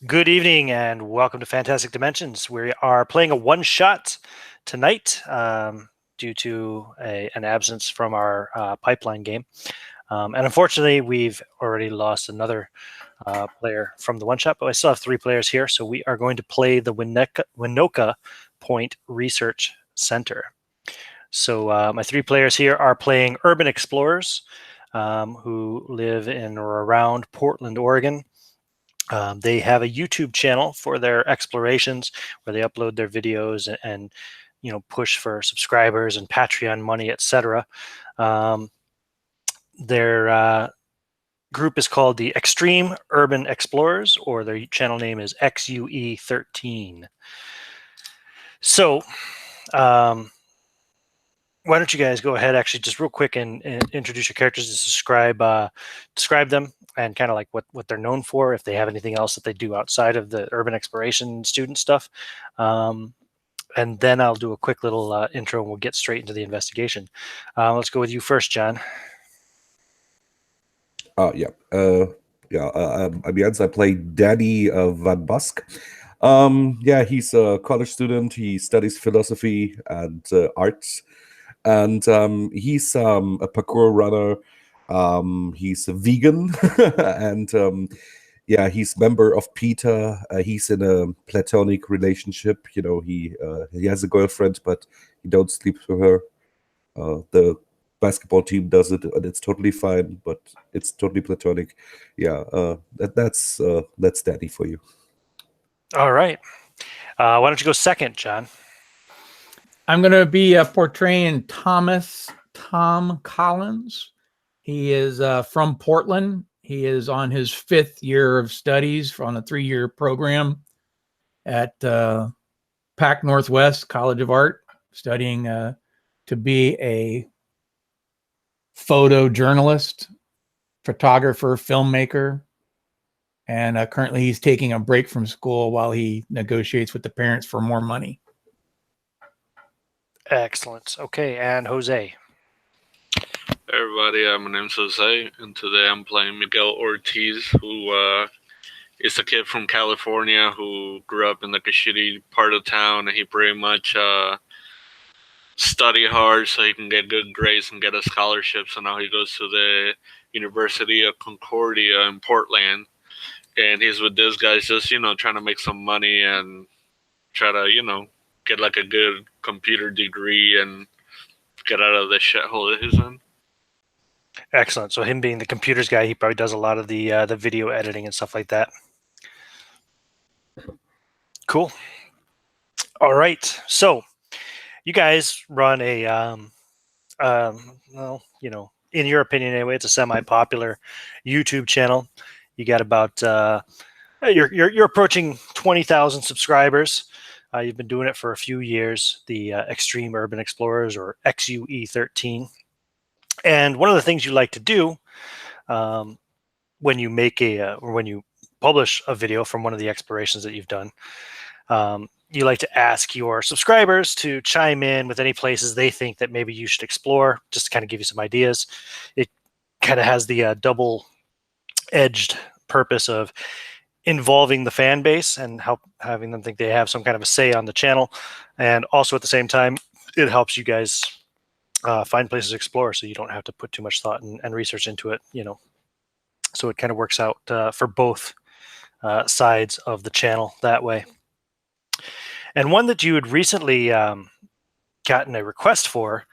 Good evening and welcome to Fantastic Dimensions. We are playing a one-shot tonight due to an absence from our pipeline game. And unfortunately, we've already lost another player from the one-shot, but I still have 3 players here. So we are going to play the Winoka Point Research Center. So my 3 players here are playing urban explorers who live in or around Portland, Oregon. They have a YouTube channel for their explorations where they upload their videos and push for subscribers and Patreon money, etc. Their group is called the Extreme Urban Explorers, or their channel name is CoC7e. So why don't you guys go ahead, actually, just real quick and introduce your characters, and describe them and kind of like what they're known for, if they have anything else that they do outside of the urban exploration student stuff. And then I'll do a quick little intro and we'll get straight into the investigation. Let's go with you first, John. I'm Jens. I play Danny Van Busk. He's a college student. He studies philosophy and arts. And he's a parkour runner. He's a vegan, and he's member of PETA. He's in a platonic relationship. He has a girlfriend, but he don't sleep with her. The basketball team does it, and it's totally fine, but it's totally platonic. That's Danny for you. All right. Why don't you go second, John? I'm going to be portraying Tom Collins. He is from Portland. He is on his 5th year of studies on a 3-year program at Pac Northwest College of Art, studying to be a photojournalist, photographer, filmmaker. And currently he's taking a break from school while he negotiates with the parents for more money. Excellent. Okay, and Jose. Hey everybody, my name's Jose, and today I'm playing Miguel Ortiz, who is a kid from California who grew up in like a shitty part of town, and he pretty much studied hard so he can get good grades and get a scholarship. So now he goes to the University of Concordia in Portland, and he's with this guy just, trying to make some money and try to, get like a good computer degree and get out of the shithole that he's in. Excellent. So him being the computers guy, he probably does a lot of the video editing and stuff like that. Cool. All right. So you guys run a, in your opinion anyway, it's a semi-popular YouTube channel. You got about you're approaching 20,000 subscribers. You've been doing it for a few years, the Extreme Urban Explorers, or CoC7e. And one of the things you like to do when you make or when you publish a video from one of the explorations that you've done, you like to ask your subscribers to chime in with any places they think that maybe you should explore, just to kind of give you some ideas. It kind of has the double-edged purpose of involving the fan base and having them think they have some kind of a say on the channel, and also at the same time it helps you guys find places to explore, so you don't have to put too much thought and research into it, so it kind of works out for both sides of the channel that way. And one that you had recently gotten a request for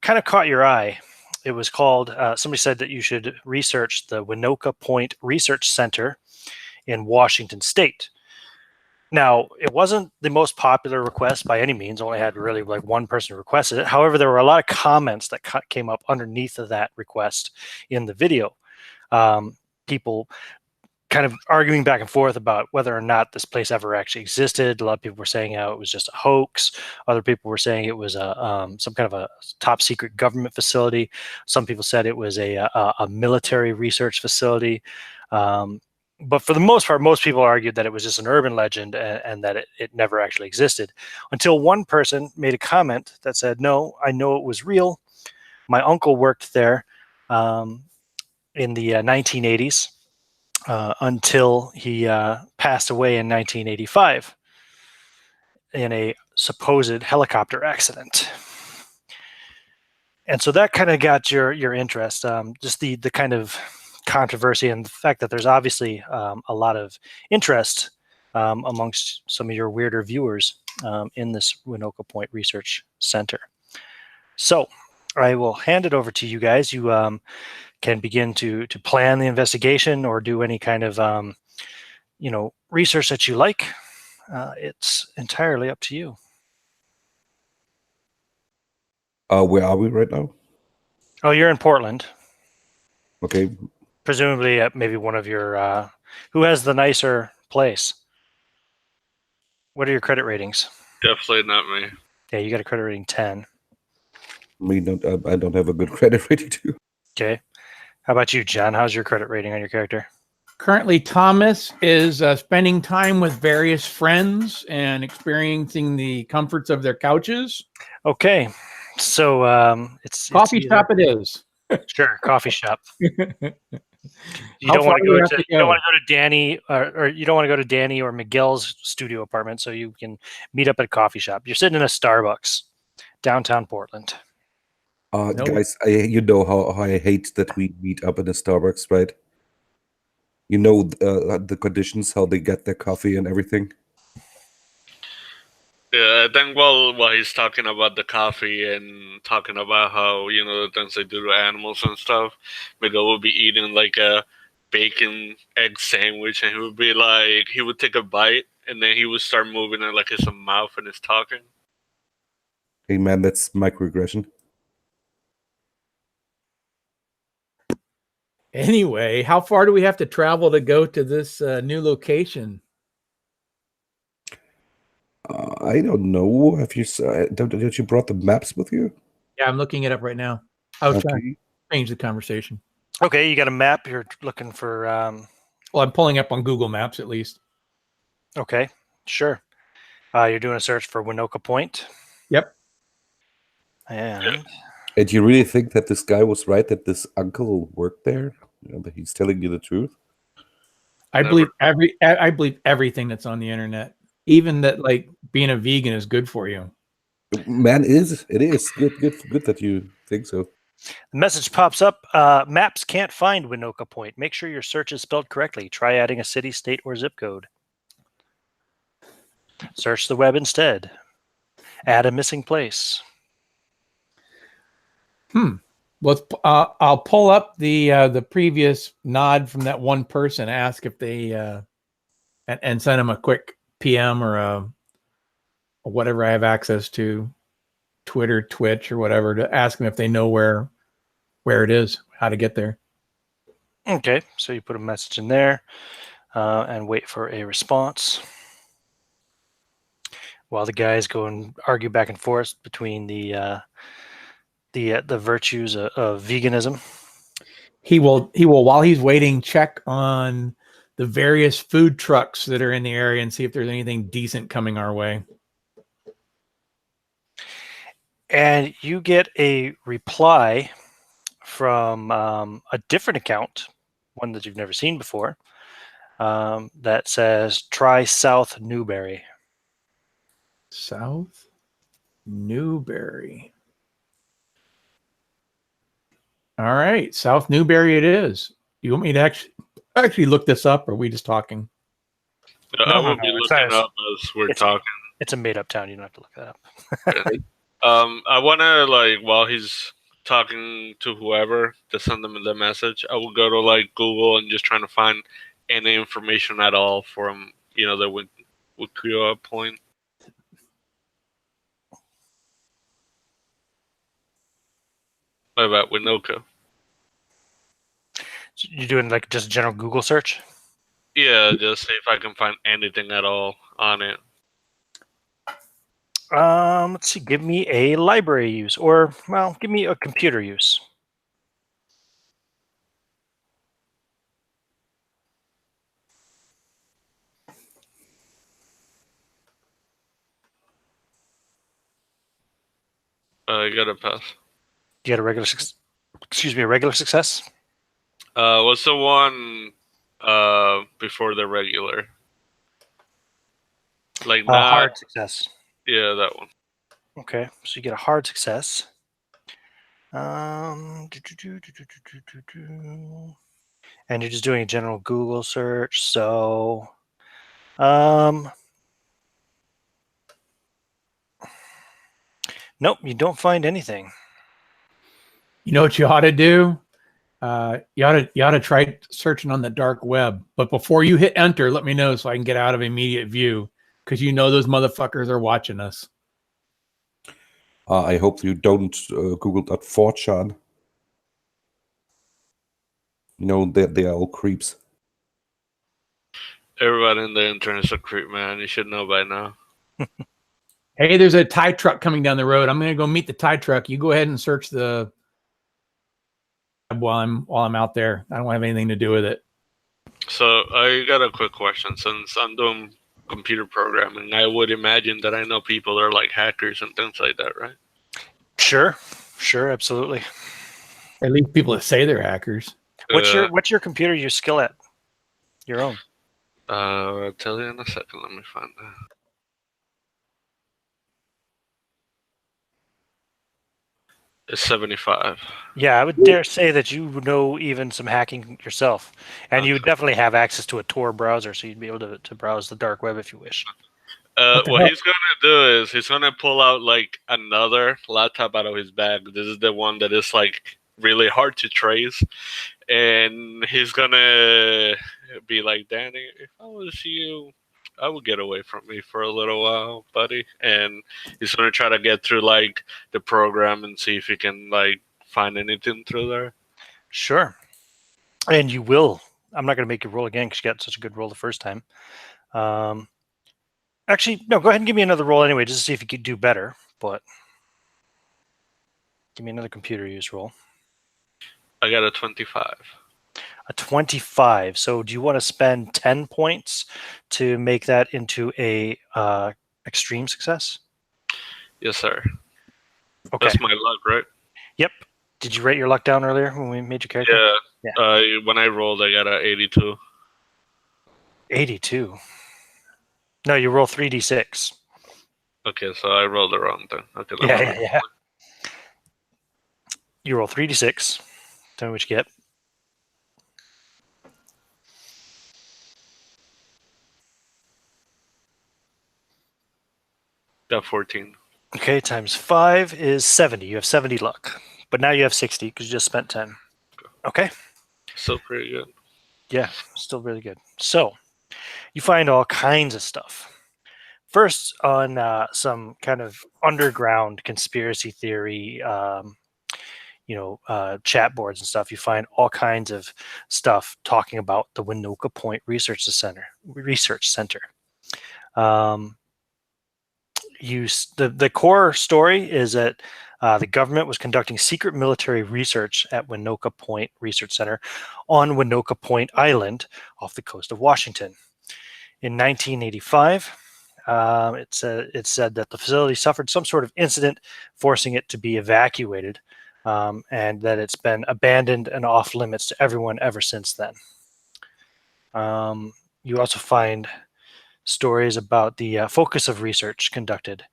kind of caught your eye. It was called, somebody said that you should research the Winoka Point Research Center in Washington State. Now, it wasn't the most popular request by any means. Only had really like one person requested it. However, there were a lot of comments that came up underneath of that request in the video. People kind of arguing back and forth about whether or not this place ever actually existed. A lot of people were saying how it was just a hoax. Other people were saying it was some kind of a top secret government facility. Some people said it was a military research facility. But for the most part, most people argued that it was just an urban legend and that it never actually existed, until one person made a comment that said, no, I know it was real. My uncle worked there in the 1980s. until he passed away in 1985 in a supposed helicopter accident. And so that kind of got your interest, just the kind of controversy and the fact that there's obviously a lot of interest amongst some of your weirder viewers in this Winoka Point Research Center. So I will hand it over to you guys. You can begin to plan the investigation or do any kind of research that you like. It's entirely up to you. Where are we right now? Oh, you're in Portland. Okay. Presumably at maybe one of your who has the nicer place? What are your credit ratings? Definitely not me. Yeah, you got a credit rating 10. I don't have a good credit rating too. Okay. How about you, John? How's your credit rating on your character? Currently, Thomas is spending time with various friends and experiencing the comforts of their couches. Okay. So it's Coffee shop it is. Sure, coffee shop. You How don't far want to do go we have to to you don't go? want to go to Danny or you don't want to go to Danny or Miguel's studio apartment, so you can meet up at a coffee shop. You're sitting in a Starbucks, downtown Portland. No. Guys, you know how I hate that we meet up in a Starbucks, right? You know the conditions, how they get their coffee and everything. Yeah, I think while he's talking about the coffee and talking about how, the things they do to animals and stuff, Miguel will be eating like a bacon egg sandwich, and he would take a bite and then he would start moving it like his mouth and his talking. Hey man, that's microaggression. Anyway, how far do we have to travel to go to this new location? I don't know. Have you did you brought the maps with you? Yeah, I'm looking it up right now. I was trying to change the conversation. Okay, you got a map. You're looking for. Well, I'm pulling up on Google Maps at least. Okay, sure. You're doing a search for Winoka Point. Yep. And do you really think that this guy was right, that this uncle worked there? That he's telling you the truth? I believe everything that's on the internet. Even that, like, being a vegan is good for you. Man, it is good that you think so. the message pops up. Maps can't find Winoka Point. Make sure your search is spelled correctly. Try adding a city, state, or zip code. Search the web instead. Add a missing place. Well, I'll pull up the previous nod from that one person. Ask if they and send them a quick PM or whatever I have access to, Twitter, Twitch, or whatever, to ask them if they know where it is, how to get there. Okay, so you put a message in there and wait for a response. While the guys go and argue back and forth between the virtues of veganism. He will while he's waiting, check on the various food trucks that are in the area and see if there's anything decent coming our way. And you get a reply from a different account, one that you've never seen before, that says, try South Newberry. South Newberry. All right, South Newberry it is. You want me to actually look this up, or are we just talking? I will be looking up as we're talking. It's a made-up town. You don't have to look that up. I want to, while he's talking to whoever to send them the message, I will go to Google and just trying to find any information at all from the Winoka Point. What about Winoka? So you're doing just a general Google search? Yeah, just see if I can find anything at all on it. Let's see. Give me a library use, or give me a computer use. I got a pass. You got a regular success? What's the one before the regular. Like not hard success. Yeah, that one. Okay, so you get a hard success. And you're just doing a general Google search. So, nope, you don't find anything. You know what you ought to do? You ought to try searching on the dark web. But before you hit enter, let me know so I can get out of immediate view, because you know those motherfuckers are watching us. I hope you don't Google that 4chan. You know, they are all creeps. Everybody in the internet's a creep, man. You should know by now. Hey, there's a Thai truck coming down the road. I'm gonna go meet the Thai truck. You go ahead and search the while I'm out there. I don't have anything to do with it. So I got a quick question. Since I'm doing computer programming, I would imagine that I know people that are like hackers and things like that, right? Sure, absolutely. At least people that say they're hackers. What's your computer you skill at? Your own. I'll tell you in a second. Let me find that. It's 75. Yeah, I would dare say that you know even some hacking yourself, and you would definitely have access to a Tor browser, so you'd be able to browse the dark web if you wish. What he's gonna do is he's gonna pull out like another laptop out of his bag. This is the one that is like really hard to trace, and he's gonna be like, "Danny, if I was you, I would get away from me for a little while, buddy." And he's gonna try to get through like the program and see if he can like find anything through there. Sure, and you will. I'm not going to make you roll again because you got such a good roll the first time. Actually, no. Go ahead and give me another roll anyway, just to see if you could do better. But give me another computer use roll. I got a 25. A 25. So do you want to spend 10 points to make that into a extreme success? Yes, sir. Okay. That's my luck, right? Yep. Did you write your luck down earlier when we made your character? Yeah. When I rolled, I got a 82. 82. No, you roll 3d6. Okay, so I rolled the wrong thing. Okay. Yeah. You roll 3d6. Tell me what you get. Got 14. Okay, times 5 is 70. You have 70 luck. But now you have 60 because you just spent 10. Okay? Still pretty good. Yeah, still really good. So, you find all kinds of stuff. First, on some kind of underground conspiracy theory, chat boards and stuff, you find all kinds of stuff talking about the Winoka Point Research Center. The core story is that the government was conducting secret military research at Winoka Point Research Center on Winoka Point Island off the coast of Washington. In 1985, it said that the facility suffered some sort of incident, forcing it to be evacuated, and that it's been abandoned and off limits to everyone ever since then. You also find stories about the focus of research conducted.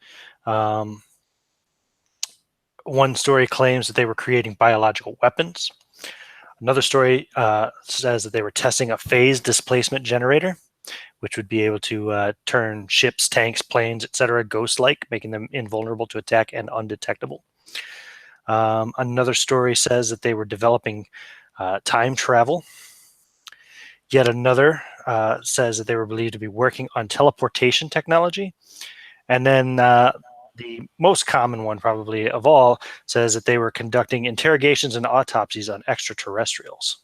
One story claims that they were creating biological weapons. Another story says that they were testing a phase displacement generator, which would be able to turn ships, tanks, planes, etc., ghost-like, making them invulnerable to attack and undetectable. Another story says that they were developing time travel. Yet another says that they were believed to be working on teleportation technology. And then the most common one, probably of all, says that they were conducting interrogations and autopsies on extraterrestrials.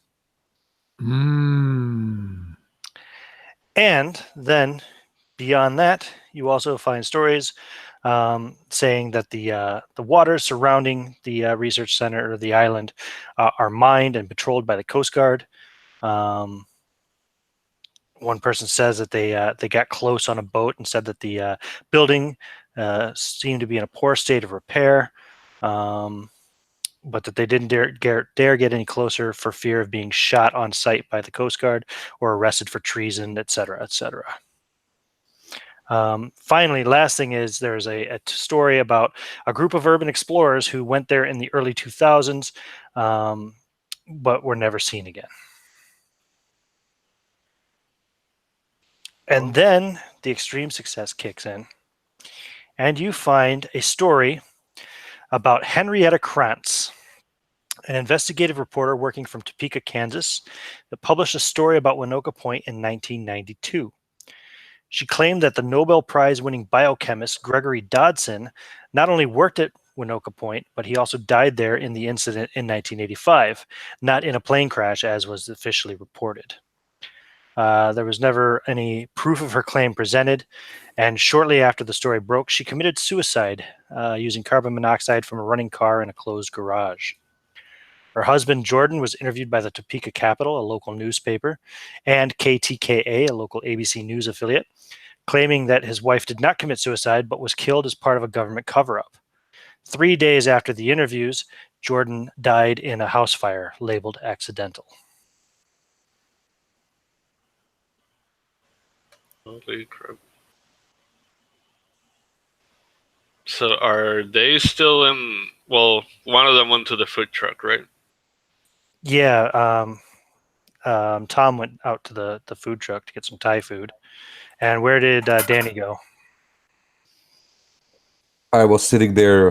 And then beyond that, you also find stories saying that the waters surrounding the research center or the island are mined and patrolled by the Coast Guard. One person says that they got close on a boat and said that the building seemed to be in a poor state of repair. One but that they didn't dare get any closer for fear of being shot on sight by the Coast Guard or arrested for treason, etc., etc. Finally, last thing is there's a story about a group of urban explorers who went there in the early 2000s, but were never seen again. And then the extreme success kicks in, and you find a story about Henrietta Krantz, an investigative reporter working from Topeka, Kansas, that published a story about Winoka Point in 1992. She claimed that the Nobel Prize-winning biochemist Gregory Dodson not only worked at Winoka Point, but he also died there in the incident in 1985, not in a plane crash as was officially reported. There was never any proof of her claim presented, and shortly after the story broke, she committed suicide using carbon monoxide from a running car in a closed garage. Her husband, Jordan, was interviewed by the Topeka Capital, a local newspaper, and KTKA, a local ABC News affiliate, claiming that his wife did not commit suicide but was killed as part of a government cover-up. 3 days after the interviews, Jordan died in a house fire labeled accidental. Holy crap. So are they still in? Well, one of them went to the food truck, right? Yeah, Tom went out to the food truck to get some Thai food. And where did Danny go? I was sitting there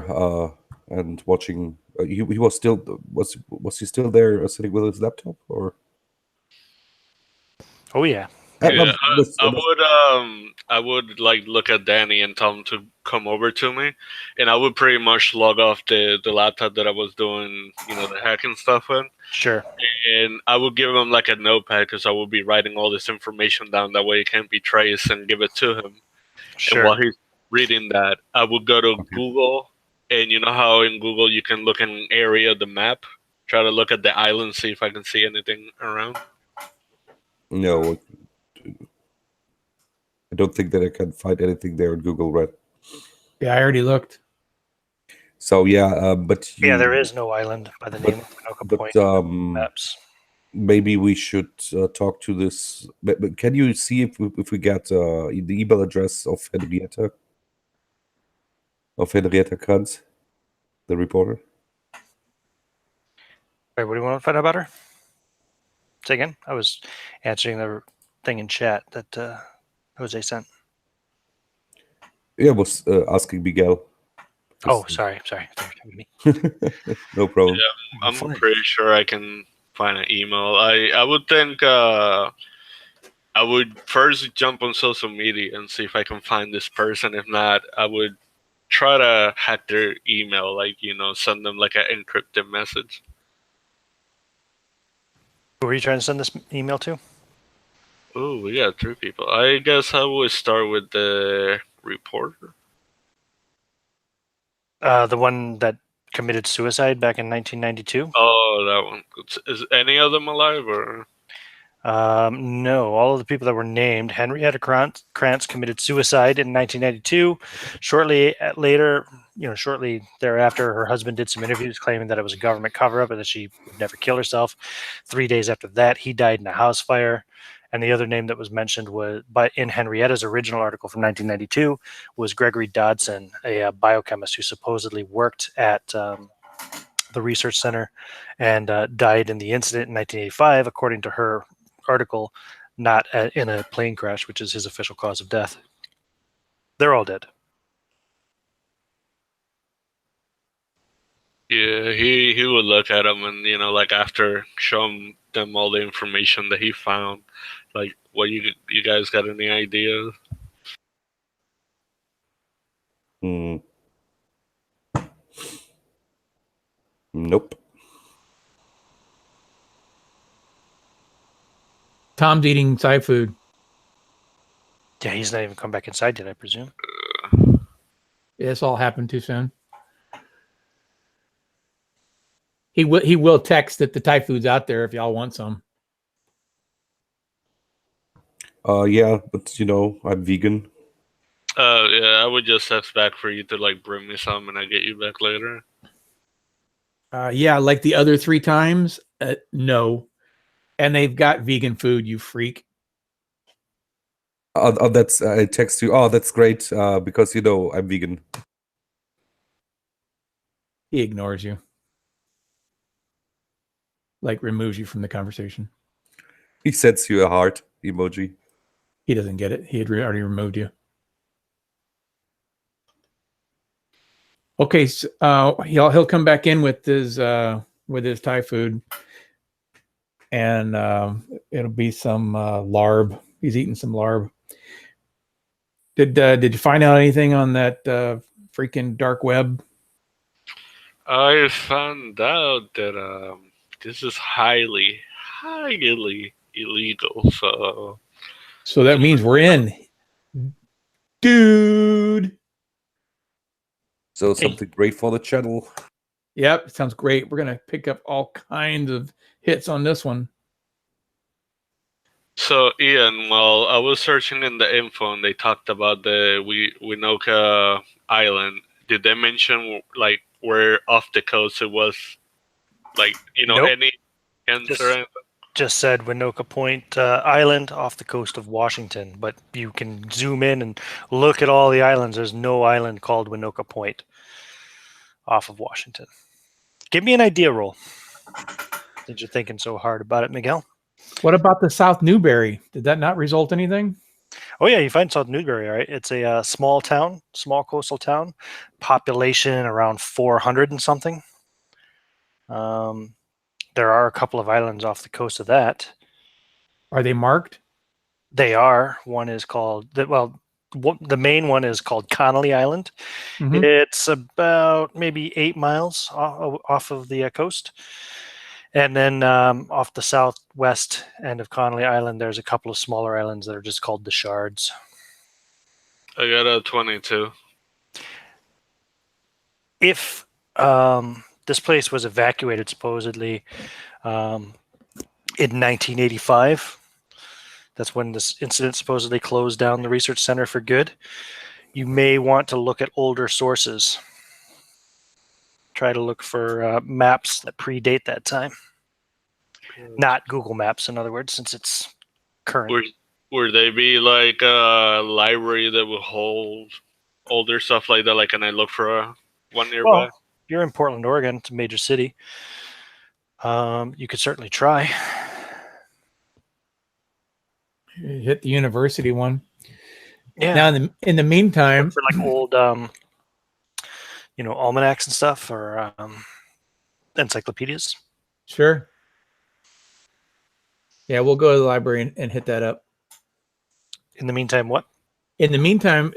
and watching. He was still was he still there sitting with his laptop or? Oh yeah. Yeah, I would like look at Danny and tell him to come over to me, and I would pretty much log off the laptop that I was doing, the hacking stuff with. Sure. And I would give him like a notepad because I would be writing all this information down. That way it can't be traced, and give it to him. Sure. And while he's reading that, I would go to Google, and you know how in Google you can look in an area, the map, try to look at the island, see if I can see anything around. No, I don't think that I can find anything there on Google, right? Yeah, I already looked. So yeah, but yeah, there is no island by the name of Winoka Point maps. Maybe we should talk to this. But can you see if we get the email address of Henrietta Kranz, the reporter? Wait, what do you want to find out about her? Say again. I was answering the thing in chat that Jose sent. Yeah, I was asking Miguel. Oh, sorry. No problem. Yeah, I'm pretty sure I can find an email. I would think I would first jump on social media and see if I can find this person. If not, I would try to hack their email, like send them like an encrypted message. Who are you trying to send this email to? Oh, we got 3 people. I guess I would start with the reporter. The one that committed suicide back in 1992? Oh, that one. Is any of them alive or? No, all of the people that were named. Henrietta Krantz committed suicide in 1992. Shortly thereafter, her husband did some interviews claiming that it was a government cover-up and that she would never kill herself. 3 days after that, he died in a house fire. And the other name that was mentioned in Henrietta's original article from 1992 was Gregory Dodson, a biochemist who supposedly worked at the research center and died in the incident in 1985, according to her article, not in a plane crash, which is his official cause of death. They're all dead. Yeah, he would look at them and like after showing them all the information that he found, like, what you guys got any ideas? Nope. Tom's eating Thai food. Yeah, he's not even come back inside yet, I presume. Yeah, this all happened too soon. He will text that the Thai food's out there if y'all want some. Yeah, but I'm vegan. Yeah, I would just text back for you to like bring me some, and I get you back later. Yeah, like the other 3 times, no. And they've got vegan food, you freak. That's I text you. Oh, that's great. Because I'm vegan. He ignores you. Like removes you from the conversation. He sends you a heart emoji. He doesn't get it. He had already removed you. Okay, so, he'll come back in with his Thai food, and it'll be some larb. He's eating some larb. Did you find out anything on that freaking dark web? I found out that this is highly illegal. So that means we're in, dude. So something great for the channel. Yep, sounds great. We're gonna pick up all kinds of hits on this one. So Ian, while I was searching in the info and they talked about the Winoka Island, did they mention like where off the coast it was? Like Nope. any hints or anything? Just said Winoka Point Island off the coast of Washington, but you can zoom in and look at all the islands. There's no island called Winoka Point off of Washington. Give me an idea roll. Since you're thinking so hard about it, Miguel. What about the South Newberry? Did that not result anything? Oh yeah, you find South Newberry, all right? It's a small town, small coastal town, population around 400 and something. There are a couple of islands off the coast of that. Are they marked? They are. One is called the main one is called Connolly Island. Mhm. It's about maybe 8 miles off of the coast. And then off the southwest end of Connolly Island, there's a couple of smaller islands that are just called the Shards. I got a 22. If this place was evacuated supposedly in 1985, that's when this incident supposedly closed down the research center for good, you may want to look at older sources. Try to look for maps that predate that time. Not Google Maps, in other words, since it's current. Would they be like a library that will hold older stuff like that? Like, can I look for one nearby? Well, you're in Portland, Oregon. It's a major city. You could certainly try. Hit the university one. Yeah. Now, in the meantime, for like old, almanacs and stuff, or encyclopedias. sure. Yeah, we'll go to the library and hit that up. In the meantime, what? In the meantime,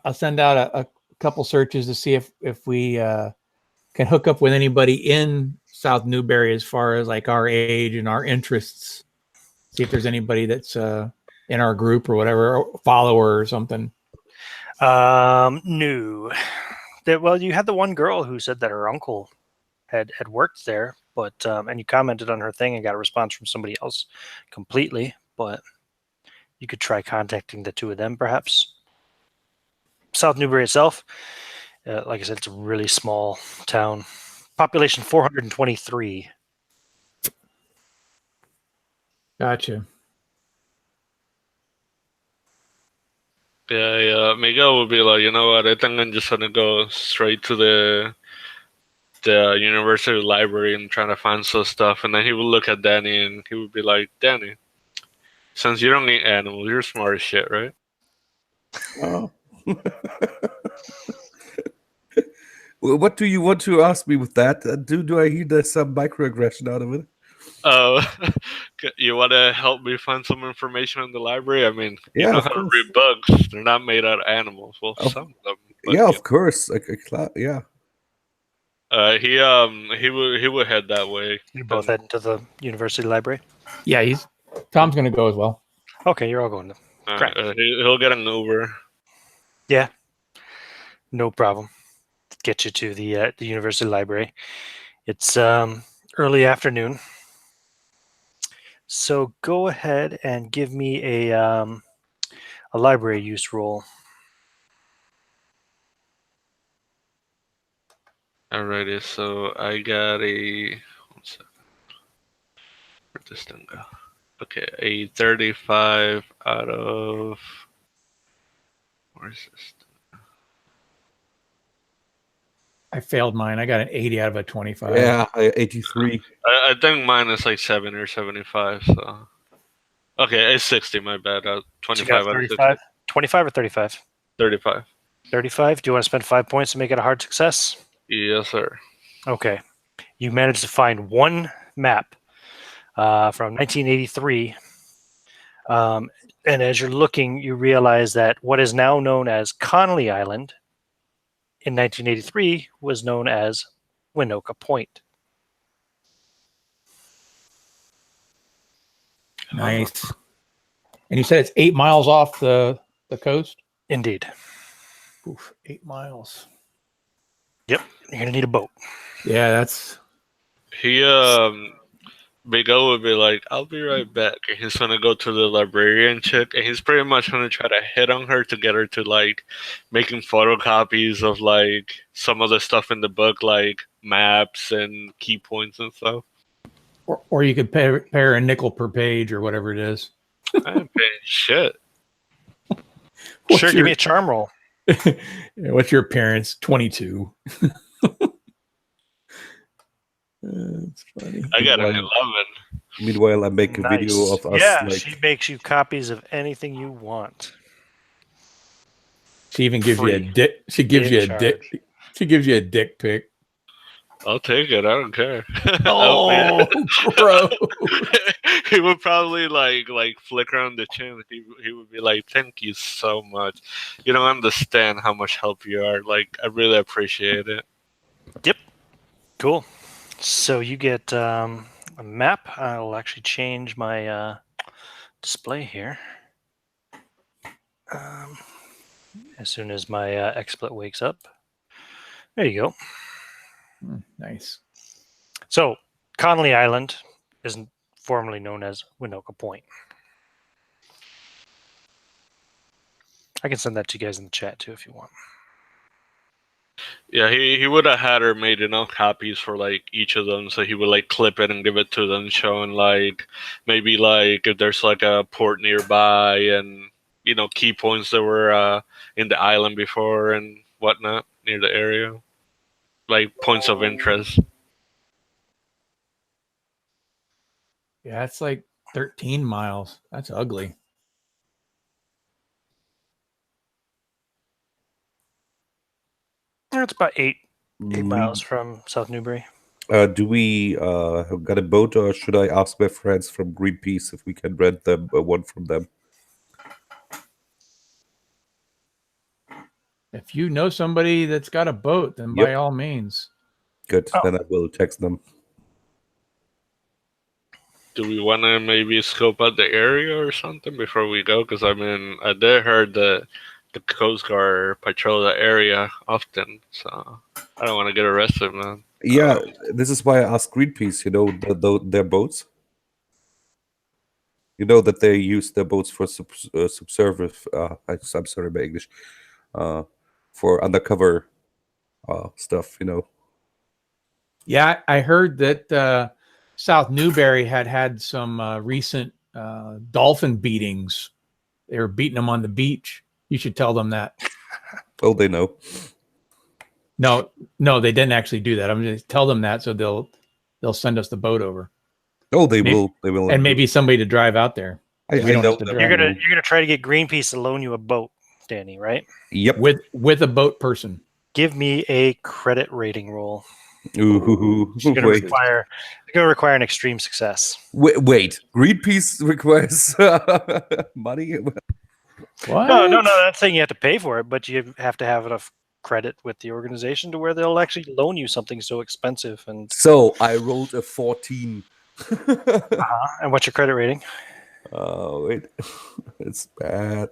I'll send out a couple searches to see if we can hook up with anybody in South Newberry as far as like our age and our interests. See if there's anybody that's in our group or whatever, or follower or something. No. Well, you had the one girl who said that her uncle had worked there, but and you commented on her thing and got a response from somebody else completely. But you could try contacting the two of them, perhaps. South Newberry itself, like I said, it's a really small town. Population 423. Gotcha. Yeah. Miguel would be like, you know what? I think I'm just gonna go straight to the university library and try to find some stuff. And then he would look at Danny and he would be like, Danny, since you don't eat animals, you're smart as shit, right? Oh. Well, what do you want to ask me with that? Do I hear there's some microaggression out of it? Oh, you want to help me find some information in the library? I mean, you Yeah, know of how to course. read books. They're not made out of animals. Well, Of- some of them. But, Yeah, of course. Yeah. He would head that way. You're both heading to the university library. Yeah, Tom's going to go as well. Okay, you're all going to. Correct. He'll get an Uber. Yeah, no problem. Get you to the university library. It's early afternoon, so go ahead and give me a library use roll. Alrighty, so I got a. One second. Where'd this thing go? Okay, a 35 out of. Where's this? I failed mine. I got an 80 out of a 25. Yeah, 83. I think mine is like 70 or 75. So okay, it's 60. My bad. So you 25 got out of 60. 35, 25 or 35? 35. 35. Do you want to spend 5 points to make it a hard success? Yes, sir. Okay. You managed to find one map from 1983. And as you're looking, you realize that what is now known as Connolly Island in 1983 was known as Winoka Point. Nice. And you said it's 8 miles off the coast? Indeed. Oof, 8 miles. Yep. You're going to need a boat. Yeah, that's... He Big O would be like, "I'll be right back," and he's gonna go to the librarian chick, and he's pretty much gonna try to hit on her to get her to like making photocopies of like some of the stuff in the book, like maps and key points and stuff. Or you could pay her a nickel per page or whatever it is. I ain't paying shit. Sure, give me a charm roll. What's your appearance? 22. That's funny. I got an 11. Meanwhile, I make a Nice. video of us. Yeah, like, she makes you copies of anything you want. She even gives you a Free. dick. She gives In you a charge. dick. She gives you a dick pic. I'll take it. I don't care. Oh, bro. He would probably like flick her on the chin. He would be like, "Thank you so much. You don't understand how much help you are. Like, I really appreciate it." Yep. Cool. So you get a map. I'll actually change my display here. As soon as my XSplit wakes up. There you go. Nice. So Connolly Island is formerly known as Winoka Point. I can send that to you guys in the chat too if you want. Yeah, he would have had her made enough copies for like each of them, so he would like clip it and give it to them, showing like maybe like if there's like a port nearby and key points that were in the island before and whatnot near the area, like points of interest. Yeah, it's like 13 miles. That's ugly. It's about eight miles from South Newbury. Do we got a boat, or should I ask my friends from Greenpeace if we can rent them one from them? If you know somebody that's got a boat, then by all means. Good. Then I will text them. Do we want to maybe scope out the area or something before we go? Because I mean, I did heard the Coast Guard patrol the area often, so I don't want to get arrested, man. Yeah, this is why I asked Greenpeace. Their boats. You know that they use their boats for subservive. I'm sorry, my English. For undercover stuff. Yeah, I heard that South Newbury had some recent dolphin beatings. They were beating them on the beach. You should tell them that. Oh, they know. No, they didn't actually do that. I'm going to tell them that so they'll send us the boat over. Oh, they will. They will. And maybe somebody to drive out there. I We don't know have to them. drive. You're gonna try to get Greenpeace to loan you a boat, Danny, right? Yep. With a boat person. Give me a credit rating roll. Ooh, It's going to require an extreme success. Wait. Greenpeace requires money. What? No, that's saying you have to pay for it, but you have to have enough credit with the organization to where they'll actually loan you something so expensive. And So I rolled a 14. and what's your credit rating? Oh, it's bad.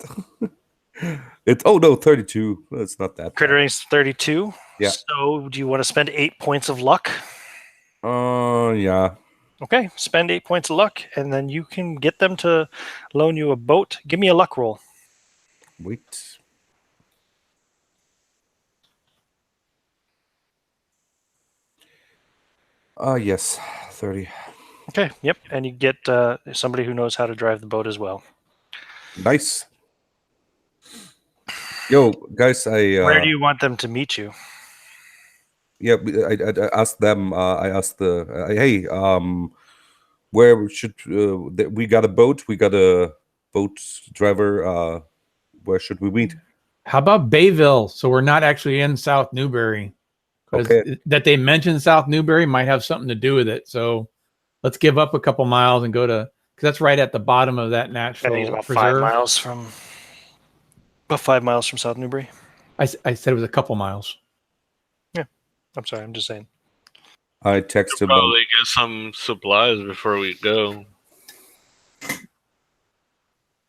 It's 32. It's not that Credit bad. rating's 32. Yeah. So do you want to spend 8 points of luck? Yeah. Okay, spend 8 points of luck, and then you can get them to loan you a boat. Give me a luck roll. Wait. Yes, 30. Okay. Yep. And you get somebody who knows how to drive the boat as well. Nice. Yo, guys, Where do you want them to meet you? yeah, I asked them. I asked the hey, where should we got a boat? We got a boat driver. Where should we meet? How about Bayville? So we're not actually in South Newberry. Because Okay. that they mentioned South Newberry might have something to do with it. So let's give up a couple miles and go to, because that's right at the bottom of that I think it's natural about preserve. 5 miles from South Newbury. I said it was a couple miles. I'm sorry. I'm just saying. I texted him. Probably get some supplies before we go.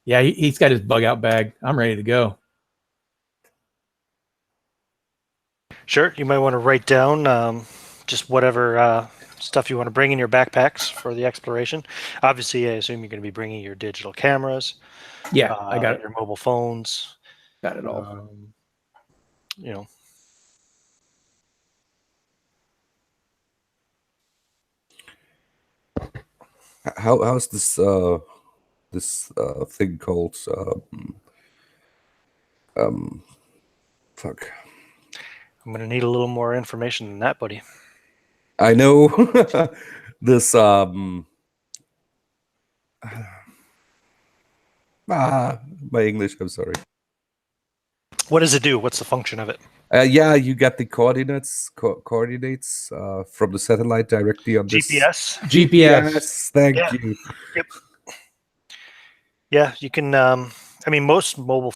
Yeah, he's got his bug out bag. I'm ready to go. Sure. You might want to write down just whatever stuff you want to bring in your backpacks for the exploration. Obviously, I assume you're going to be bringing your digital cameras. Yeah, I got it. Your mobile phones. Got it all. You know. How's this thing called? Fuck. I'm going to need a little more information than that, buddy. I know this my English. I'm sorry. What does it do? What's the function of it? Yeah, you get the coordinates from the satellite directly on this GPS. GPS. Thank Yeah. you. Yep. Yeah, you can. I mean, most mobile.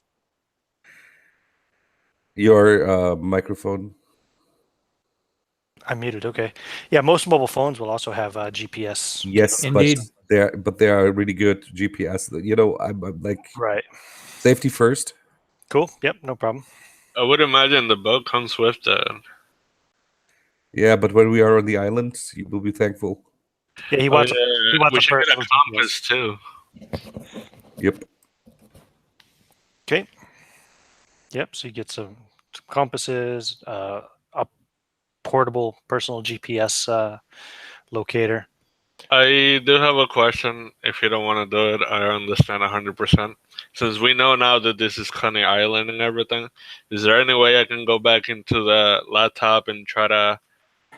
Your microphone. I'm muted. Okay. Yeah, most mobile phones will also have GPS. Yes, Indeed. but they are really good GPS. You know, I'm like Right. safety first. Cool. Yep. No problem. I would imagine the boat comes with that. Yeah, but when we are on the island, you will be thankful. Yeah, he wants. He wants we a should get a personal compass too. Yep. Okay. Yep. So you get some compasses, a portable personal GPS locator. I do have a question. If you don't want to do it, I understand 100%. Since we know now that this is Coney Island and everything, is there any way I can go back into the laptop and try to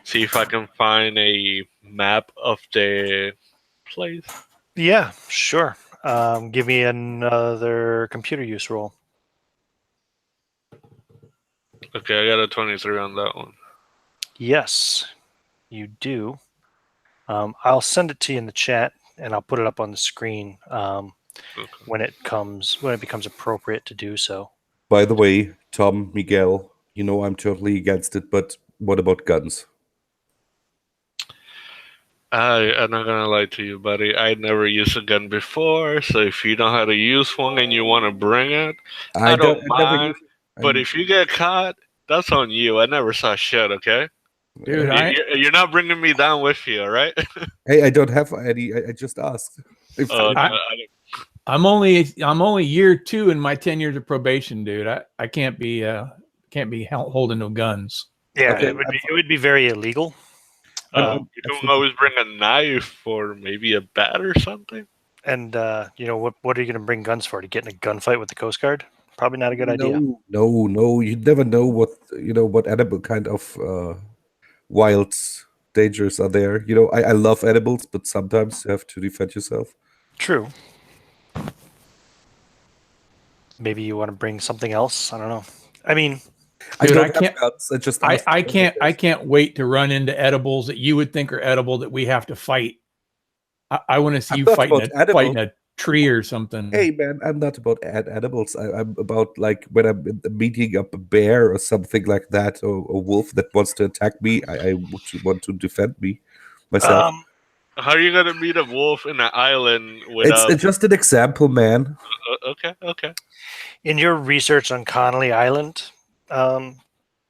see if I can find a map of the place? Yeah, sure. Give me another computer use roll. Okay, I got a 23 on that one. Yes, you do. I'll send it to you in the chat, and I'll put it up on the screen Okay. when it becomes appropriate to do so. By the way, Tom, Miguel, you know I'm totally against it, but what about guns? I'm not gonna lie to you, buddy. I never used a gun before, so if you know how to use one and you want to bring it, I don't mind. But if you get caught, that's on you. I never saw shit. Okay, Dude, you're not bringing me down with you, all right? Hey, I don't have any. I just asked. If, I'm only year 2 in my 10 years of probation, dude. I can't be holding no guns. Yeah, Okay, it would be very illegal. You can always bring a knife or maybe a bat or something. And you know what are you going to bring guns for? To get in a gunfight with the Coast Guard? Probably not a good idea. No. You never know what edible kind of wild dangers are there. You know, I love edibles, but sometimes you have to defend yourself. True. Maybe you want to bring something else. I don't know. I mean, Dude, I can't. I can't wait to run into edibles that you would think are edible that we have to fight. I want to see I'm you not fighting about fighting a tree or something. Hey man, I'm not about edibles. I'm about like when I'm meeting up a bear or something like that, or a wolf that wants to attack me. I would want to defend me myself. How are you gonna meet a wolf in an island without? It's just an example, man. Okay. in your research on Connolly Island,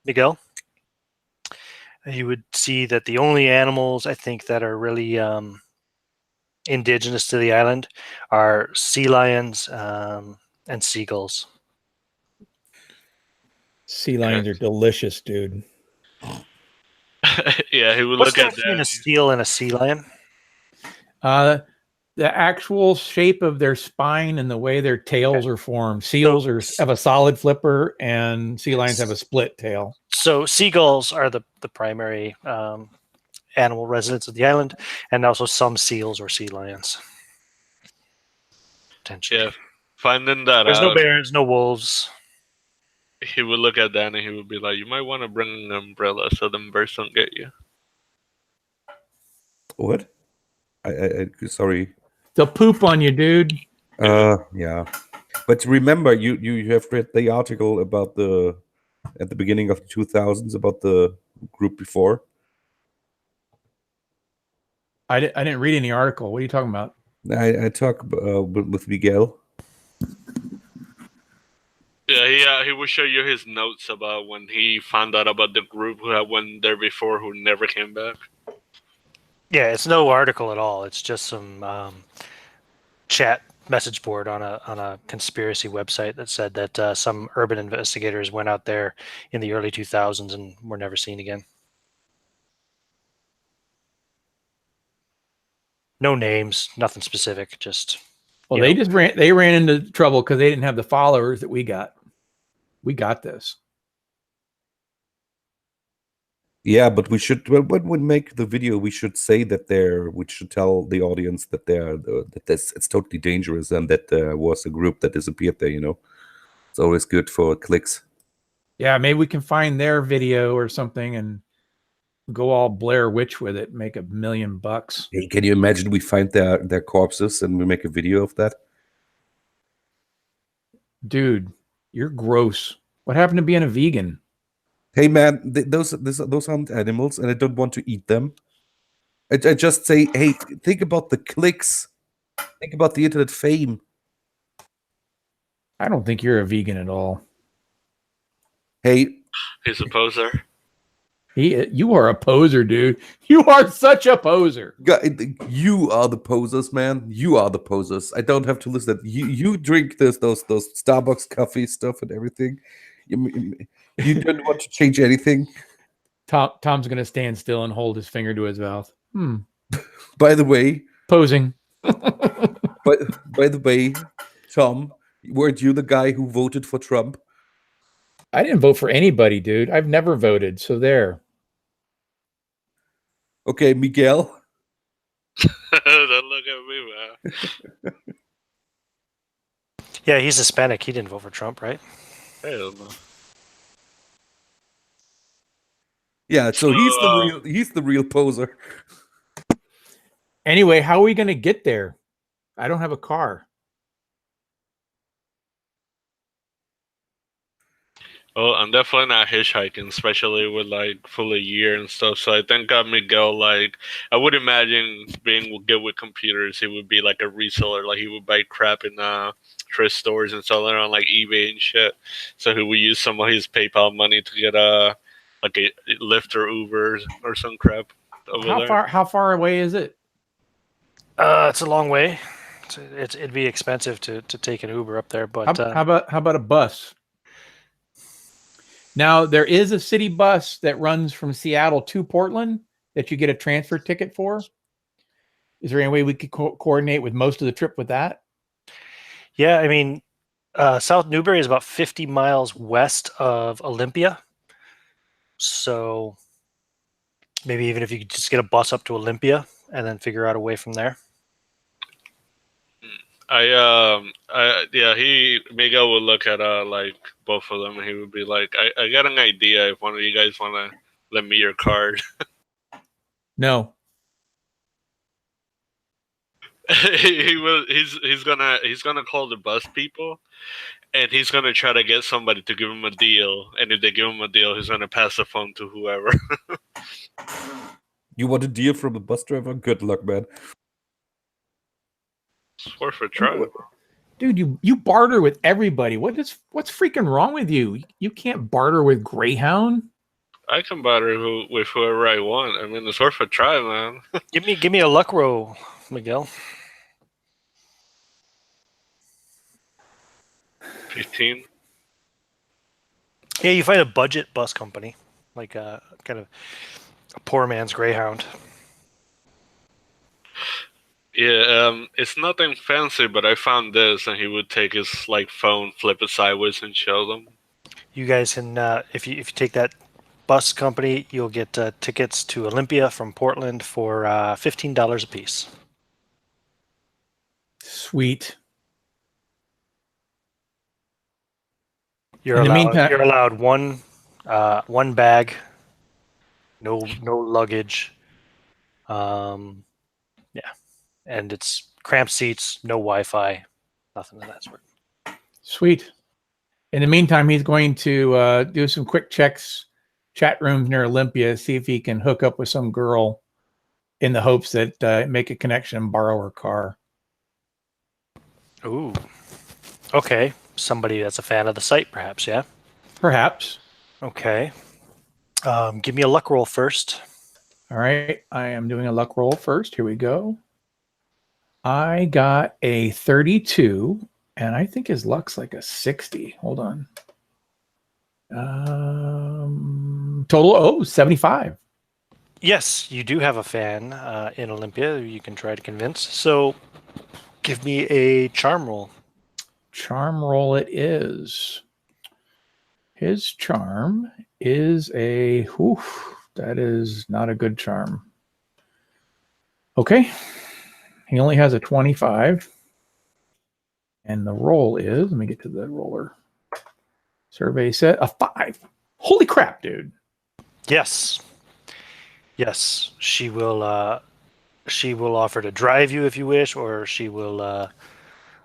Miguel, you would see that the only animals I think that are really indigenous to the island are sea lions and seagulls. Sea lions are delicious, dude. Yeah, he would What's look the at difference between that. a seal and a sea lion? The actual shape of their spine and the way their tails are formed. Seals have a solid flipper, and sea lions have a split tail. So seagulls are the primary animal residents of the island, and also some seals or sea lions. Potentially. Yeah, finding that There's no out, bears, no wolves. he would look at that and he would be like, "You might want to bring an umbrella so them birds don't get you." What? I sorry. They'll poop on you, dude. Yeah. But remember, you have read the article about at the beginning of the 2000s about the group before. I didn't read any article. What are you talking about? I talk with Miguel. Yeah, he would show you his notes about when he found out about the group who had went there before who never came back. Yeah, it's no article at all. It's just some chat message board on a conspiracy website that said that some urban investigators went out there in the early 2000s and were never seen again. No names, nothing specific. Just Well, they ran into trouble because they didn't have the followers that we got. We got this. Yeah, but we should. Well, when we make the video, we should say that we should tell the audience that it's totally dangerous and that there was a group that disappeared there. It's always good for clicks. Yeah, maybe we can find their video or something and go all Blair Witch with it, make $1 million. Hey, can you imagine we find their corpses and we make a video of that? Dude, you're gross. What happened to being a vegan? Hey man, those aren't animals, and I don't want to eat them. I just say, hey, think about the clicks. Think about the internet fame. I don't think you're a vegan at all. Hey, He's a poser. You are a poser, dude. You are such a poser. you are the posers, man. You are the posers. I don't have to listen. You drink those Starbucks coffee stuff and everything. You don't want to change anything. Tom's gonna stand still and hold his finger to his mouth. By the way, Posing. by the way, Tom, weren't you the guy who voted for Trump? I didn't vote for anybody, dude. I've never voted. So there. Okay, Miguel. Don't look at me, man. Yeah, he's Hispanic. He didn't vote for Trump, right? Hell no. Yeah, so he's the real poser. Anyway, how are we gonna get there? I don't have a car. Well, I'm definitely not hitchhiking, especially with like full of year and stuff. So I think Miguel, I would imagine being good with computers, he would be like a reseller. Like he would buy crap in thrift stores and sell it on like eBay and shit. So he would use some of his PayPal money to get like a Lyft or Uber or some crap over there. How far away is it? It's a long way. It'd be expensive to take an Uber up there, but How about a bus? Now there is a city bus that runs from Seattle to Portland that you get a transfer ticket for. Is there any way we could coordinate with most of the trip with that? yeah, I mean, South Newbury is about 50 miles west of Olympia. So maybe even if you could just get a bus up to Olympia and then figure out a way from there. Miguel would look at like both of them and he would be like, I got an idea if one of you guys want to lend me your card. No. He's gonna call the bus people and he's gonna try to get somebody to give him a deal, and if they give him a deal, he's gonna pass the phone to whoever. You want a deal from a bus driver? Good luck, man. It's worth a try. Dude, you barter with everybody. What's freaking wrong with you? You can't barter with Greyhound. I can barter with whoever I want. I mean, it's worth a try, man. Give me a luck roll, Miguel. 15. Yeah, you find a budget bus company, like kind of A poor man's greyhound. Yeah, it's nothing fancy, but I found this, and he would take his like phone, flip it sideways, and show them. You guys can, if you take that bus company, you'll get tickets to Olympia from Portland for $15 a piece. Sweet. You're In the allowed meantime- you're allowed one bag, no luggage. Yeah, and it's cramped seats, no Wi-Fi, nothing of that sort. Sweet. In the meantime, he's going to do some quick checks, chat rooms near Olympia, see if he can hook up with some girl in the hopes that make a connection and borrow her car. Ooh, okay. Somebody that's a fan of the site, perhaps. Yeah. Perhaps. Okay. Give me a luck roll first. All right. I am doing a luck roll first. Here we go. I got a 32, and I think his luck's like a 60. Hold on. Total, 75. Yes, you do have a fan in Olympia. You can try to convince. So, give me a charm roll. Charm roll it is. His charm is a, that is not a good charm. Okay. He only has a 25. And the roll is, let me get to the roller. Survey set a 5. Holy crap, dude. Yes. Yes, she will offer to drive you if you wish, or she will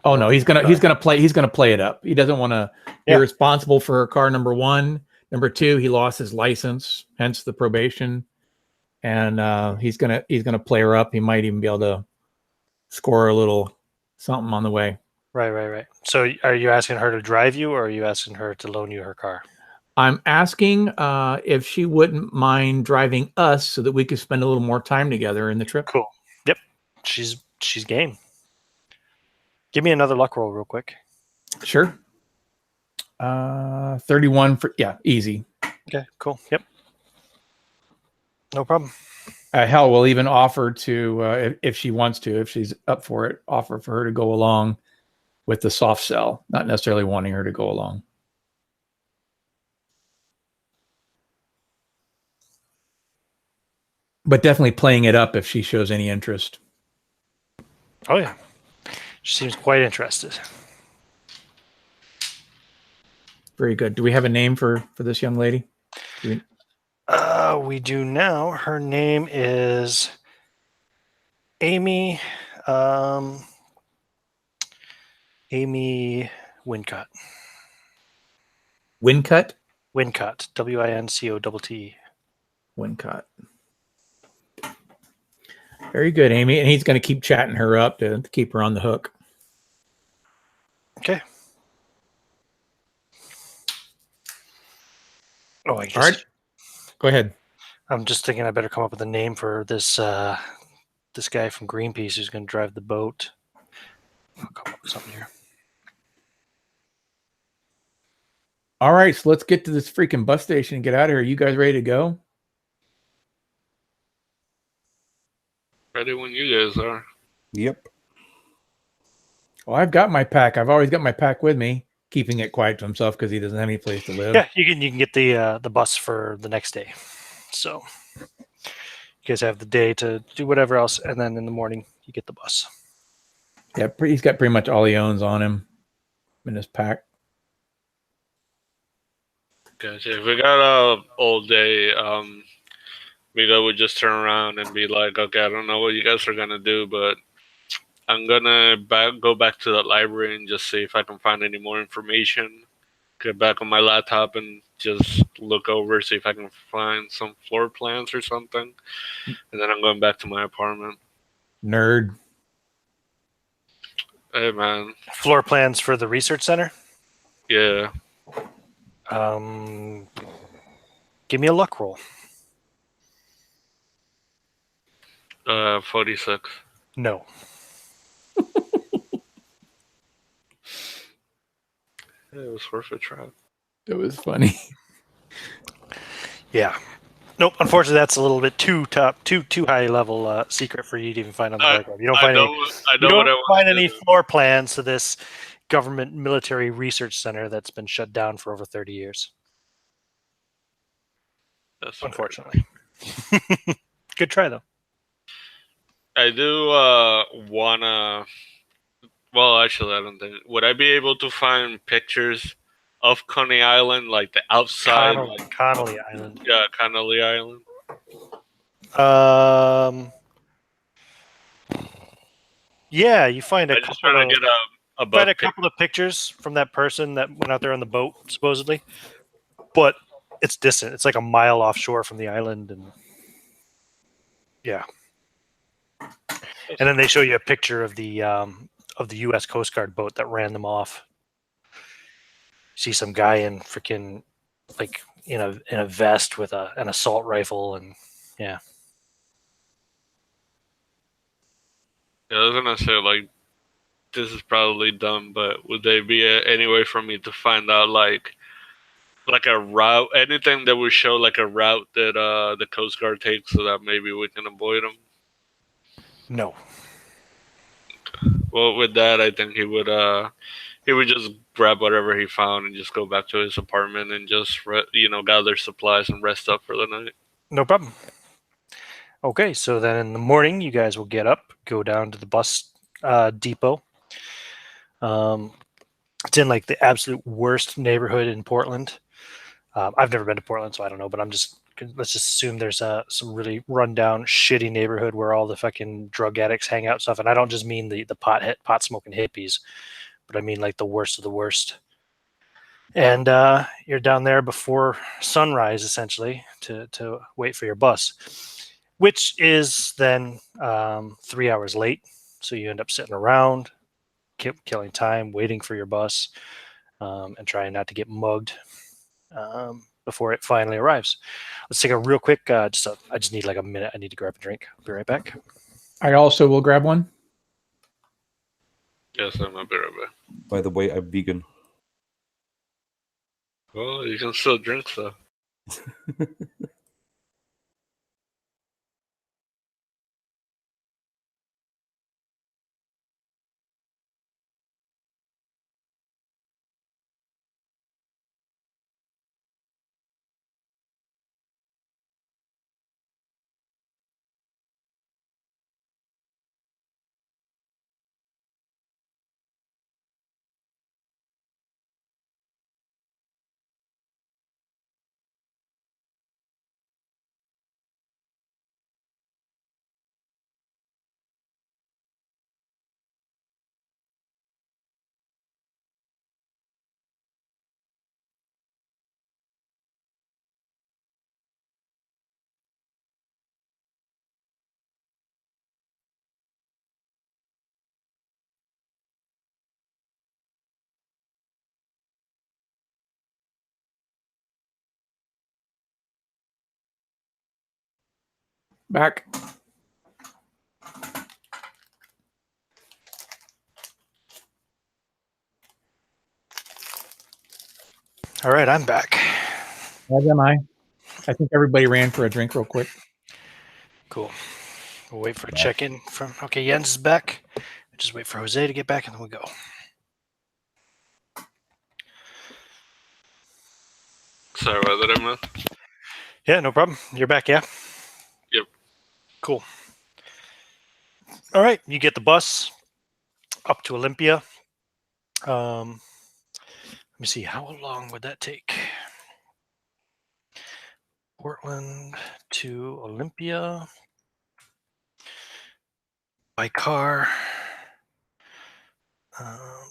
Oh no, he's gonna play it up. He doesn't want to be Yeah. responsible for her car. Number one, number two, he lost his license, hence the probation, and he's gonna play her up. He might even be able to score a little something on the way. Right. So are you asking her to drive you, or are you asking her to loan you her car? I'm asking if she wouldn't mind driving us so that we could spend a little more time together in the trip. Cool. Yep. She's game. Give me another luck roll real quick. Sure. 31 for, yeah, easy. Okay, cool. Yep. No problem. Hell, we'll even offer to, if she wants to, if she's up for it, offer for her to go along with the soft sell, not necessarily wanting her to go along. But definitely playing it up if she shows any interest. Oh yeah. She seems quite interested. Very good. Do we have a name for this young lady? We do now. Her name is Amy. Amy Wincott. Wincott? Wincott. Wincott. Wincott. Very good, Amy. And he's going to keep chatting her up to keep her on the hook. Okay. Oh, I guess. All right. Go ahead. I'm just thinking I better come up with a name for this this guy from Greenpeace who's going to drive the boat. I'll come up with something here. All right, so let's get to this freaking bus station and get out of here. You guys ready to go? Ready when you guys are. Yep. Well, I've got my pack. I've always got my pack with me, keeping it quiet to himself because he doesn't have any place to live. Yeah, you can get the bus for the next day. So you guys have the day to do whatever else, and then in the morning you get the bus. Yeah, he's got pretty much all he owns on him in his pack. Gotcha. If we got a all day, Vito would just turn around and be like, "Okay, I don't know what you guys are gonna do, but I'm gonna go back to the library and just see if I can find any more information. Get back on my laptop and just look over, see if I can find some floor plans or something, and then I'm going back to my apartment." Nerd. Hey, man. Floor plans for the research center. Yeah. Give me a luck roll. 46. No. It was worth a try. It was funny. Yeah. Nope. Unfortunately, that's a little bit too high level secret for you to even find on the dark web. You don't find any. I You know what don't I want find to any do. floor plans to this government military research center that's been shut down for over 30 years. That's fair. Unfortunately. Good try though. I do wanna. Well, actually, I don't think. Would I be able to find pictures of Coney Island, like the outside, like Connolly Island. yeah, Connolly Island? Yeah, you find a I just couple trying of to get a buff pic. pictures from that person that went out there on the boat, supposedly, but it's distant. It's like a mile offshore from the island, and yeah. And then they show you a picture of the U.S. Coast Guard boat that ran them off. See some guy in freaking like in a vest with an assault rifle, and yeah. Yeah, I was gonna say like this is probably dumb, but would there be any way for me to find out like a route, anything that would show like a route that the Coast Guard takes, so that maybe we can avoid them? No. Well, with that, I think he would just grab whatever he found and just go back to his apartment and just gather supplies and rest up for the night. No problem. Okay, so then in the morning, you guys will get up, go down to the bus depot. It's in like the absolute worst neighborhood in Portland. I've never been to Portland, so I don't know, but let's just assume there's some really rundown, shitty neighborhood where all the fucking drug addicts hang out and stuff. And I don't just mean the pot smoking hippies, but I mean like the worst of the worst. And you're down there before sunrise, essentially, to wait for your bus, which is then 3 hours late. So you end up sitting around, killing time, waiting for your bus, and trying not to get mugged before it finally arrives. Let's take a real quick. I just need like a minute. I need to grab a drink. I'll be right back. I also will grab one. Yes, I'm a bit of a. By the way, I'm vegan. Well, you can still drink stuff. Back. All right, I'm back. As am I. I think everybody ran for a drink real quick. Cool. We'll wait for a check-in from. Okay, Jens is back. Just wait for Jose to get back, and then we go. Sorry about that, Emma. Yeah, no problem. You're back, yeah? Yep. Cool. All right, you get the bus up to Olympia. Let me see, how long would that take? Portland to Olympia by car. Oh.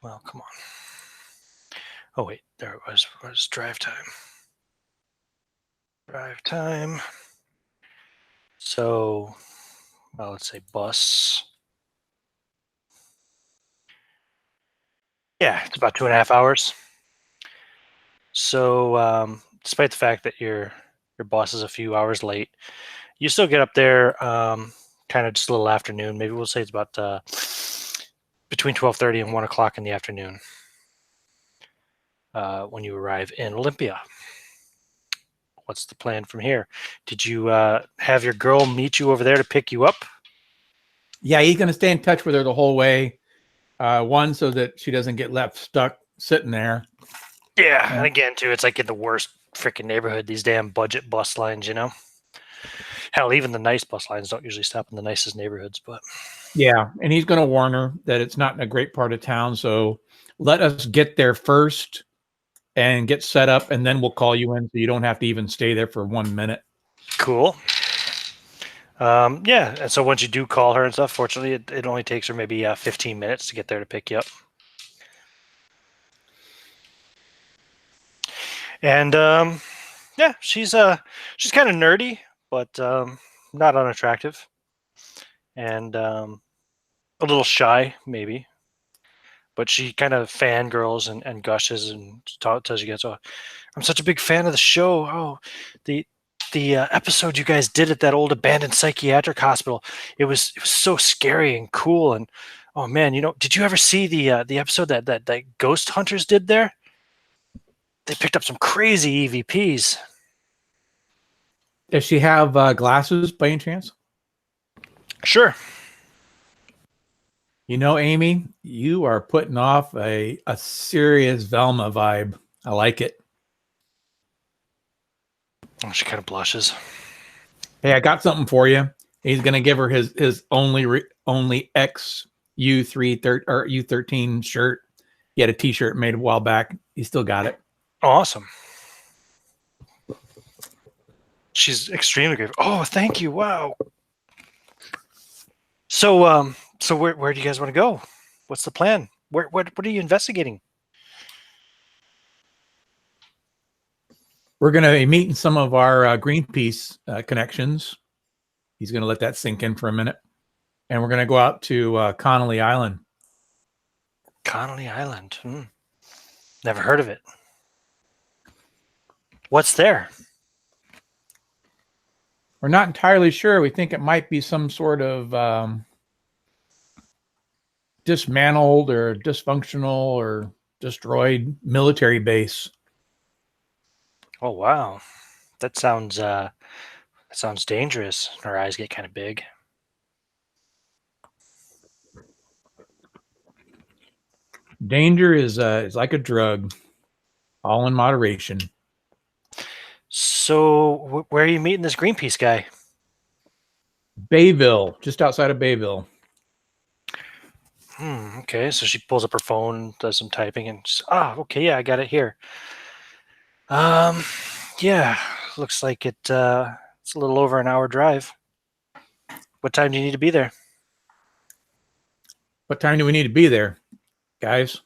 Well, come on. Oh, wait, there it was. Where's drive time? Drive time. So, well, let's say bus. Yeah, it's about 2.5 hours. So, despite the fact that your bus is a few hours late, you still get up there kind of just a little afternoon. Maybe we'll say it's about between 12:30 and 1 o'clock in the afternoon when you arrive in Olympia. What's the plan from here? Did you have your girl meet you over there to pick you up? Yeah, he's going to stay in touch with her the whole way. One, so that she doesn't get left stuck sitting there. Yeah, and again, too, it's like in the worst freaking neighborhood, these damn budget bus lines, you know? Hell, even the nice bus lines don't usually stop in the nicest neighborhoods, but... Yeah, and he's going to warn her that it's not in a great part of town, so let us get there first and get set up, and then we'll call you in so you don't have to even stay there for 1 minute. Cool. Yeah, and so once you do call her and stuff, fortunately, it only takes her maybe 15 minutes to get there to pick you up. And yeah, she's kind of nerdy, but not unattractive, and a little shy maybe. But she kind of fangirls and gushes and tells you guys, "Oh, I'm such a big fan of the show. Oh, the episode you guys did at that old abandoned psychiatric hospital. It was so scary and cool. And oh man, did you ever see the episode that Ghost Hunters did there? They picked up some crazy EVPs." Does she have glasses by any chance? Sure. Amy, you are putting off a serious Velma vibe. I like it. Oh, she kind of blushes. Hey, I got something for you. He's going to give her his only ex U13 shirt. He had a T-shirt made a while back. He still got it. Awesome. She's extremely grateful. Oh, thank you. Wow. So where do you guys want to go? What's the plan? What are you investigating? We're going to be meeting some of our Greenpeace connections. He's going to let that sink in for a minute. And we're going to go out to Connolly Island. Connolly Island. Never heard of it. What's there? We're not entirely sure. We think it might be some sort of dismantled or dysfunctional or destroyed military base. Oh wow, that sounds dangerous. Her eyes get kind of big. Danger is like a drug, all in moderation. So where are you meeting this Greenpeace guy? Bayville, just outside of Bayville. Okay, so she pulls up her phone, does some typing, and okay, yeah, I got it here. Yeah, looks like it's a little over an hour drive. What time do you need to be there? What time do we need to be there, guys?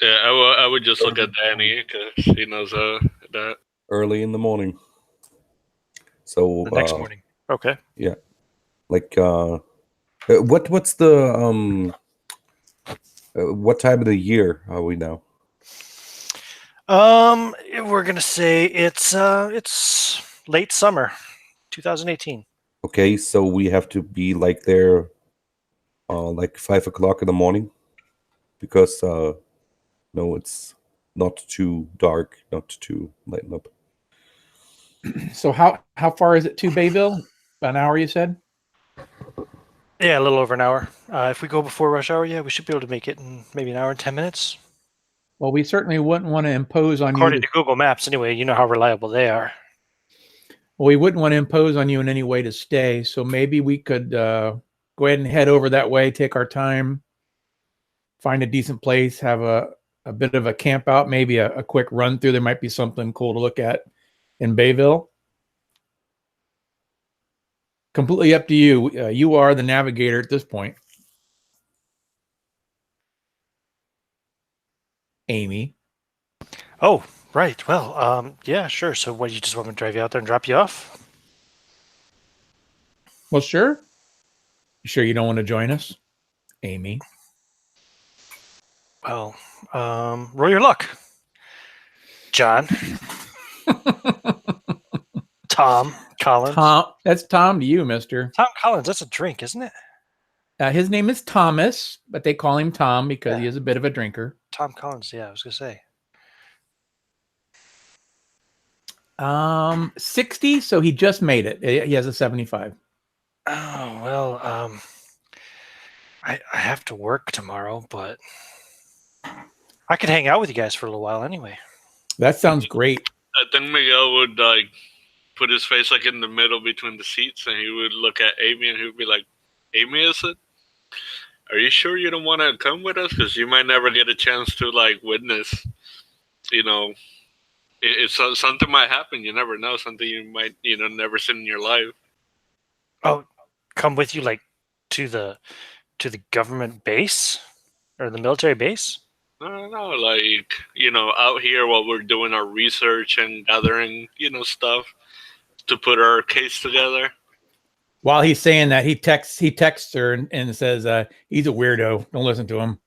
Yeah, I would just look at Danny because he knows that. Early in the morning. So The next morning. Okay. Yeah. Like what's the what time of the year are we now? We're gonna say it's late summer, 2018. Okay, so we have to be like there like 5 o'clock in the morning because no, it's not too dark, not too lighten up. So how far is it to Bayville? An hour, you said? Yeah, a little over an hour. If we go before rush hour, yeah, we should be able to make it in maybe an hour and 10 minutes. Well, we certainly wouldn't want to impose on According you. to Google Maps, anyway, you know how reliable they are. Well, we wouldn't want to impose on you in any way to stay. So maybe we could go ahead and head over that way, take our time, find a decent place, have a bit of a camp out, maybe a quick run through. There might be something cool to look at in Bayville. Completely up to you. You are the navigator at this point. Amy. Oh, right. Well, yeah, sure. So what, you just want me to drive you out there and drop you off? Well, sure. You sure you don't want to join us, Amy? Well, roll your luck. John. Tom Collins. Tom, that's Tom to you, mister. Tom Collins, that's a drink, isn't it? His name is Thomas, but they call him Tom because he Yeah. is a bit of a drinker. Tom Collins. Yeah, I was gonna say. 60, so he just made it. He has a 75. Oh well. I have to work tomorrow, but I could hang out with you guys for a little while anyway. That sounds great. I think Miguel would like put his face like in the middle between the seats, and he would look at Amy, and he would be like, "Amy, is it? Are you sure you don't want to come with us? Because you might never get a chance to like witness. You know, it's something might happen. You never know. Something you might never seen in your life." Oh, come with you like to the government base or the military base? No, like out here while we're doing our research and gathering stuff to put our case together. While he's saying that, he texts her and says, he's a weirdo. Don't listen to him.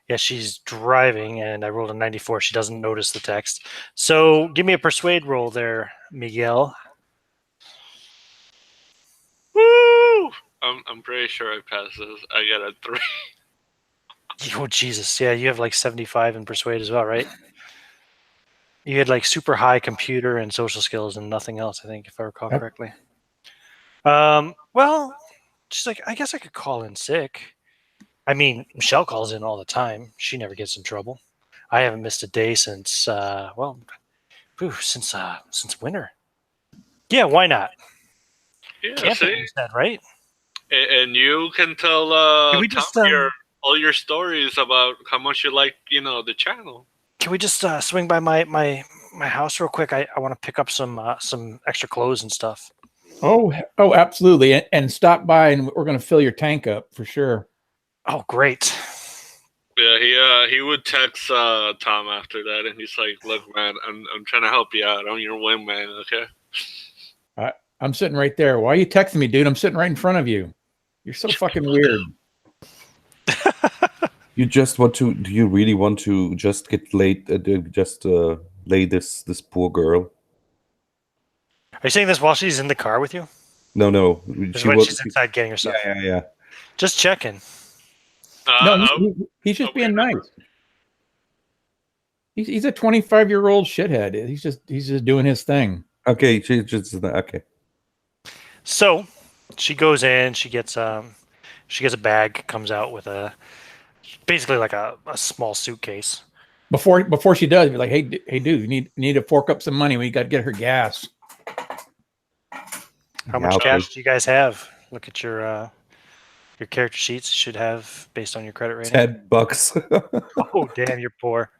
Yeah, she's driving, and I rolled a 94. She doesn't notice the text. So give me a persuade roll there, Miguel. Woo! I'm pretty sure I passed this. I got a 3. Oh, Jesus. Yeah, you have like 75 in persuade as well, right? You had like super high computer and social skills and nothing else, I think, if I recall Yep. correctly. Well, she's like, I guess I could call in sick. I mean, Michelle calls in all the time. She never gets in trouble. I haven't missed a day since, since winter. Yeah, why not? Yeah, Camping, see? you said, right? And you can tell Can we Tom just, all your stories about how much you like, the channel. Can we just swing by my house real quick? I want to pick up some extra clothes and stuff. Oh, absolutely. And stop by, and we're going to fill your tank up for sure. Oh, great. Yeah, he would text Tom after that, and he's like, "Look, man, I'm trying to help you out. I'm your wingman, okay?" I'm sitting right there. Why are you texting me, dude? I'm sitting right in front of you. You're so fucking weird. You just want to? Do you really want to just get laid? Lay this poor girl? Are you saying this while she's in the car with you? No. This is when she's inside getting her stuff. Yeah. Just checking. No, he's just being nice. He's a 25-year-old shithead. He's just doing his thing. Okay, okay. So she goes in. She gets a bag. Comes out with basically like a small suitcase. Before she does, be like, hey dude, you need to fork up some money. We got to get her gas. How much cash do you guys have? Look at your character sheets. You should have based on your credit rating. $10. Oh damn, you're poor.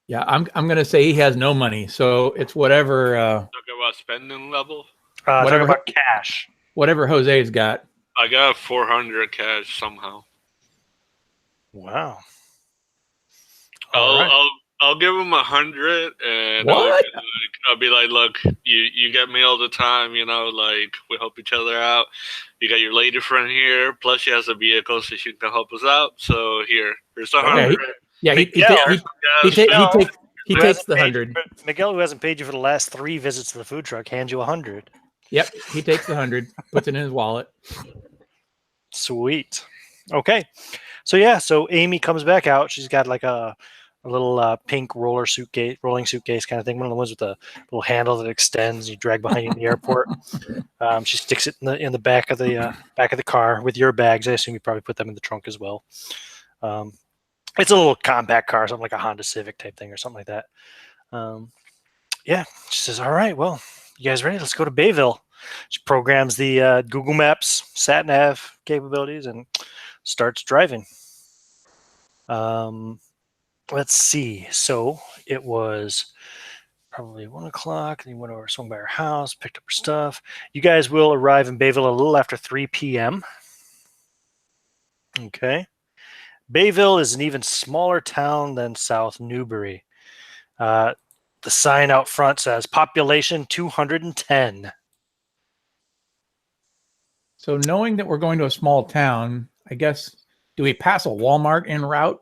Yeah, I'm gonna say he has no money, so it's whatever. Talk about spending level. Talk about cash. Whatever Jose's got. I got 400 cash somehow. Wow. I'll give him 100, and What? I'll be like, look, you get me all the time, like we help each other out. You got your lady friend here, plus she has a vehicle, so she can help us out. So here's 100. Yeah, he takes the 100. Miguel, who hasn't paid you for the last 3 visits to the food truck, hands you 100. Yep, he takes the 100, puts it in his wallet. Sweet. Okay. So Amy comes back out. She's got like a little pink rolling suitcase kind of thing. One of the ones with the little handle that extends. You drag behind you in the airport. She sticks it in the back of the car with your bags. I assume you probably put them in the trunk as well. It's a little compact car, something like a Honda Civic type thing or something like that. She says, all right, well, you guys ready? Let's go to Bayville. She programs the Google Maps sat nav capabilities and starts driving. Let's see. So it was probably 1 o'clock. And you swung by her house, picked up her stuff. You guys will arrive in Bayville a little after 3 p.m. Okay. Bayville is an even smaller town than South Newbury. The sign out front says population 210. So knowing that we're going to a small town, I guess, do we pass a Walmart en route?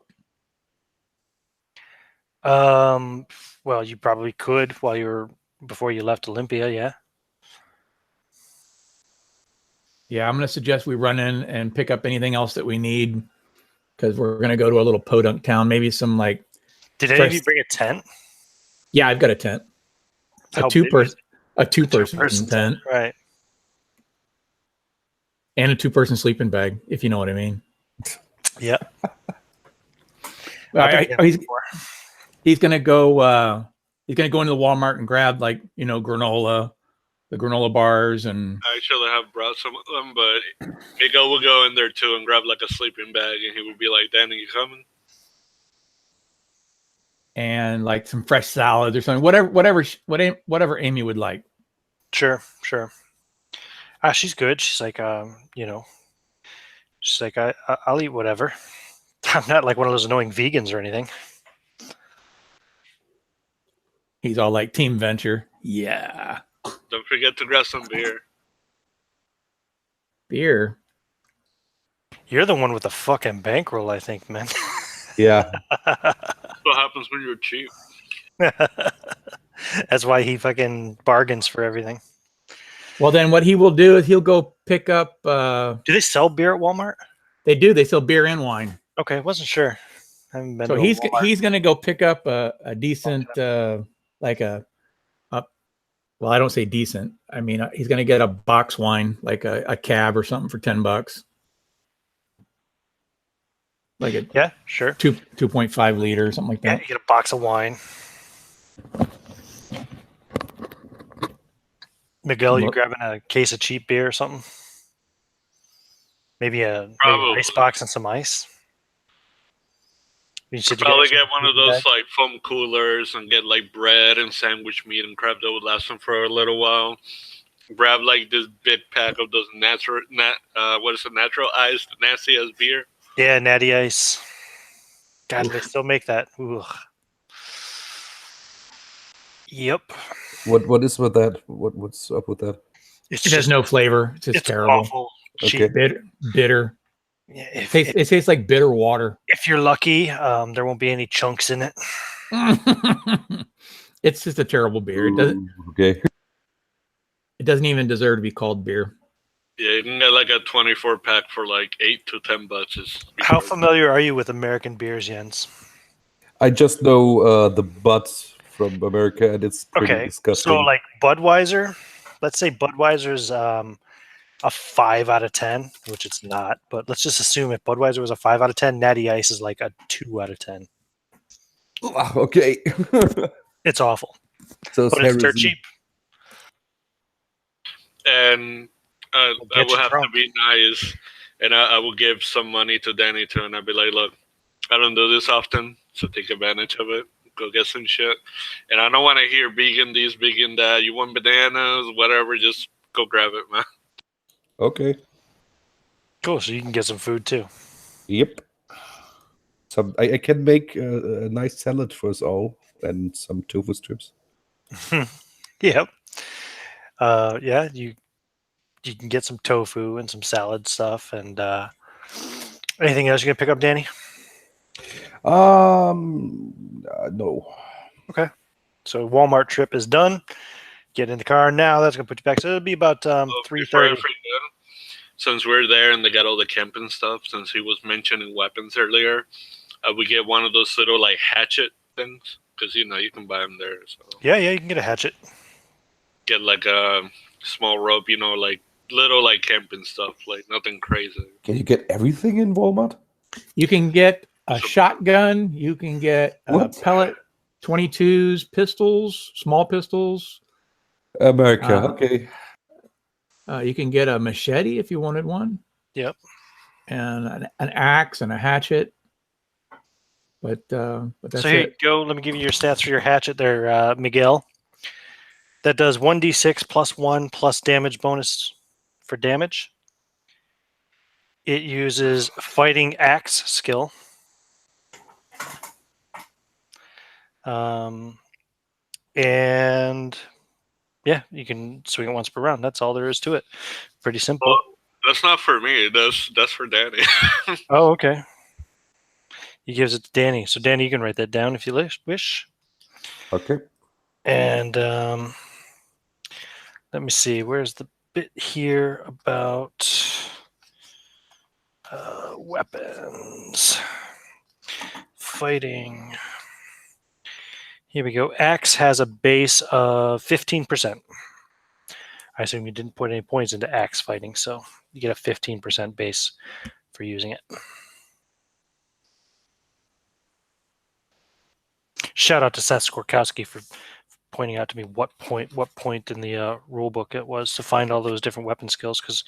Well, you probably could while you're before you left Olympia. Yeah. Yeah, I'm going to suggest we run in and pick up anything else that we need because we're going to go to a little podunk town. Maybe some like. Did any of you bring a tent? Yeah, I've got a tent. How A two big is person tent. Right. And a 2-person sleeping bag, if you know what I mean. Yeah. He's going to go. He's going to go into the Walmart and grab like granola, the granola bars, and I actually have brought some of them, but Miguel will go in there too and grab like a sleeping bag, and he would be like, "Danny, you coming?" And like some fresh salads or something, whatever Amy would like. Sure. She's good. She's like, she's like, I'll eat whatever. I'm not like one of those annoying vegans or anything. He's all like team venture. Yeah. Don't forget to grab some beer. Beer. You're the one with the fucking bankroll, I think, man. Yeah. That's what happens when you're cheap. That's why he fucking bargains for everything. Well, then what he will do is he'll go pick up. Do they sell beer at Walmart? They do. They sell beer and wine. Okay, wasn't sure. I haven't been So to he's Walmart. going to go pick up a decent like a well, I don't say decent. I mean, he's going to get a box wine, like a cab or something for $10. Like a Yeah, sure. 2.5 liter, something like Yeah, that. you get a box of wine. Miguel, you grabbing a case of cheap beer or something? Maybe a ice box and some ice. You said Probably get one of those like foam coolers and get like bread and sandwich meat and crap that would last them for a little while. Grab like this big pack of those natural ice, nasty as beer. Yeah, natty ice. God, they still make that. Ugh. Yep. What is with that? What's up with that? It has no flavor. It's just terrible. Awful. Okay. Bitter. Yeah, it tastes like bitter water. If you're lucky, there won't be any chunks in it. It's just a terrible beer. It doesn't. Okay. It doesn't even deserve to be called beer. Yeah, you can get like a 24 pack for like $8 to $10. How familiar are you with American beers, Jens? I just know the butts from America, and it's pretty disgusting. So like Budweiser, let's say Budweiser's a 5 out of 10, which it's not, but let's just assume if Budweiser was a 5 out of 10, Natty Ice is like a 2 out of 10. Okay. It's awful. So but it's dirt cheap. And I will have to be nice, and I will give some money to Danny too, and I'll be like, look, I don't do this often, so take advantage of it. Go get some shit. And I don't want to hear vegan this, vegan that. You want bananas, whatever, just go grab it, man. Okay. Cool. So you can get some food too. Yep. So I can make a nice salad for us all and some tofu strips. Yep. Yeah, you can get some tofu and some salad stuff and anything else you gonna pick up, Danny? No. Okay. So Walmart trip is done. Get in the car now. That's gonna put you back. So it'll be about 3:30. Since we're there and they got all the camping stuff, since he was mentioning weapons earlier, we get one of those little like hatchet things because you can buy them there. So yeah, you can get a hatchet. Get like a small rope, like little like camping stuff, like nothing crazy. Can you get everything in Walmart? You can get a shotgun. You can get pellet 22s, pistols, small pistols. America, okay. You can get a machete if you wanted one. Yep. And an axe and a hatchet. But that's so here it. you go. Let me give you your stats for your hatchet there, Miguel. That does 1d6 plus 1 plus damage bonus for damage. It uses fighting axe skill. And yeah, you can swing it once per round. That's all there is to it. Pretty simple. Well, that's not for me. That's for Danny. Oh, okay. He gives it to Danny. So Danny, you can write that down if you wish. Okay. And let me see. Where's the bit here about weapons? Fighting. Here we go. Axe has a base of 15%. I assume you didn't put any points into axe fighting, so you get a 15% base for using it. Shout out to Seth Skorkowski for pointing out to me what point in the rule book it was to find all those different weapon skills, because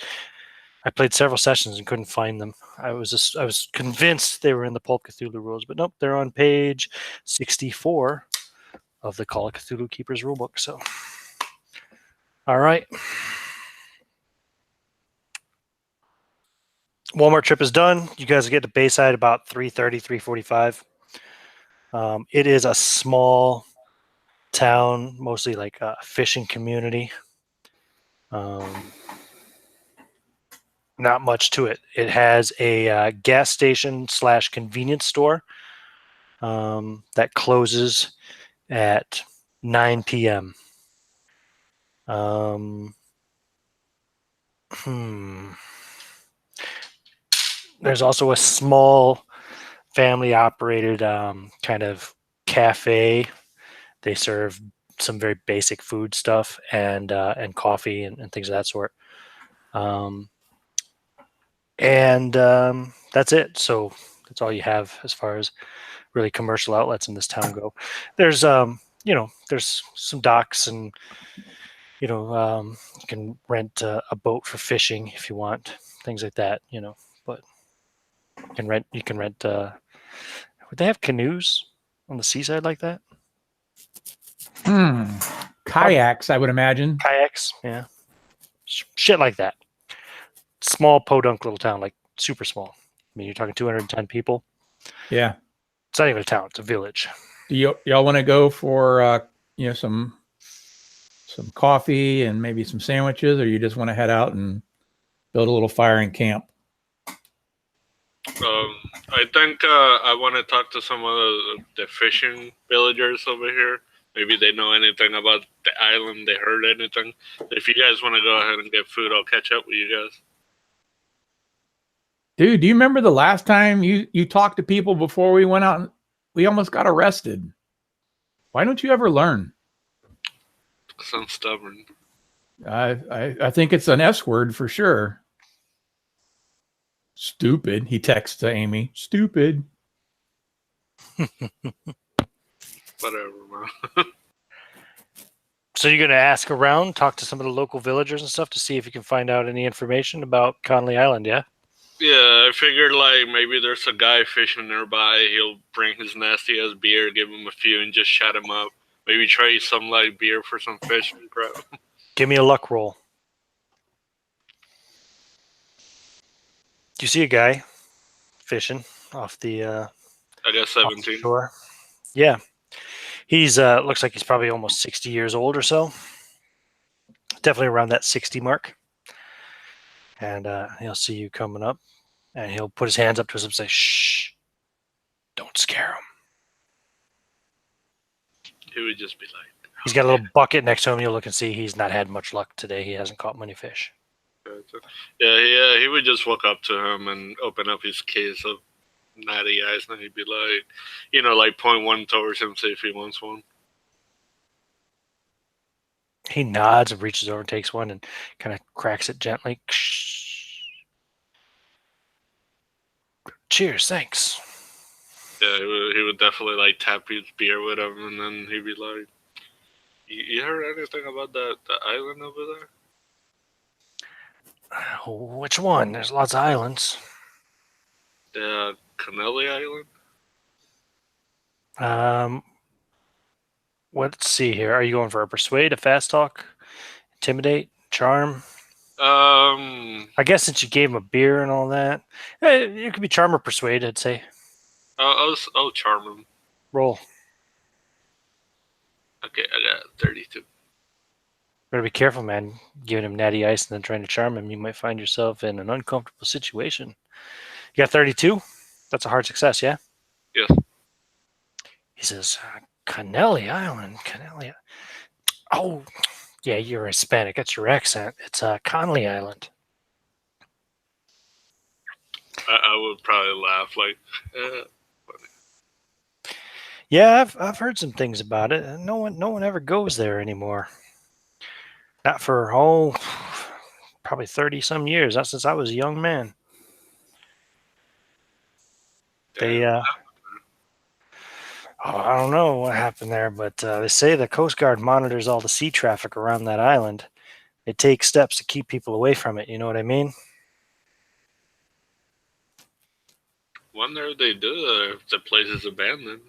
I played several sessions and couldn't find them. I was convinced they were in the Pulp Cthulhu rules, but nope, they're on page 64 of the Call of Cthulhu Keepers rulebook. So, all right. Walmart trip is done. You guys get to Bayside about 3:30, 3:45. It is a small town, mostly like a fishing community. Not much to it. It has a gas station / convenience store that closes at 9 p.m. There's also a small family-operated kind of cafe. They serve some very basic food stuff and coffee and things of that sort. That's it. So that's all you have as far as really commercial outlets in this town go. There's there's some docks, and you can rent a boat for fishing if you want, things like that. But you can rent. Would they have canoes on the seaside like that? Kayaks, I would imagine. Kayaks, yeah, shit like that. Small podunk little town, like super small. I mean, you're talking 210 people. Yeah, it's not even a town; it's a village. Do y'all want to go for some coffee and maybe some sandwiches, or you just want to head out and build a little fire and camp? I think I want to talk to some of the fishing villagers over here. Maybe they know anything about the island. They heard anything. If you guys want to go ahead and get food, I'll catch up with you guys. Dude, do you remember the last time you talked to people before we went out and we almost got arrested? Why don't you ever learn? Because I'm stubborn. I think it's an S word for sure. Stupid. He texts to Amy. Stupid. Whatever, man. So you're going to ask around, talk to some of the local villagers and stuff to see if you can find out any information about Conley Island, yeah? Yeah, I figured like maybe there's a guy fishing nearby. He'll bring his nasty ass beer, give him a few, and just shut him up. Maybe trade some like beer for some fish and crap. Give me a luck roll. Do you see a guy fishing off the I got 17. shore? Yeah. He's looks like he's probably almost 60 years old or so. Definitely around that 60 mark. And he'll see you coming up, and he'll put his hands up to us and say, "Shh, don't scare him." He would just be like... He's got a little bucket next to him. You'll look and see he's not had much luck today. He hasn't caught many fish. Yeah, he would just walk up to him and open up his case of natty ice, and he'd be like, like point one towards him, see if he wants one. He nods and reaches over and takes one and kind of cracks it gently. Cheers, thanks. Yeah, he would definitely like tap his beer with him, and then he'd be like, "You heard anything about the island over there?" Which one? There's lots of islands. The Canelli Island? Let's see here. Are you going for a persuade, a fast talk, intimidate, charm? I guess since you gave him a beer and all that, it could be charm or persuade, I'd say. I'll charm him. Roll. Okay, I got 32. Better be careful, man. Giving him natty ice and then trying to charm him, you might find yourself in an uncomfortable situation. You got 32? That's a hard success, yeah? Yes. He says, Canelli Island. Oh, Yeah, you're Hispanic. That's your accent. It's Conley Island. I would probably laugh like, Yeah, I've heard some things about it. No one ever goes there anymore. Not for probably 30 some years. Not since I was a young man. They damn. I don't know what happened there, but they say the Coast Guard monitors all the sea traffic around that island. They take steps to keep people away from it. You know what I mean? Wonder if they do that if the place is abandoned.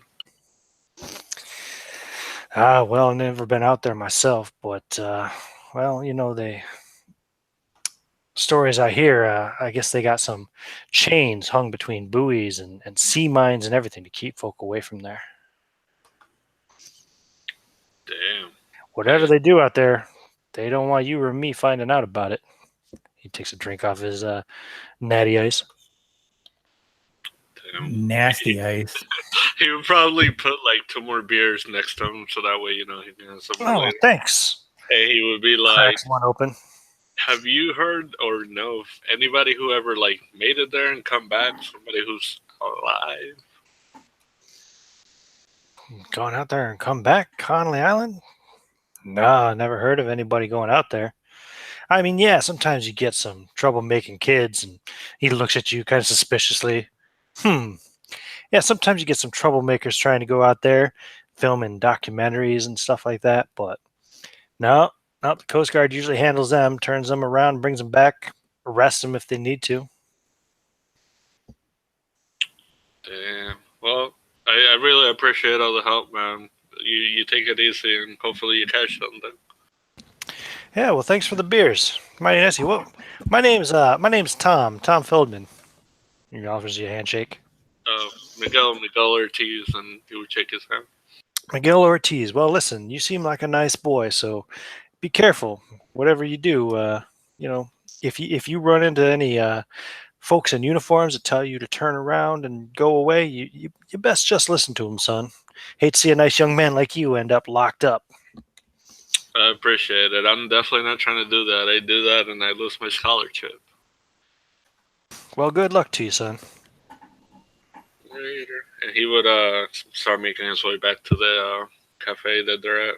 Well, I've never been out there myself, but well, you know, they stories I hear. I guess they got some chains hung between buoys and sea mines and everything to keep folk away from there. Damn. Whatever they do out there, they don't want you or me finding out about it. He takes a drink off his natty ice. Damn. Nasty ice. He would probably put like 2 more beers next to him, so that way he can have something. Oh, later. thanks. Hey, he would be like, Cracks one open. "Have you heard or know of anybody who ever like made it there and come back? Somebody who's alive?" Going out there and come back, Conley Island? No, never heard of anybody going out there. I mean, yeah, sometimes you get some troublemaking kids, and he looks at you kind of suspiciously. Yeah, sometimes you get some troublemakers trying to go out there, filming documentaries and stuff like that. But no, the Coast Guard usually handles them, turns them around, brings them back, arrests them if they need to. Damn. Well, I really appreciate all the help, man. You take it easy, and hopefully you catch something. Yeah, well, thanks for the beers. Mighty nice. Well, my name's Tom Feldman. He offers you a handshake. Miguel Ortiz, and he would shake his hand. Miguel Ortiz. Well, listen, you seem like a nice boy, so be careful. Whatever you do, you know, if you run into any folks in uniforms that tell you to turn around and go away, you best just listen to them, son. Hate to see a nice young man like you end up locked up. I appreciate it. I'm definitely not trying to do that. I do that, and I lose my scholarship. Well, good luck to you, son. Later. And he would start making his way back to the cafe that they're at.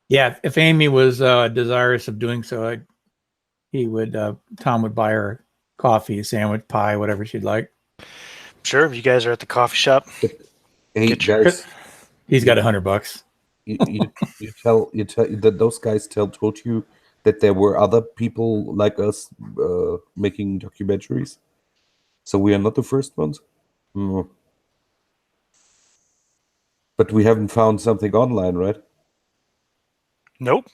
Yeah, if Amy was desirous of doing so, Tom would buy her coffee, sandwich, pie, whatever she'd like. Sure, if you guys are at the coffee shop. Hey guys, He's got $100. you tell that those guys told you that there were other people like us making documentaries, so we are not the first ones. But we haven't found something online, right? Nope.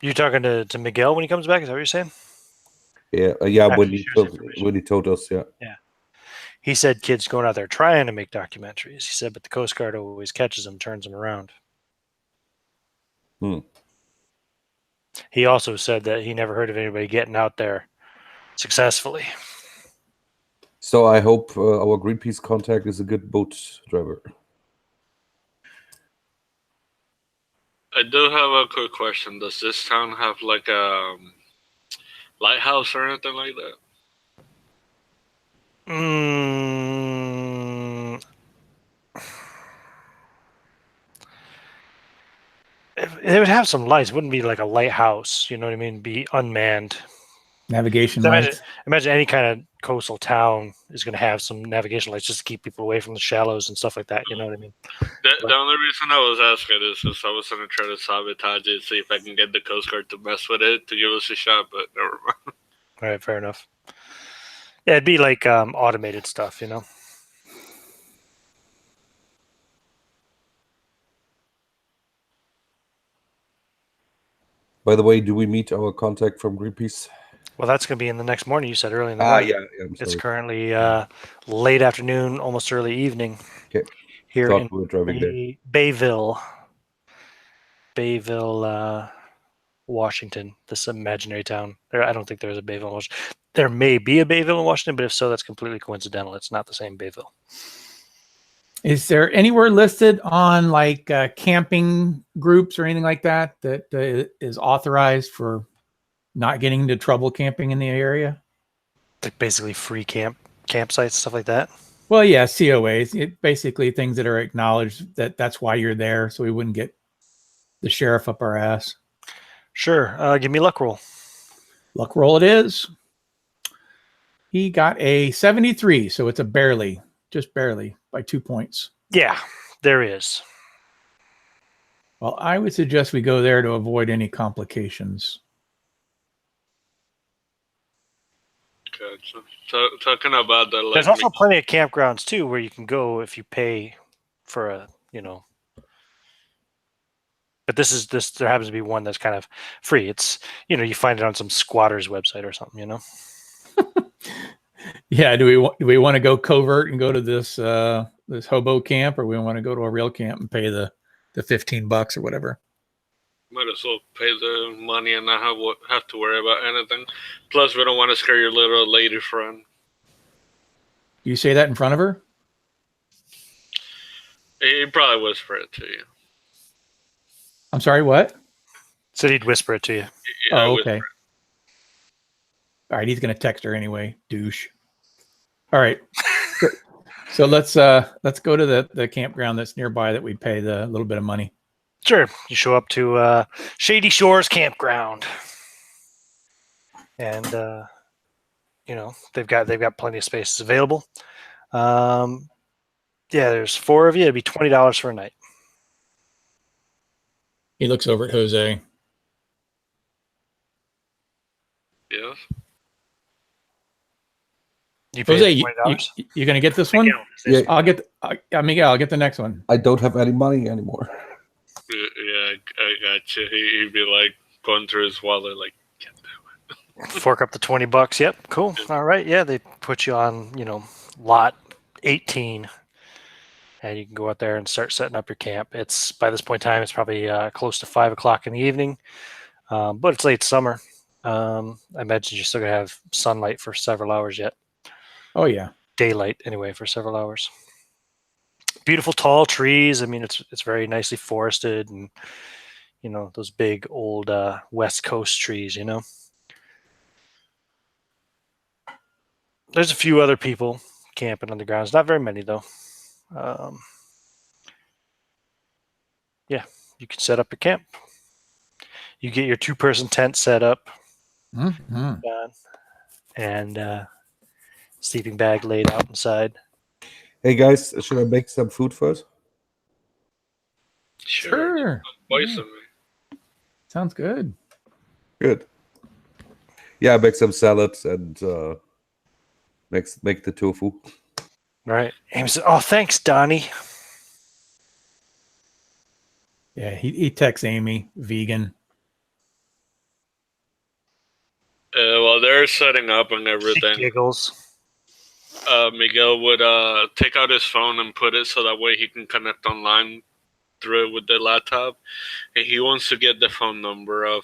You talking to Miguel when he comes back? Is that what you're saying? Yeah, After when he he shares information. told us, yeah. He said kids going out there trying to make documentaries. He said, but the Coast Guard always catches them, turns them around. He also said that he never heard of anybody getting out there successfully. So I hope our Greenpeace contact is a good boat driver. I do have a quick question. Does this town have like a lighthouse or anything like that? They would have some lights. It wouldn't be like a lighthouse. You know what I mean? Be unmanned. Navigation Imagine, lights. imagine any kind of coastal town is going to have some navigation lights just to keep people away from the shallows and stuff like that. You know what I mean? The only reason I was asking is because I was going to try to sabotage it, see if I can get the Coast Guard to mess with it to give us a shot, but never mind. All right, fair enough. Yeah, it'd be like automated stuff, you know? By the way, do we meet our contact from Greenpeace? Well, that's going to be in the next morning. You said early in the morning. Yeah. I'm sorry. It's currently late afternoon, almost early evening. Okay. Here Thought in we were driving there. Bayville, Washington. This imaginary town. I don't think there's a Bayville in Washington. There may be a Bayville in Washington, but if so, that's completely coincidental. It's not the same Bayville. Is there anywhere listed on like camping groups or anything like that is authorized for not getting into trouble camping in the area? Like basically free campsites, stuff like that. Well, yeah, COAs, basically things that are acknowledged that's why you're there, so we wouldn't get the sheriff up our ass. Sure. Give me a luck roll. Luck roll it is. He got a 73, so it's just barely by 2 points. Yeah, there is. Well, I would suggest we go there to avoid any complications. Gotcha. So talking about the like, There's also plenty of campgrounds too where you can go if you pay for a, but this there happens to be one that's kind of free. It's, you find it on some squatter's website or something, Yeah, do we want to go covert and go to this this hobo camp, or we want to go to a real camp and pay the $15 or whatever? might as well pay the money and not have to worry about anything. Plus, we don't want to scare your little lady friend. You say that in front of her? He probably whisper it to you. I'm sorry, what? Said he'd whisper it to you. Yeah, Oh, whisper okay. it. All right, he's gonna text her anyway, douche. All right. So let's go to the campground that's nearby that we pay the little bit of money. Sure. You show up to Shady Shores Campground. And they've got plenty of spaces available. Yeah, there's 4 of you. It'd be $20 for a night. He looks over at Jose. Yes. You pay Jose, $20? you gonna get this one? Yeah, I'll get Miguel. I'll get the next one. I don't have any money anymore. Yeah, I got you. He'd be like going through his wallet, like, get that. Fork up the $20. Yep, cool. All right, yeah, they put you on, lot 18, and you can go out there and start setting up your camp. It's by this point in time, it's probably close to 5 o'clock in the evening, but it's late summer. I imagine you're still gonna have sunlight for several hours yet. Oh yeah. Daylight anyway for several hours. Beautiful tall trees. I mean, it's very nicely forested, and those big old West Coast trees. There's a few other people camping on the grounds. Not very many though. Yeah, you can set up your camp. You get your 2-person tent set up, and sleeping bag laid out inside. Hey guys, should I make some food first? Sure. Poison me. Sounds good. Good. Yeah, make some salads and make the tofu. Right. Amy said, "Oh, thanks, Donnie." Yeah, he texts Amy, vegan. While they're setting up and She everything, giggles. Miguel would take out his phone and put it so that way he can connect online through it with the laptop. And he wants to get the phone number of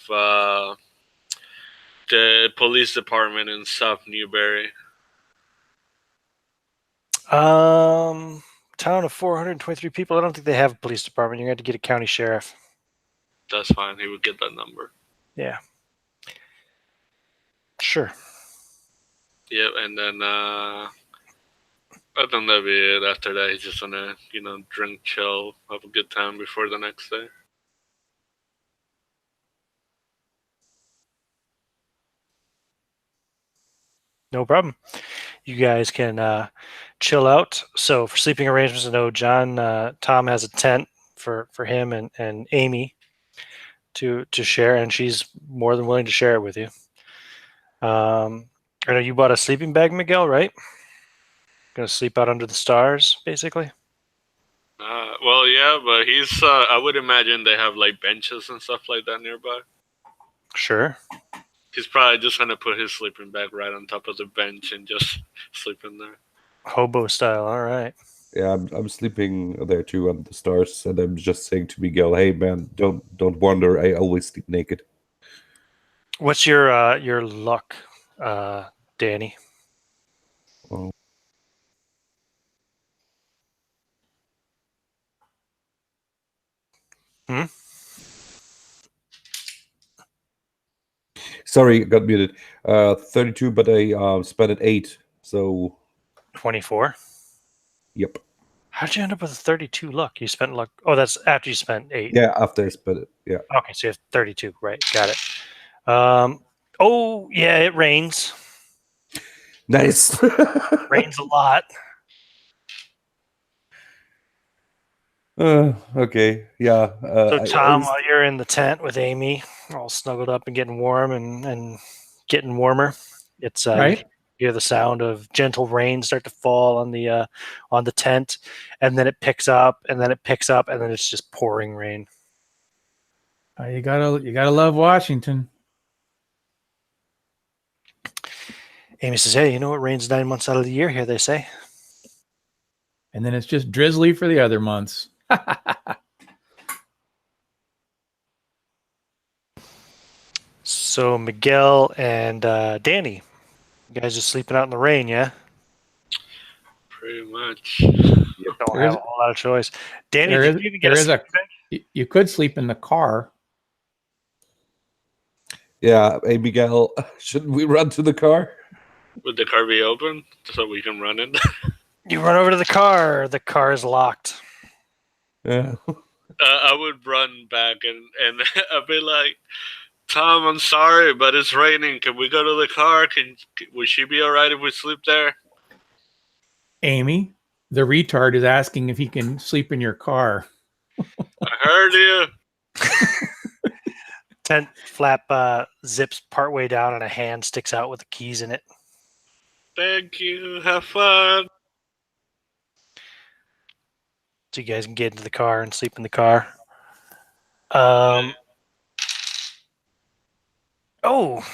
the police department in South Newberry. Town of 423 people. I don't think they have a police department. You're going to have to get a county sheriff. That's fine. He would get that number. Yeah. Sure. Yep, and then I think that'd be it. After that, he's just gonna, drink, chill, have a good time before the next day. No problem. You guys can chill out. So for sleeping arrangements, I know Tom has a tent for him and Amy to share, and she's more than willing to share it with you. I know you bought a sleeping bag, Miguel, right? Gonna sleep out under the stars, basically. Well, yeah, but he's. I would imagine they have like benches and stuff like that nearby. Sure. He's probably just gonna put his sleeping bag right on top of the bench and just sleep in there. Hobo style. All right. Yeah, I'm sleeping there too under the stars, and I'm just saying to Miguel, "Hey man, don't wonder. I always sleep naked." What's your luck, Danny? Oh. Sorry, got muted. 32, but I spent it 8. So 24. yep. How'd you end up with a 32 luck? You spent luck. Oh, that's after you spent 8. Yeah, after I spent it. Yeah. Okay, so you have 32. Right, got it. Oh, yeah, it rains. Nice. Rains a lot. Okay. Yeah. So, I Tom, always, while you're in the tent with Amy, all snuggled up and getting warm and getting warmer, it's you Right? hear the sound of gentle rain start to fall on the tent, and then it picks up, and then it picks up, and then it's just pouring rain. You gotta love Washington. Amy says, "Hey, you know it rains 9 months out of the year here, they say." And then it's just drizzly for the other months. So Miguel and Danny, you guys just sleeping out in the rain, yeah? Pretty much. Don't There have is- a whole lot of choice. Danny, There did is you even get a there is sleeping a bag? you could sleep in the car. yeah. Hey, Miguel, shouldn't we run to the car? Would the car be open so we can run in? You run over to the car. The car is locked. Yeah. I would run back and I'd be like, Tom, I'm sorry, but it's raining. Can we go to the car? Would she be all right if we sleep there? Amy, the retard, is asking if he can sleep in your car. I heard you. Tent flap zips partway down, and a hand sticks out with the keys in it. Thank you. Have fun. So you guys can get into the car and sleep in the car. Oh,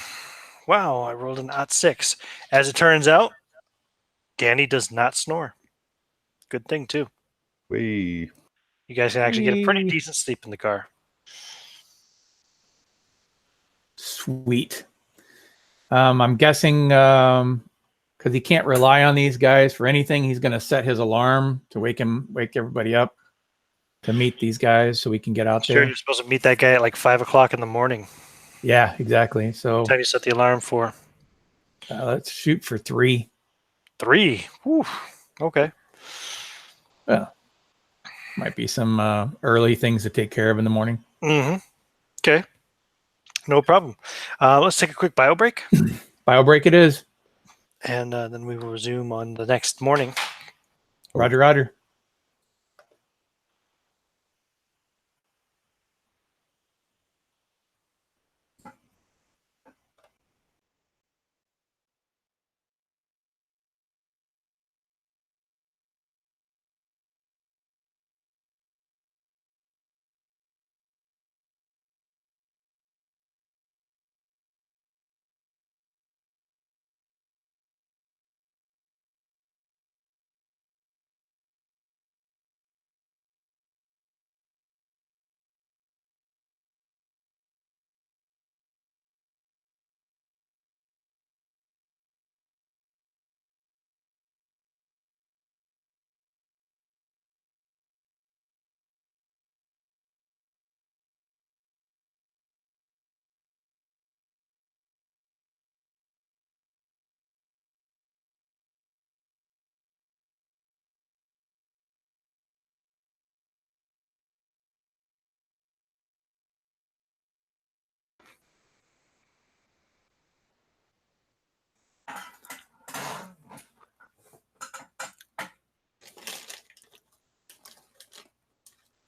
wow! I rolled an odd 6. As it turns out, Danny does not snore. Good thing too. We. You guys can actually get a pretty decent sleep in the car. Sweet. I'm guessing because he can't rely on these guys for anything, he's going to set his alarm to wake everybody up to meet these guys so we can get out Sure, there. you're supposed to meet that guy at like 5 o'clock in the morning. Yeah, exactly. So What time you set the alarm for? let's shoot for 3. 3. Whew. Okay. Well, might be some early things to take care of in the morning. Mm-hmm. Okay. No problem. Let's take a quick bio break, Bio break it is. and then we will resume on the next morning. Roger, roger.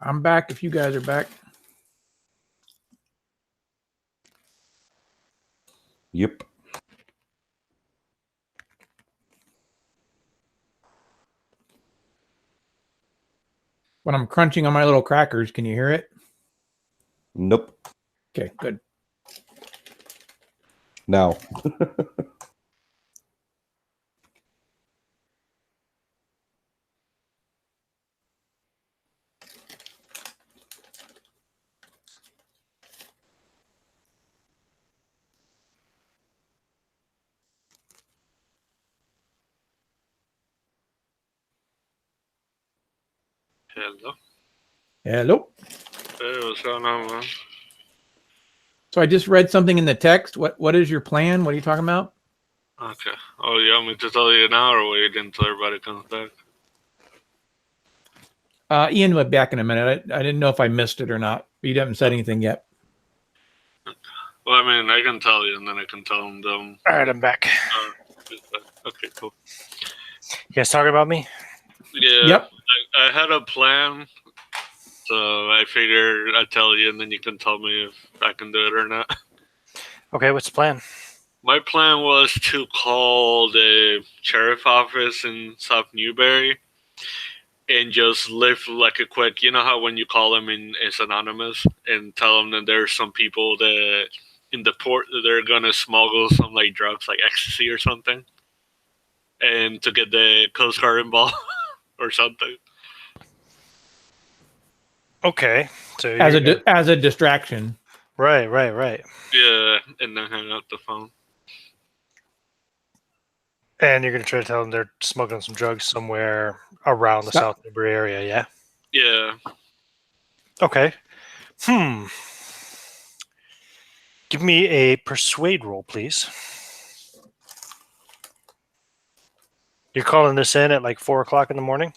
I'm back if you guys are back. Yep. When I'm crunching on my little crackers, can you hear it? Nope. Okay, good. Now. Hello. Hello. Hey, what's going on, man? So I just read something in the text. What is your plan? What are you talking about? Okay. Oh, you want me to tell you now or wait until everybody comes back? Ian will be back in a minute. I didn't know if I missed it or not. You haven't said anything yet. Well, I mean, I can tell you, and then I can tell them. All right, I'm back. Okay, cool. You guys talking about me? Yeah. Yep. I had a plan, so I figured I'd tell you, and then you can tell me if I can do it or not. Okay, what's the plan? My plan was to call the sheriff office in South Newberry and just leave like a quick, you know how when you call them and it's anonymous, and tell them that there's some people that in the port that they're gonna smuggle some like drugs like ecstasy or something, and to get the Coast Guard involved or something. Okay, so As a distraction. right. Yeah, and then hang up the phone. And you're gonna try to tell them they're smuggling some drugs somewhere around the South Newbury area, yeah? Yeah. Okay. Give me a persuade roll, please. You're calling this in at like 4 o'clock in the morning?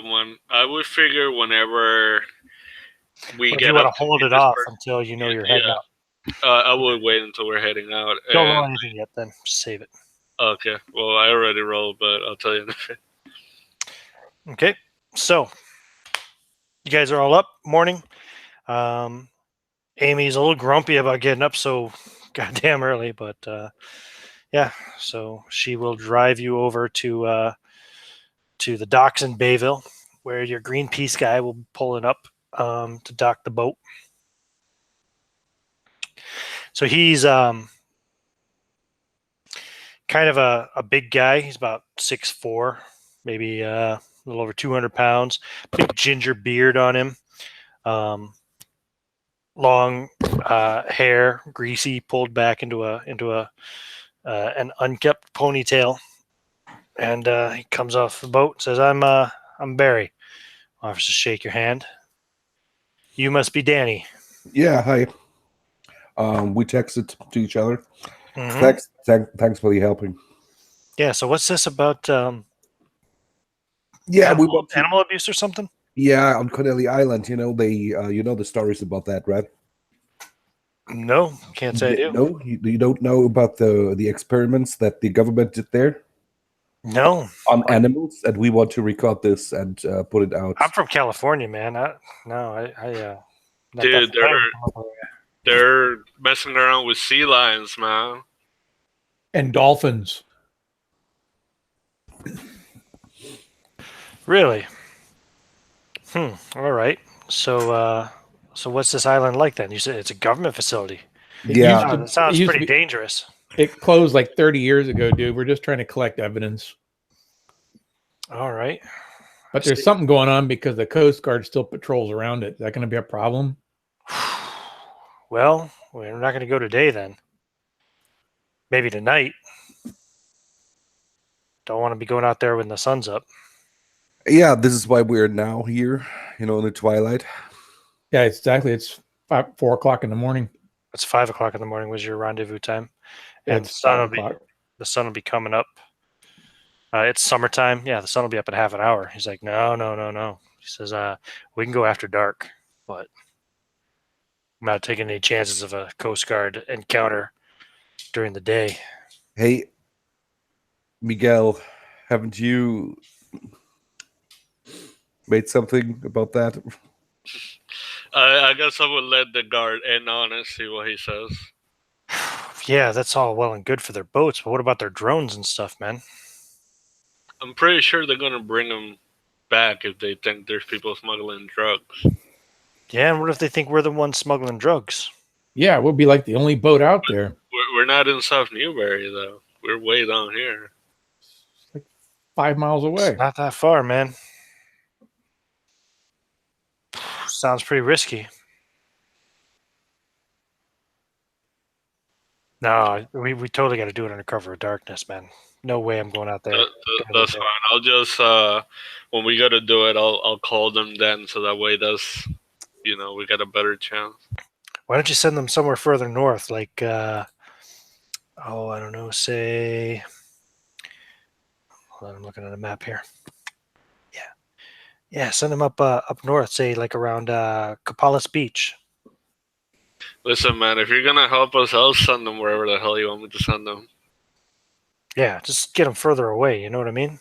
When I would figure whenever we Or if get you want up to hold meet it this off person- until you know you're heading yeah. out. I would wait until we're heading out. Don't roll anything yet, then. Just save it. Okay. Well, I already rolled, but I'll tell you in a bit. Okay. So, you guys are all up. Morning. Amy's a little grumpy about getting up so goddamn early, but yeah. So she will drive you over to the docks in Bayville, where your Greenpeace guy will pull it up to dock the boat. So he's kind of a big guy. He's about 6'4", maybe a little over 200 pounds. Big ginger beard on him. Long hair, greasy, pulled back into an unkept ponytail. And he comes off the boat and says, I'm Barry. Offers to shake your hand. You must be Danny. Yeah, hi. We texted to each other. Mhm. Thanks for the helping. Yeah, so what's this about Yeah, we animal, went to, animal abuse or something? yeah, on Connelly Island. You know you know the stories about that, right? No, can't say I do. No, you don't know about the experiments that the government did there No. on animals, and we want to record this and put it out. I'm from California, man. Not that Dude, far. they're messing around with sea lions, man. And dolphins. Really? All right. So what's this island like then? You said it's a government facility. Yeah, It sounds used to pretty be- dangerous. It closed like 30 years ago, dude. We're just trying to collect evidence. All right. But there's something going on because the Coast Guard still patrols around it. Is that going to be a problem? Well, we're not going to go today then. Maybe tonight. Don't want to be going out there when the sun's up. yeah. This is why we're now here. You know, in the twilight. Yeah, exactly. It's 4 o'clock in the morning. It's 5 o'clock in the morning was your rendezvous time. Yeah, And it's 5 o'clock. the sun will be coming up. It's summertime. Yeah, the sun will be up in half an hour. He's like, no. He says, we can go after dark, but I'm not taking any chances of a Coast Guard encounter during the day. Hey, Miguel, haven't you made something about that? I guess I would let the guard in on it, see what he says. Yeah, that's all well and good for their boats, but what about their drones and stuff, man? I'm pretty sure they're gonna bring them back if they think there's people smuggling drugs. Yeah, and what if they think we're the ones smuggling drugs? Yeah, we'll be like the only boat out there. We're not in South Newberry though. We're way down here. It's like 5 miles away. It's not that far, man. Sounds pretty risky. No, we totally got to do it under cover of darkness, man. No way I'm going out there. That's fine. I'll just when we go to do it, I'll call them then, so that way we got a better chance. Why don't you send them somewhere further north, like I don't know, say. Hold on, I'm looking at a map here. Yeah, send them up north, say like around Capalis Beach. Listen, man, if you're gonna help us, I'll send them wherever the hell you want me to send them. Yeah, just get them further away. You know what I mean?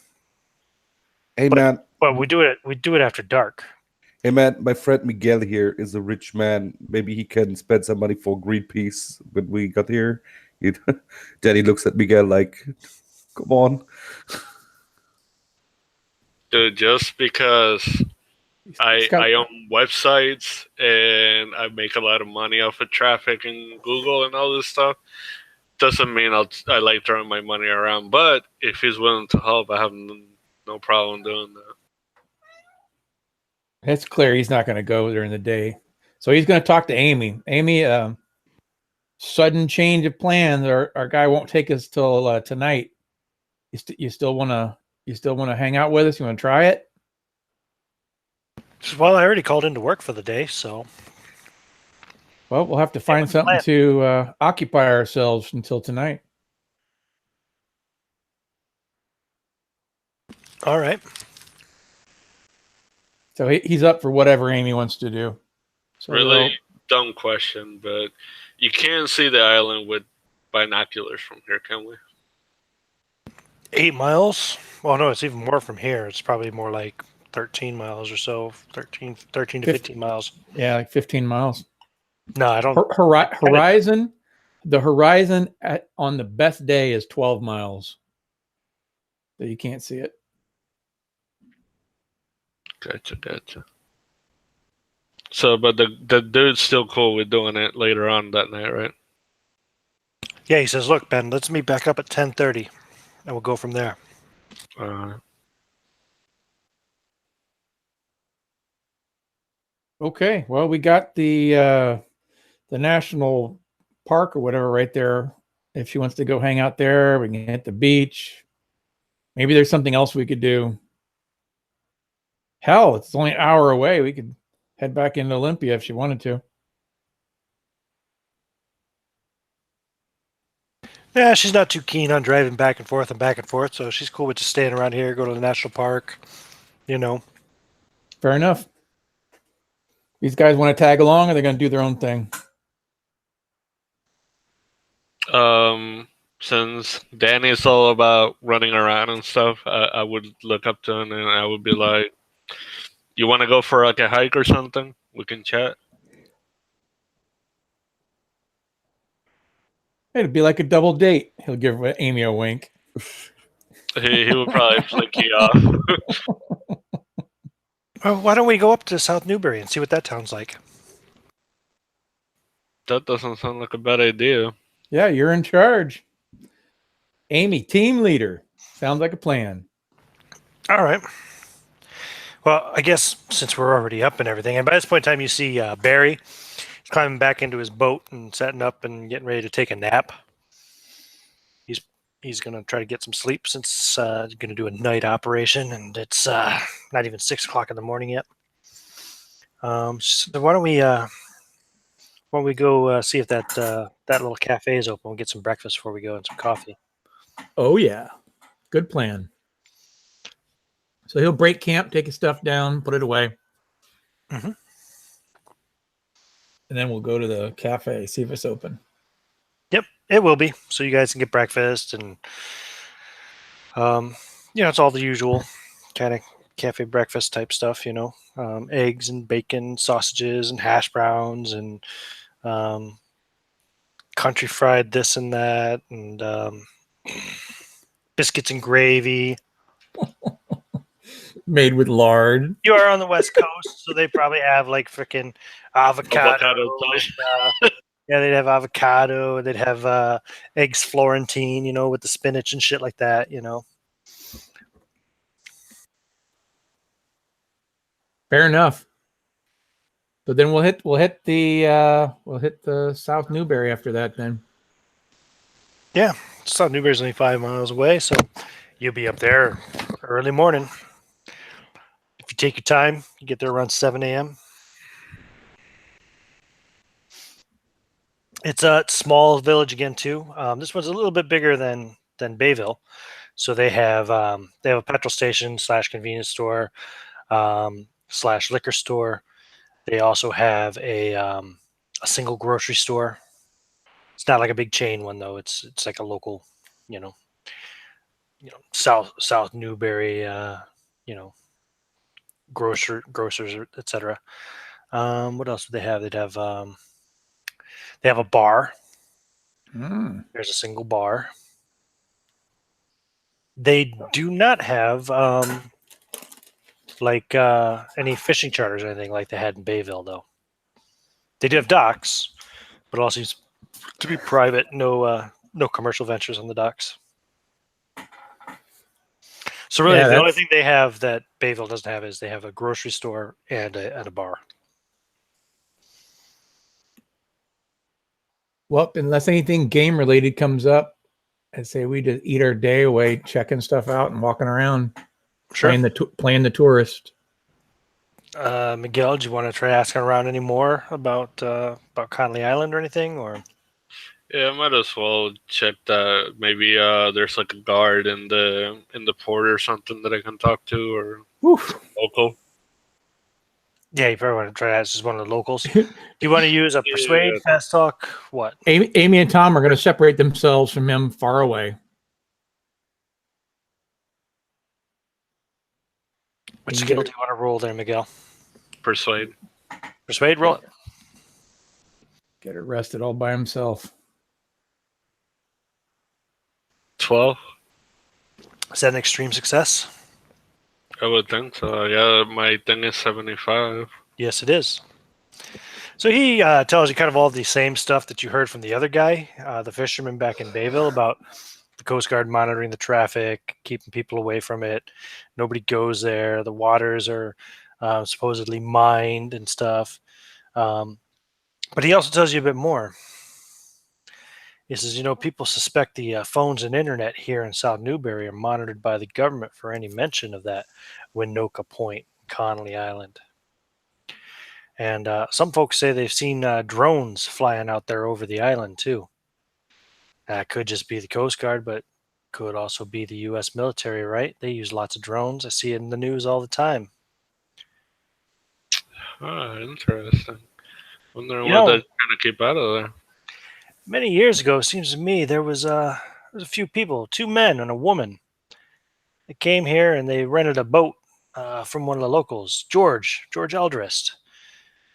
Hey man, But we do it after dark. hey man, my friend Miguel here is a rich man. Maybe he can spend some money for Greenpeace when we got here. Danny looks at Miguel like, come on. Dude, just because I own websites and I make a lot of money off of traffic and Google and all this stuff, doesn't mean I like throwing my money around. But if he's willing to help, I have no problem doing that. It's clear he's not going to go during the day. So he's going to talk to Amy. Amy, sudden change of plans. Our guy won't take us till tonight. You still want to hang out with us? You want to try it? Well, I already called into work for the day, so. Well, we'll have to find something to occupy ourselves until tonight. All right. So he's up for whatever Amy wants to do. So Really dumb question, but you can't see the island with binoculars from here, can we? 8 miles? Well, no, it's even more from here. It's probably more like 13 miles or so. 13 to 15 miles. Yeah, like 15 miles. No, I don't. Horizon, the horizon on the best day is 12 miles. So you can't see it. Gotcha. So, but the dude's still cool with doing it later on that night, right? Yeah, he says, "Look, Ben, let's meet back up at 10:30, and we'll go from there." Okay. Well, we got the national park or whatever right there. If she wants to go hang out there, we can hit the beach. Maybe there's something else we could do. Hell, it's only an hour away. We could head back into Olympia if she wanted to. Yeah, she's not too keen on driving back and forth, so she's cool with just staying around here, go to the national park, you know. Fair enough. These guys want to tag along, or they're going to do their own thing? Since Danny's all about running around and stuff, I would look up to him and I would be like, "You want to go for like a hike or something? We can chat." It'd be like a double date. He'll give Amy a wink. He would probably flick you off. Well, why don't we go up to South Newbury and see what that town's like? That doesn't sound like a bad idea. Yeah, you're in charge. Amy, team leader. Sounds like a plan. All right. Well, I guess since we're already up and everything, and by this point in time, you see Barry climbing back into his boat and setting up and getting ready to take a nap. He's going to try to get some sleep since he's going to do a night operation, and it's not even 6 o'clock in the morning yet. So why don't we go see if that little cafe is open? We'll get some breakfast before we go and some coffee. Oh yeah, good plan. So he'll break camp, take his stuff down, put it away, Mm-hmm. and then we'll go to the cafe, see if it's open. Yep, it will be. So you guys can get breakfast, and it's all the usual kind of cafe breakfast type stuff. Eggs and bacon, sausages and hash browns, and country fried this and that, and biscuits and gravy. Made with lard. You are on the West Coast, so they probably have like freaking avocado. Yeah, they'd have avocado. They'd have eggs Florentine, with the spinach and shit like that. Fair enough. So then we'll hit the South Newbury after that. Then. Yeah, South Newbury's only 5 miles away, so you'll be up there early morning. If you take your time, you get there around 7 a.m. It's a small village again too. This one's a little bit bigger than Bayville, so they have a petrol station slash convenience store slash liquor store. They also have a single grocery store. It's not like a big chain one though. It's like a local, you know, South Newberry, you know, grocers, etc. What else do they have? They have a bar. Mm. There's a single bar. They do not have like any fishing charters or anything like they had in Bayville, though. They do have docks, but it all seems to be private. No commercial ventures on the docks. So really, Yeah, the only that's- thing they have that Bayville doesn't have is they have a grocery store and a bar. Well, unless anything game related comes up, I'd say we just eat our day away checking stuff out and walking around, Sure. playing the tourist. Miguel, do you want to try asking around any more about Conley Island or anything? Or Yeah, I might as well check that. Maybe there's like a guard in the port or something that I can talk to, or Oof. local. yeah, you probably want to try to ask just one of the locals. Do you want to use a persuade, Yeah. fast talk? What? Amy and Tom are going to separate themselves from him far away. Which You skill get do you want to roll there, Miguel? Persuade. Persuade roll. Get arrested all by himself. 12. Is that an extreme success? I would think so. Yeah, my thing is 75. Yes, it is. So he tells you kind of all the same stuff that you heard from the other guy, the fisherman back in Bayville, about the Coast Guard monitoring the traffic, keeping people away from it. Nobody goes there. The waters are supposedly mined and stuff. But he also tells you a bit more. He says, people suspect the phones and internet here in South Newberry are monitored by the government for any mention of that Winoka Point, Conley Island. And some folks say they've seen drones flying out there over the island, too. Could just be the Coast Guard, but could also be the U.S. military, right? They use lots of drones. I see it in the news all the time. Interesting. Wondering You what know- they're trying to keep out of there. Many years ago, it seems to me, there was a few people, 2 men and a woman. They came here and they rented a boat from one of the locals, George Eldrist.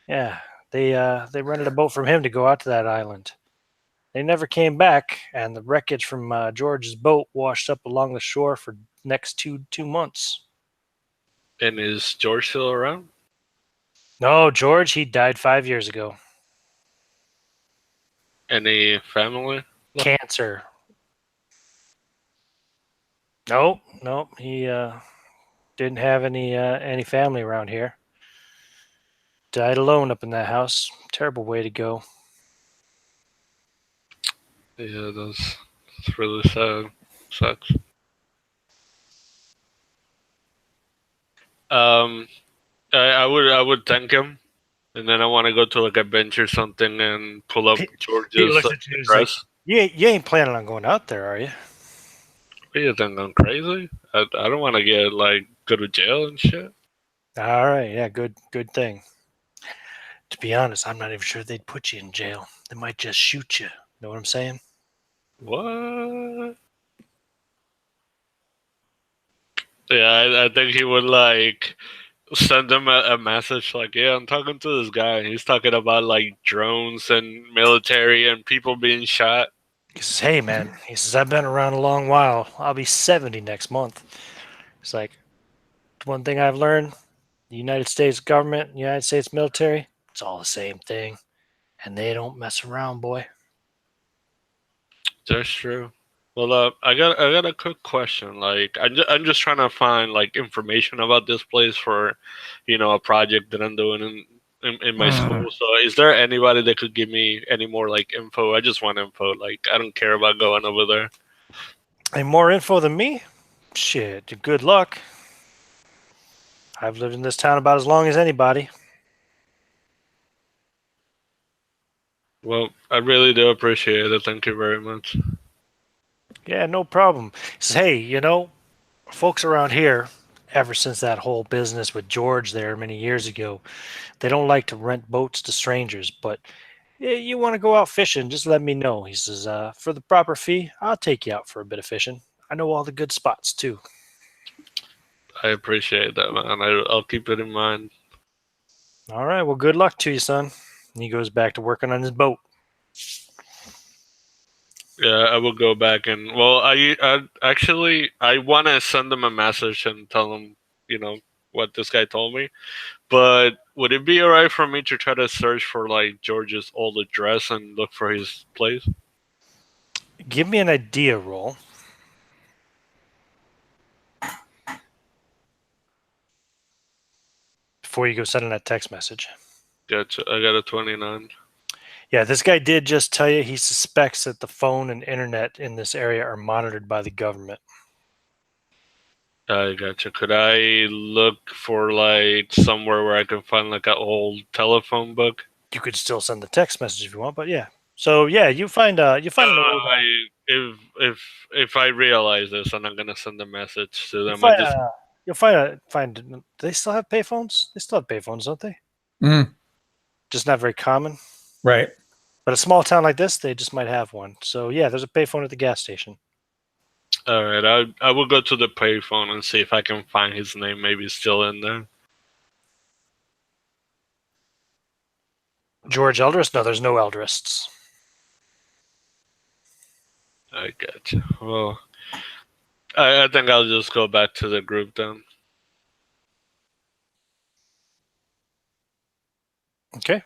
Yeah, they rented a boat from him to go out to that island. They never came back, and the wreckage from George's boat washed up along the shore for next two months. And is George still around? No, George, he died 5 years ago. Any family? Cancer. No, he didn't have any family around here. Died alone up in that house. Terrible way to go. Yeah, that's really sad. Sucks. I would thank him, and then I want to go to like a bench or something and pull up He George's looks at you and he's like, dress. You ain't planning on going out there, are you? What, you think I'm crazy? I don't want to get like go to jail and shit. All right, yeah, good thing. To be honest, I'm not even sure they'd put you in jail. They might just shoot you. Know what I'm saying? What? Yeah, I think he would like send them a message like, yeah, I'm talking to this guy. He's talking about like drones and military and people being shot. He says, hey, man, he says, I've been around a long while. I'll be 70 next month. It's like, one thing I've learned, the United States government, United States military, it's all the same thing. And they don't mess around, boy. That's true. Well, I got a quick question. Like, I'm just trying to find like information about this place for, a project that I'm doing in my school. So, is there anybody that could give me any more like info? I just want info. Like, I don't care about going over there. Any more info than me? Shit, good luck. I've lived in this town about as long as anybody. Well, I really do appreciate it. Thank you very much. Yeah, no problem. He says, hey, folks around here, ever since that whole business with George there many years ago, they don't like to rent boats to strangers, but you want to go out fishing, just let me know. He says, for the proper fee, I'll take you out for a bit of fishing. I know all the good spots too. I appreciate that, man. I'll keep it in mind. All right, well, good luck to you, son. And he goes back to working on his boat. Yeah, I will go back and I actually I want to send them a message and tell them, what this guy told me. But would it be alright for me to try to search for like George's old address and look for his place? Give me an idea roll. Before you go sending that text message. Gotcha. I got a 29. Yeah, this guy did just tell you he suspects that the phone and internet in this area are monitored by the government. I gotcha. Could I look for like somewhere where I can find like an old telephone book? You could still send the text message if you want, but yeah. So yeah, you find an old. If I realize this, and I'm gonna send a message to them. You'll find. Do they still have payphones? They still have payphones, don't they? Mm, Just not very common. right. But a small town like this, they just might have one. So yeah, there's a payphone at the gas station. All right, I will go to the payphone and see if I can find his name. Maybe it's still in there. George Eldrist? No, there's no Eldrists. I gotcha. Well, I think I'll just go back to the group then. Okay.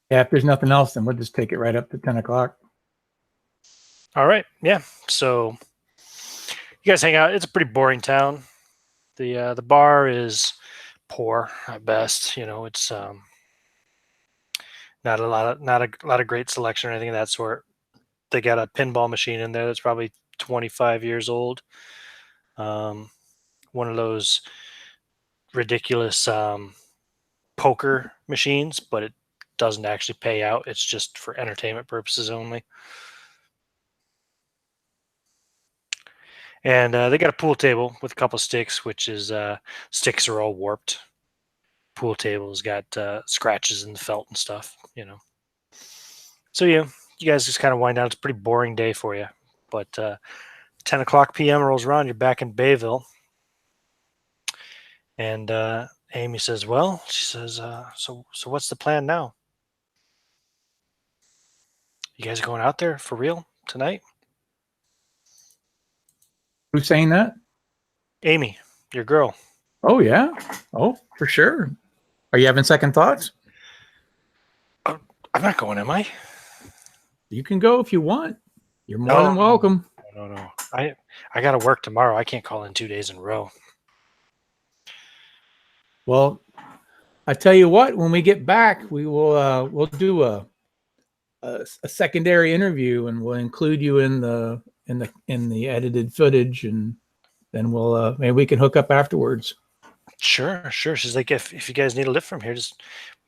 Yeah, if there's nothing else, then we'll just take it right up to 10 o'clock. All right. Yeah. So you guys hang out. It's a pretty boring town. The bar is poor at best. It's not a lot of great selection or anything of that sort. They got a pinball machine in there that's probably 25 years old. One of those ridiculous poker machines, but it doesn't actually pay out. It's just for entertainment purposes only. And they got a pool table with a couple sticks, which is sticks are all warped. Pool table's got scratches in the felt and stuff. So you guys just kind of wind down. It's a pretty boring day for you, but 10 o'clock p.m. rolls around. You're back in Bayville, and Amy says, "Well," she says, "So what's the plan now? You guys going out there for real tonight?" Who's saying that? Amy, your girl. Oh, yeah. Oh, for sure. Are you having second thoughts? I'm not going, am I? You can go if you want. You're more than welcome. No. I got to work tomorrow. I can't call in 2 days in a row. Well, I tell you what, when we get back, we will we'll do a secondary interview, and we'll include you in the edited footage, and then we'll maybe we can hook up afterwards. Sure. She's like, if you guys need a lift from here,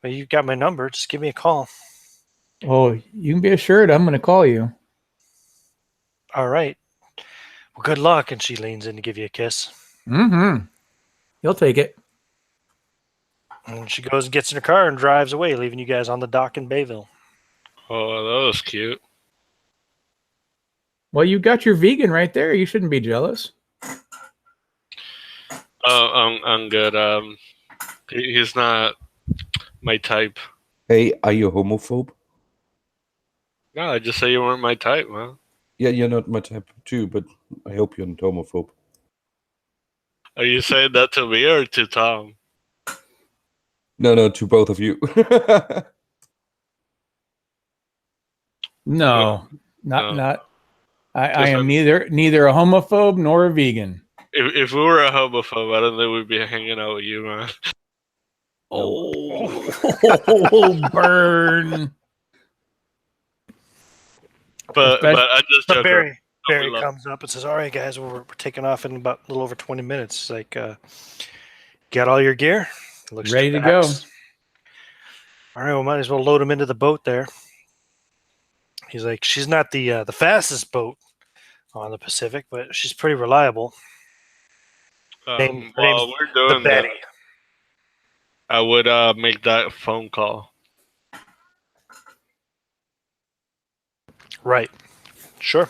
you've got my number. Just give me a call. Oh, you can be assured I'm going to call you. All right. Well, good luck. And she leans in to give you a kiss. Mm-hmm. You'll take it. And she goes and gets in her car and drives away, leaving you guys on the dock in Bayville. Oh, that was cute. Well, you got your vegan right there. You shouldn't be jealous. Oh, I'm good. He's not my type. Hey, are you homophobe? No, I just say you weren't my type, man. Yeah, you're not my type too, but I hope you're not homophobe. Are you saying that to me or to Tom? No, to both of you. No, not. I am neither a homophobe nor a vegan. If we were a homophobe, I don't think we'd be hanging out with you, man. Oh, burn. But I just joke. Barry, Barry comes up and says, "All right, guys, we're taking off in about a little over 20 minutes." It's like, got all your gear? Looks Ready to go. All right, we might as well load them into the boat there. He's like, she's not the fastest boat on the Pacific, but she's pretty reliable. While we're doing that, I would make that phone call. Right. Sure.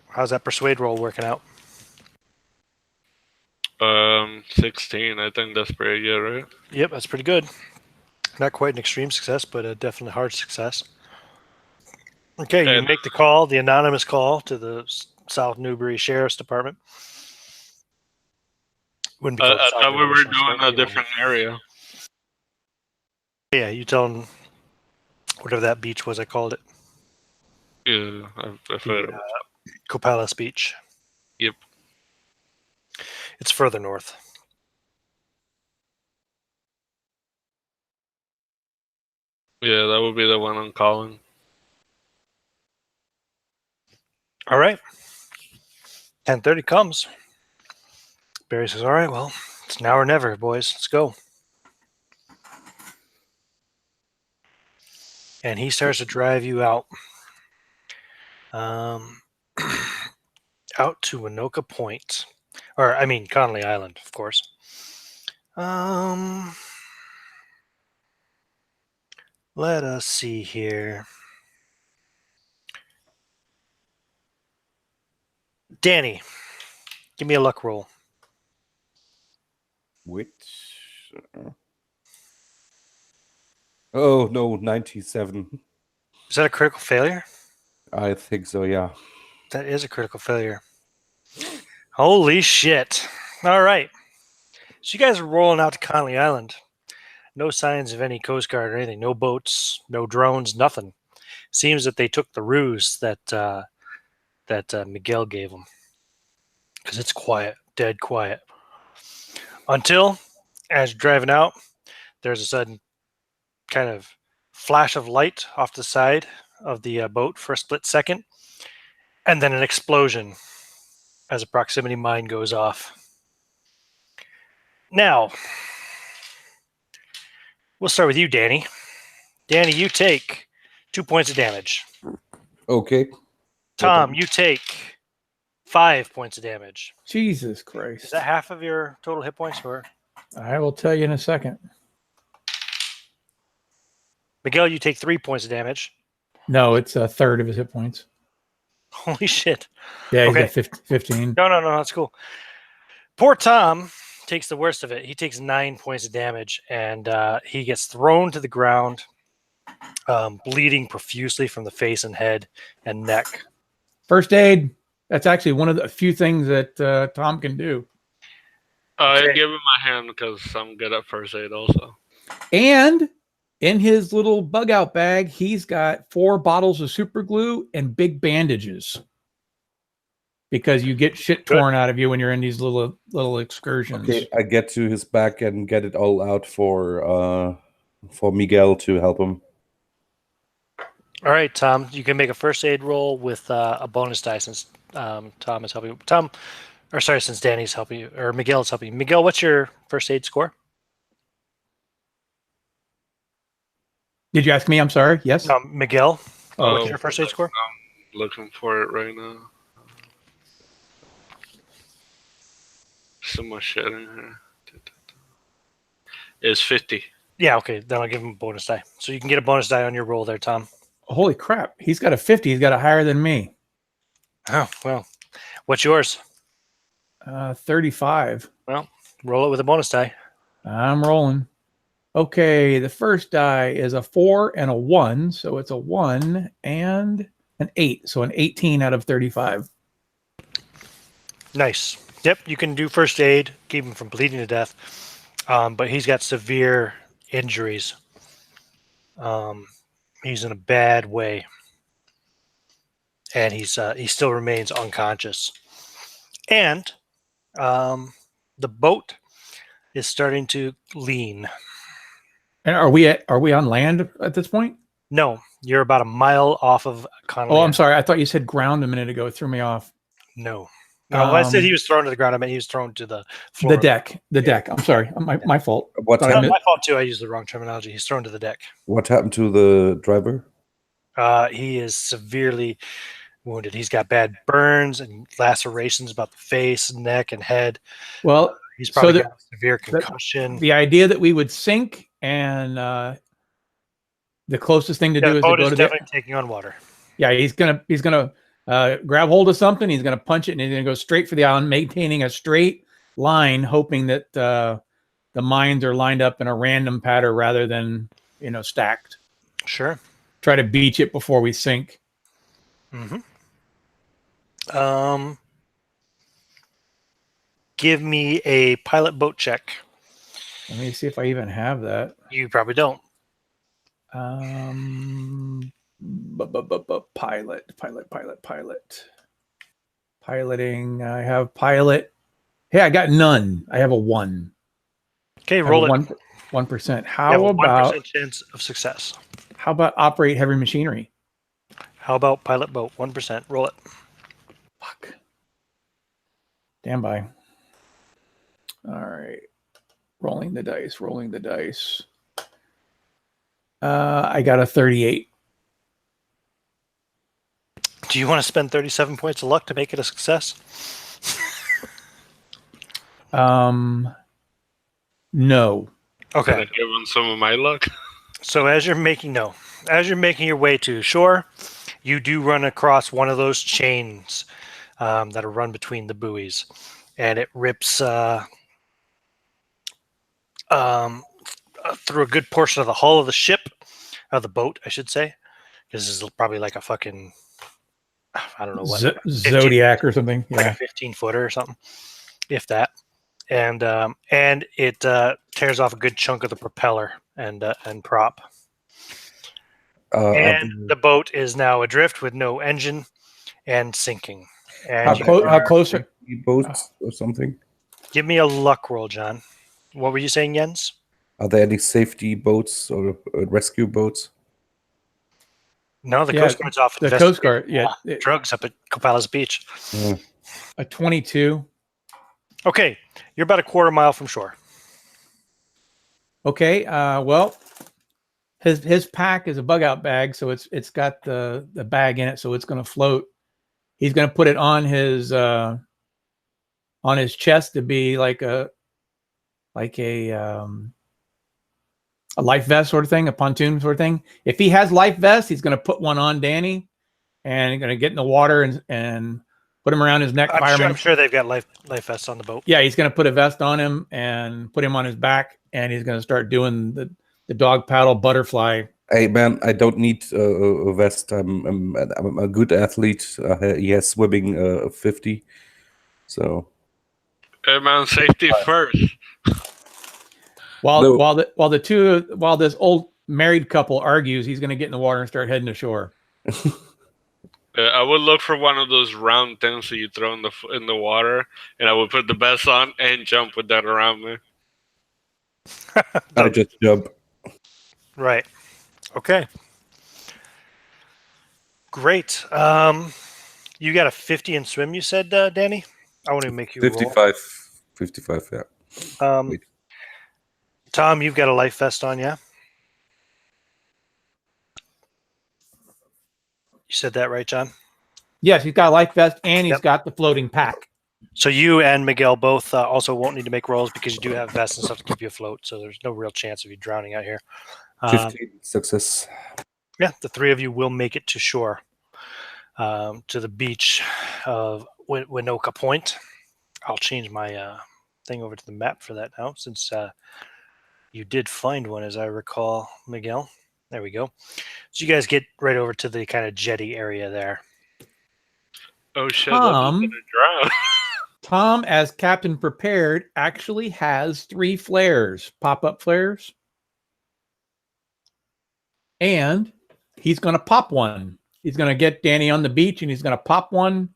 How's that persuade roll working out? 16. I think that's pretty good, right? Yep, that's pretty good. Not quite an extreme success, but a definitely hard success. Okay, you make the call, the anonymous call to the South Newbury Sheriff's Department. Wouldn't be called I South thought we were Newbury doing Sheriff's a different area. Yeah, you tell them whatever that beach was. I called it. Yeah, I've heard of it. Copalis Beach. Yep. It's further north. Yeah, that would be the one I'm calling. All right. 10:30 comes. Barry says, "All right, well, it's now or never, boys. Let's go." And he starts to drive you out. Out to Winoka Point. Or, I mean, Connolly Island, of course. Let us see here. Danny, give me a luck roll. Which? Oh, no, 97. Is that a critical failure? I think so, yeah. That is a critical failure. Holy shit. All right. So you guys are rolling out to Connolly Island. No signs of any Coast Guard or anything. No boats, no drones, nothing. Seems that they took the ruse that Miguel gave them. Because it's quiet, dead quiet. Until, as you're driving out, there's a sudden kind of flash of light off the side of the boat for a split second. And then an explosion as a proximity mine goes off. Now, we'll start with you, Danny. Danny, you take 2 points of damage. Okay. Tom, you take 5 points of damage. Jesus Christ. Is that half of your total hit points? Or I will tell you in a second. Miguel, you take 3 points of damage. No, it's a third of his hit points. Holy shit. Yeah, he's Okay. got 15. No, that's cool. Poor Tom takes the worst of it. He takes 9 points of damage, and he gets thrown to the ground, bleeding profusely from the face and head and neck. First aid. That's actually one of the few things that Tom can do. I give him my hand because I'm good at first aid also. And in his little bug out bag, he's got 4 bottles of super glue and big bandages. Because you get shit torn out of you when you're in these little excursions. Okay, I get to his back and get it all out for Miguel to help him. All right, Tom, you can make a first aid roll with a bonus die since Tom is helping you. Since Danny's helping you, or Miguel's helping you. Miguel, what's your first aid score? Did you ask me? I'm sorry. Yes. Miguel, what's your first aid score? I'm looking for it right now. So much shit in here. It's 50. Yeah, okay. Then I'll give him a bonus die. So you can get a bonus die on your roll there, Tom. Holy crap. He's got a 50. He's got a higher than me. Oh, well. What's yours? 35. Well, roll it with a bonus die. I'm rolling. Okay, the first die is a 4 and a 1. So it's a 1 and an 8. So an 18 out of 35. Nice. Yep, you can do first aid, keep him from bleeding to death. But he's got severe injuries. He's in a bad way. And he still remains unconscious. And the boat is starting to lean. And are we on land at this point? No, You're about a mile off of Connolly. Oh, I'm sorry. I thought you said ground a minute ago. It threw me off. No. No, when I said he was thrown to the ground, I meant he was thrown to the floor. The deck. The deck. I'm sorry. My fault. What Thought I Not happened? my fault too. I used the wrong terminology. He's thrown to the deck. What happened to the driver? He is severely wounded. He's got bad burns and lacerations about the face, neck, and head. Well, He's probably the- got a severe concussion. the idea that we would sink and the closest thing to Yeah, do the is to boat go is to the definitely taking on water. yeah. He's gonna grab hold of something. He's gonna punch it and he's gonna go straight for the island, maintaining a straight line, hoping that the mines are lined up in a random pattern rather than stacked. Sure. Try to beach it before we sink. Mm-hmm. Give me a pilot boat check. Let me see if I even have that. You probably don't. Pilot. Piloting. I have pilot. Hey, I got none. I have a 1. Okay, roll it. 1%. You How have a about 1% chance of success. operate heavy machinery? How about pilot boat? 1%. Roll it. Fuck. Stand by. All right. Rolling the dice. I got a 38. Do you want to spend 37 points of luck to make it a success? No. Okay. Can I give him some of my luck? So as you're making your way to shore, you do run across one of those chains that are run between the buoys, and it rips through a good portion of the hull of the ship, of the boat, I should say, because this is probably like a fucking, I don't know what, Zodiac or something. like Yeah. a 15-footer or something, if that. And it tears off a good chunk of the propeller and prop. And the boat is now adrift with no engine and sinking. And How close are boats or something? give me a luck roll, John. What were you saying, Jens? Are there any safety boats or rescue boats? No, the Coast Guard's off. The Coast Guard, drugs up at Copalas Beach. Yeah. a 22. Okay, you're about a quarter mile from shore. Okay. Well, his pack is a bug out bag, so it's got the bag in it, so it's going to float. He's going to put it on his chest to be like a life vest sort of thing, a pontoon sort of thing. If he has life vest, he's going to put one on Danny, and going to get in the water and put him around his neck. I'm sure they've got life vests on the boat. Yeah, he's going to put a vest on him and put him on his back, and he's going to start doing the dog paddle butterfly. Hey man, I don't need a vest. I'm a good athlete. He has swimming 50, so. Hey man, safety first. While this old married couple argues, he's going to get in the water and start heading to shore. I would look for one of those round things that you throw in the water, and I would put the vest on and jump with that around me. I just jump. Right. Okay. Great. You got a 50 in swim, you said, Danny? I want to make you 55. 55, yeah. Wait. Tom, you've got a life vest on, yeah? You said that right, John? Yes, he's got a life vest and he's got the floating pack. So you and Miguel both also won't need to make rolls because you do have vests and stuff to keep you afloat. So there's no real chance of you drowning out here. 15 success. Yeah, the three of you will make it to shore, to the beach of Winoka Point. I'll change my thing over to the map for that now, since you did find one, as I recall, Miguel. There we go. So you guys get right over to the kind of jetty area there. Oh shit! I'm gonna drown. Tom, as Captain Prepared, actually has 3 flares, pop-up flares. And he's going to pop one. He's going to get Danny on the beach and he's going to pop one.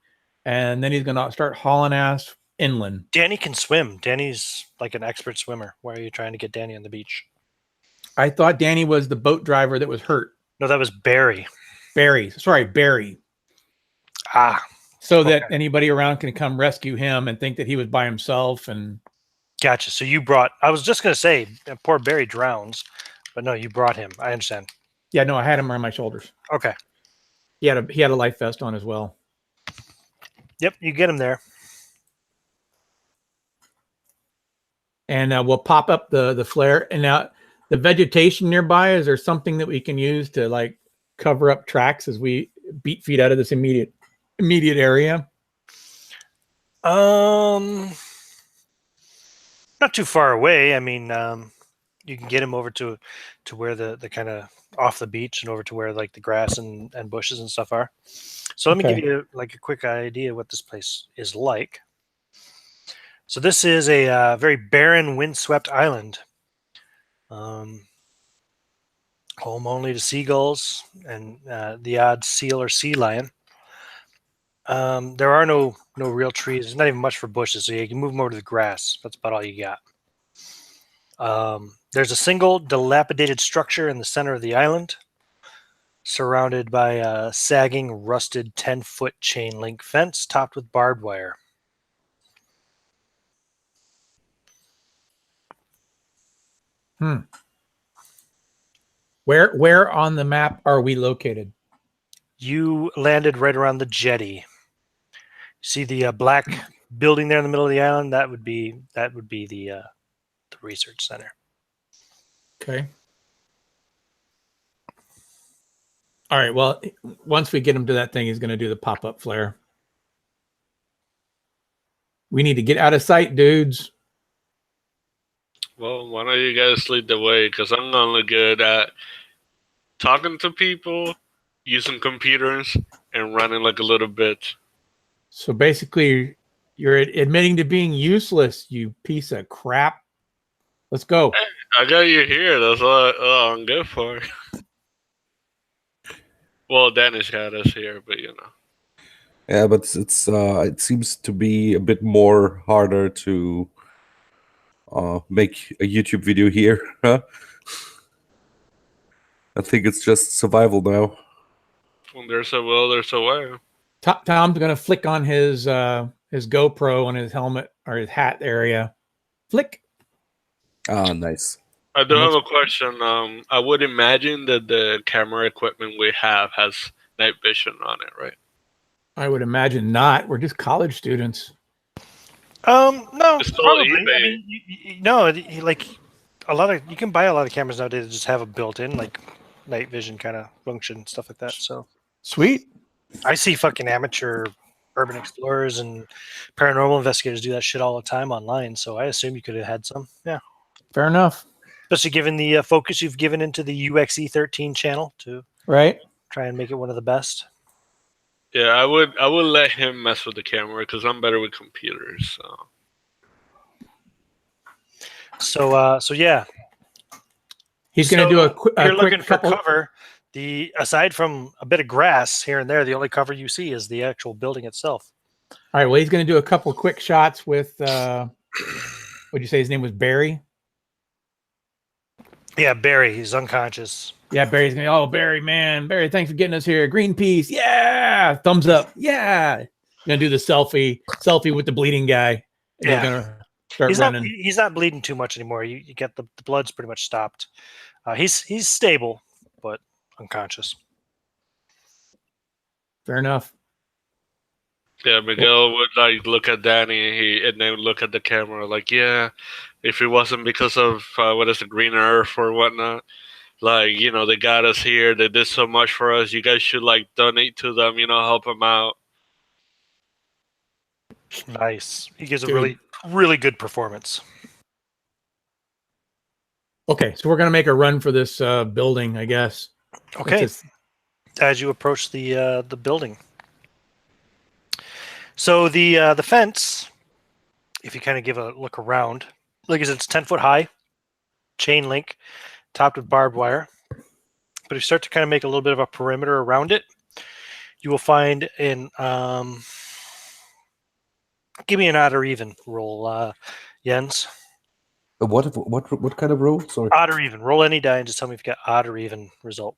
And then he's going to start hauling ass inland. Danny can swim. Danny's like an expert swimmer. Why are you trying to get Danny on the beach? I thought Danny was the boat driver that was hurt. No, that was Barry. Barry. Sorry, Barry. Ah, So that Okay. anybody around can come rescue him and think that he was by himself. And gotcha. So you brought. I was just gonna say, poor Barry drowns, but no, you brought him. I understand. yeah, no, I had him on my shoulders. Okay. He had a life vest on as well. Yep, you get him there. And we'll pop up the flare. And now the vegetation nearby, is there something that we can use to like cover up tracks as we beat feet out of this immediate area? Not too far away. I mean, you can get him over to where the kind of off the beach and over to where like the grass and bushes and stuff are. So let me give Okay. you like a quick idea what this place is like. So this is a very barren, windswept island, home only to seagulls and the odd seal or sea lion. There are no real trees. There's not even much for bushes, so you can move them over to the grass. That's about all you got. There's a single dilapidated structure in the center of the island, surrounded by a sagging, rusted 10-foot chain link fence topped with barbed wire. Where on the map are we located? You landed right around the jetty. See the black building there in the middle of the island? That would be the research center. Okay. All right. Well, once we get him to that thing, he's going to do the pop-up flare. We need to get out of sight, dudes. Well, why don't you guys lead the way? Because I'm only good at talking to people, using computers, and running like a little bitch. So basically, you're admitting to being useless, you piece of crap. Let's go. I got you here. That's what I'm good for. Well, Danish had us here, but you know. Yeah, but it seems to be a bit more harder to make a YouTube video here. Huh? I think it's just survival now. When there's a will, there's a way. Tom's going to flick on his GoPro on his helmet or his hat area. Flick. Ah, nice. I do have a question. I would imagine that the camera equipment we have has night vision on it, right? I would imagine not. We're just college students. No, It's all probably. I eBay. mean, no, like a lot of you can buy a lot of cameras nowadays that just have a built-in like night vision kind of function, stuff like that. So Sweet. I see fucking amateur urban explorers and paranormal investigators do that shit all the time online. So I assume you could have had some. Yeah, Fair enough. especially given the focus you've given into the UXE13 channel to Right? try and make it one of the best. Yeah, I would let him mess with the camera because I'm better with computers. So yeah, He's going to do a quick you're looking for couple. cover. Aside from a bit of grass here and there, the only cover you see is the actual building itself. All right. Well, he's going to do a couple quick shots with, what'd you say his name was? Barry? Yeah, Barry, he's unconscious. Yeah, Barry's going to, oh, Barry, man. Barry, thanks for getting us here. Greenpeace. Yeah. Thumbs up. Yeah. Going to do the selfie with the bleeding guy. And Yeah. he's going to start He's running. he's not bleeding too much anymore. You get the blood's pretty much stopped. He's stable, but unconscious. Fair enough. Yeah, Miguel would like look at Danny and then look at the camera like, yeah, if it wasn't because of what is the Green Earth or whatnot, like, you know, they got us here, they did so much for us, you guys should like donate to them, you know, help them out. Nice. He gives a Dude. really good performance. Okay. So we're going to make a run for this building, I guess. Okay. It's As you approach the building. So the fence, if you kind of give a look around, like I said, it's 10 foot high, chain link, topped with barbed wire. But if you start to kind of make a little bit of a perimeter around it, you will find an give me an odd or even roll, Jens. What kind of roll? Sorry. Odd or even. Roll any die and just tell me if you got odd or even result.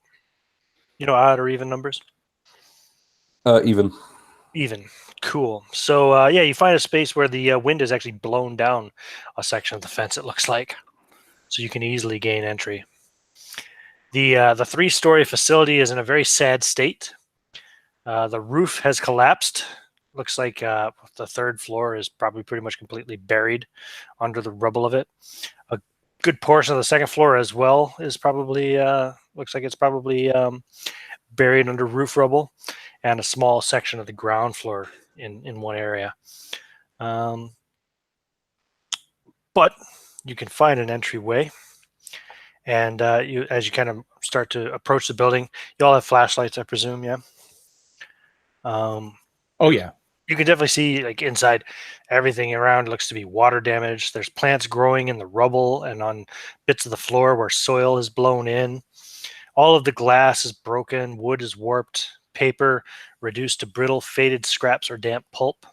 Odd or even numbers? Even. Even. Cool. So yeah, you find a space where the wind has actually blown down a section of the fence, it looks like. So you can easily gain entry. The 3-story facility is in a very sad state. The roof has collapsed. Looks like the 3rd floor is probably pretty much completely buried under the rubble of it. A good portion of the 2nd floor as well is probably looks like it's probably buried under roof rubble, and a small section of the ground floor in one area. But you can find an entryway, and as you kind of start to approach the building, you all have flashlights, I presume, yeah. Oh yeah. You can definitely see, like, inside, everything around looks to be water damaged. There's plants growing in the rubble and on bits of the floor where soil is blown in. All of the glass is broken, wood is warped, paper reduced to brittle, faded scraps or damp pulp.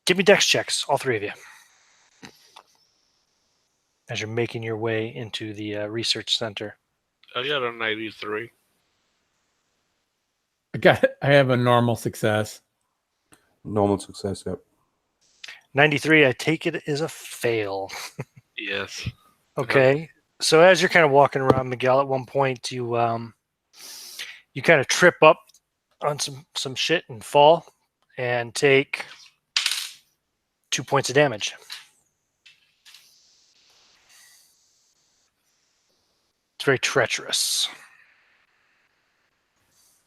Give me dex checks, all 3 of you, as you're making your way into the research center. I got a 93. I have a normal success. Normal success, yeah. 93, I take it, is a fail. Yes. Okay. So as you're kind of walking around, Miguel, at one point you kind of trip up on some shit and fall and take 2 points of damage. It's very treacherous.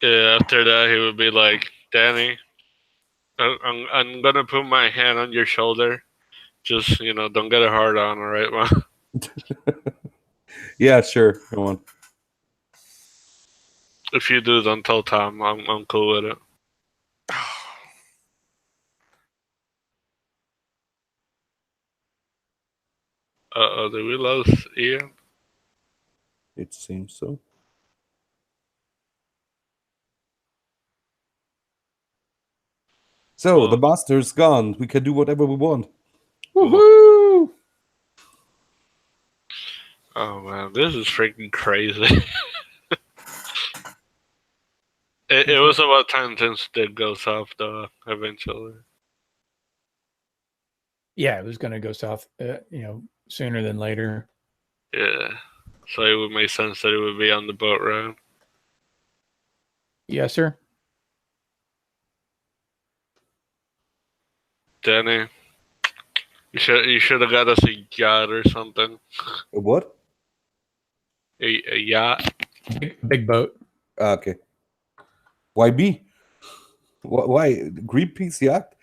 Yeah, after that, he would be like, Danny, I'm going to put my hand on your shoulder. Just, don't get it hard on, all right, man? Yeah, sure. Come on. If you do, don't tell Tom. I'm cool with it. Uh-oh, did we lose Ian? It seems so. So the master's gone. We can do whatever we want. Woohoo! Oh man, this is freaking crazy. It was about time things did go south, though. Eventually. Yeah, it was going to go south, sooner than later. Yeah, so it would make sense that it would be on the boat ride. Yes, sir. Danny, you should have got us a yacht or something. A what? A yacht. Big boat. Okay. Why me? Why Greenpeace yacht?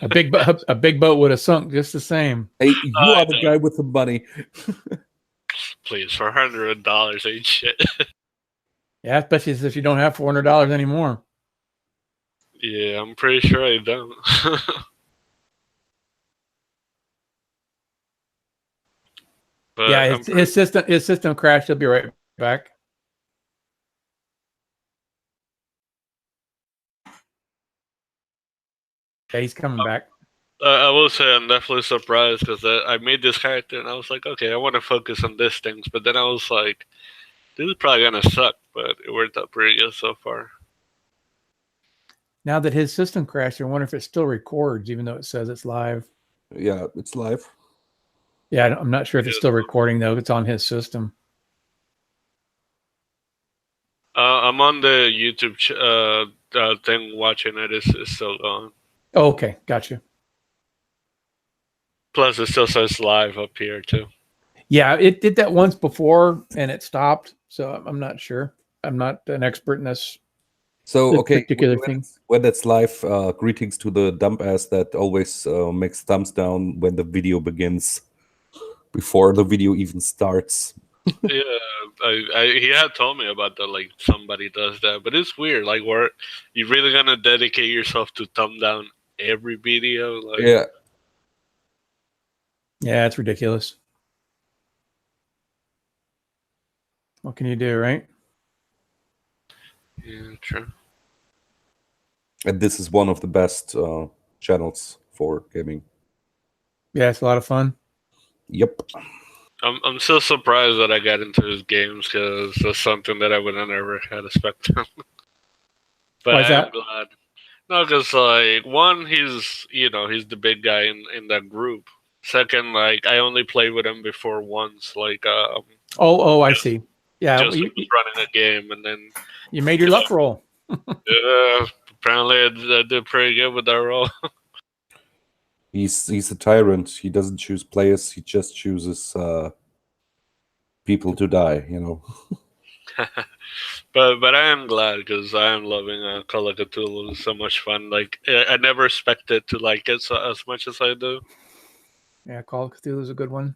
A big boat would have sunk just the same. Hey, you are the guy with the money. Please, for $100 ain't shit. Yeah, especially if you don't have $400 anymore. Yeah, I'm pretty sure I don't. But yeah, his system crashed. He'll be right back. Yeah, he's coming back. I will say I'm definitely surprised because I made this character and I was like, okay, I want to focus on these things. But then I was like, this is probably going to suck, but it worked out pretty good so far. Now that his system crashed, I wonder if it still records, even though it says it's live. Yeah, it's live. Yeah, I'm not sure if it's still recording, though. It's on his system. I'm on the YouTube thing watching it. It's still going. Oh, okay. Gotcha. Plus, it still says live up here, too. Yeah, it did that once before, and it stopped. So I'm not sure. I'm not an expert in this. So, okay, particular thing. When that's live, greetings to the dumb ass that always makes thumbs down when the video begins, before the video even starts. Yeah, he had told me about that, like, somebody does that. But it's weird, like, where you really gonna dedicate yourself to thumb down every video? Like, Yeah. Yeah, it's ridiculous. What can you do, right? Yeah, true. And this is one of the best channels for gaming. Yeah, it's a lot of fun. Yep. I'm so surprised that I got into his games because that's something that I would have never had expected. But Why is I am that? glad. No, because like one, he's the big guy in that group. Second, like I only played with him before once, like Oh, I see. Yeah, just was running a game, and then you made your luck roll. apparently I did pretty good with that role. He's a tyrant. He doesn't choose players. He just chooses people to die. You know. But I am glad because I am loving Call of Cthulhu. It's so much fun. Like I never expected to like it as much as I do. Yeah, Call of Cthulhu is a good one.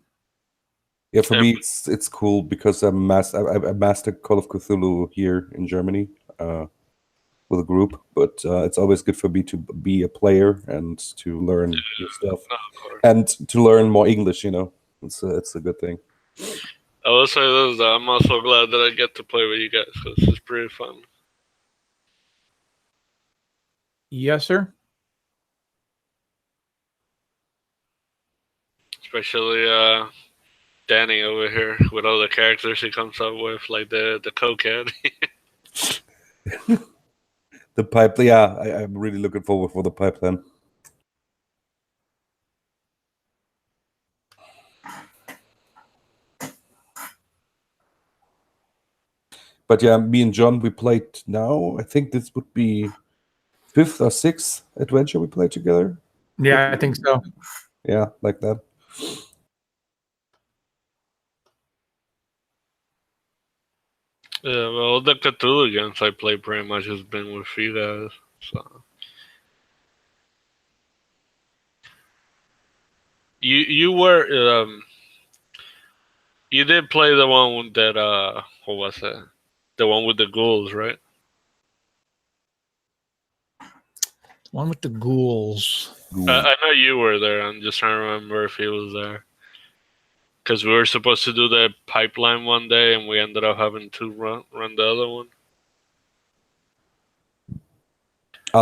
Yeah, for Yeah. me it's cool because I mastered Call of Cthulhu here in Germany with a group, but it's always good for me to be a player and to learn new stuff No, of course. and to learn more English. You know, it's a good thing. I will say this though, I'm also glad that I get to play with you guys because it's pretty fun. Yes, sir. Especially Danny over here with all the characters he comes up with, like the cokehead. The pipe, yeah, I'm really looking forward for the pipeline. But yeah, me and John, we played now. I think this would be 5th or 6th adventure we played together. Yeah, I think so. Yeah, like that. Yeah, well, the Cthulhu games I play pretty much has been with you guys. So you were you did play the one that what was it? The one with the ghouls, right? One with the ghouls. Ooh. I know you were there. I'm just trying to remember if he was there. Because we were supposed to do the pipeline one day, and we ended up having to run the other one.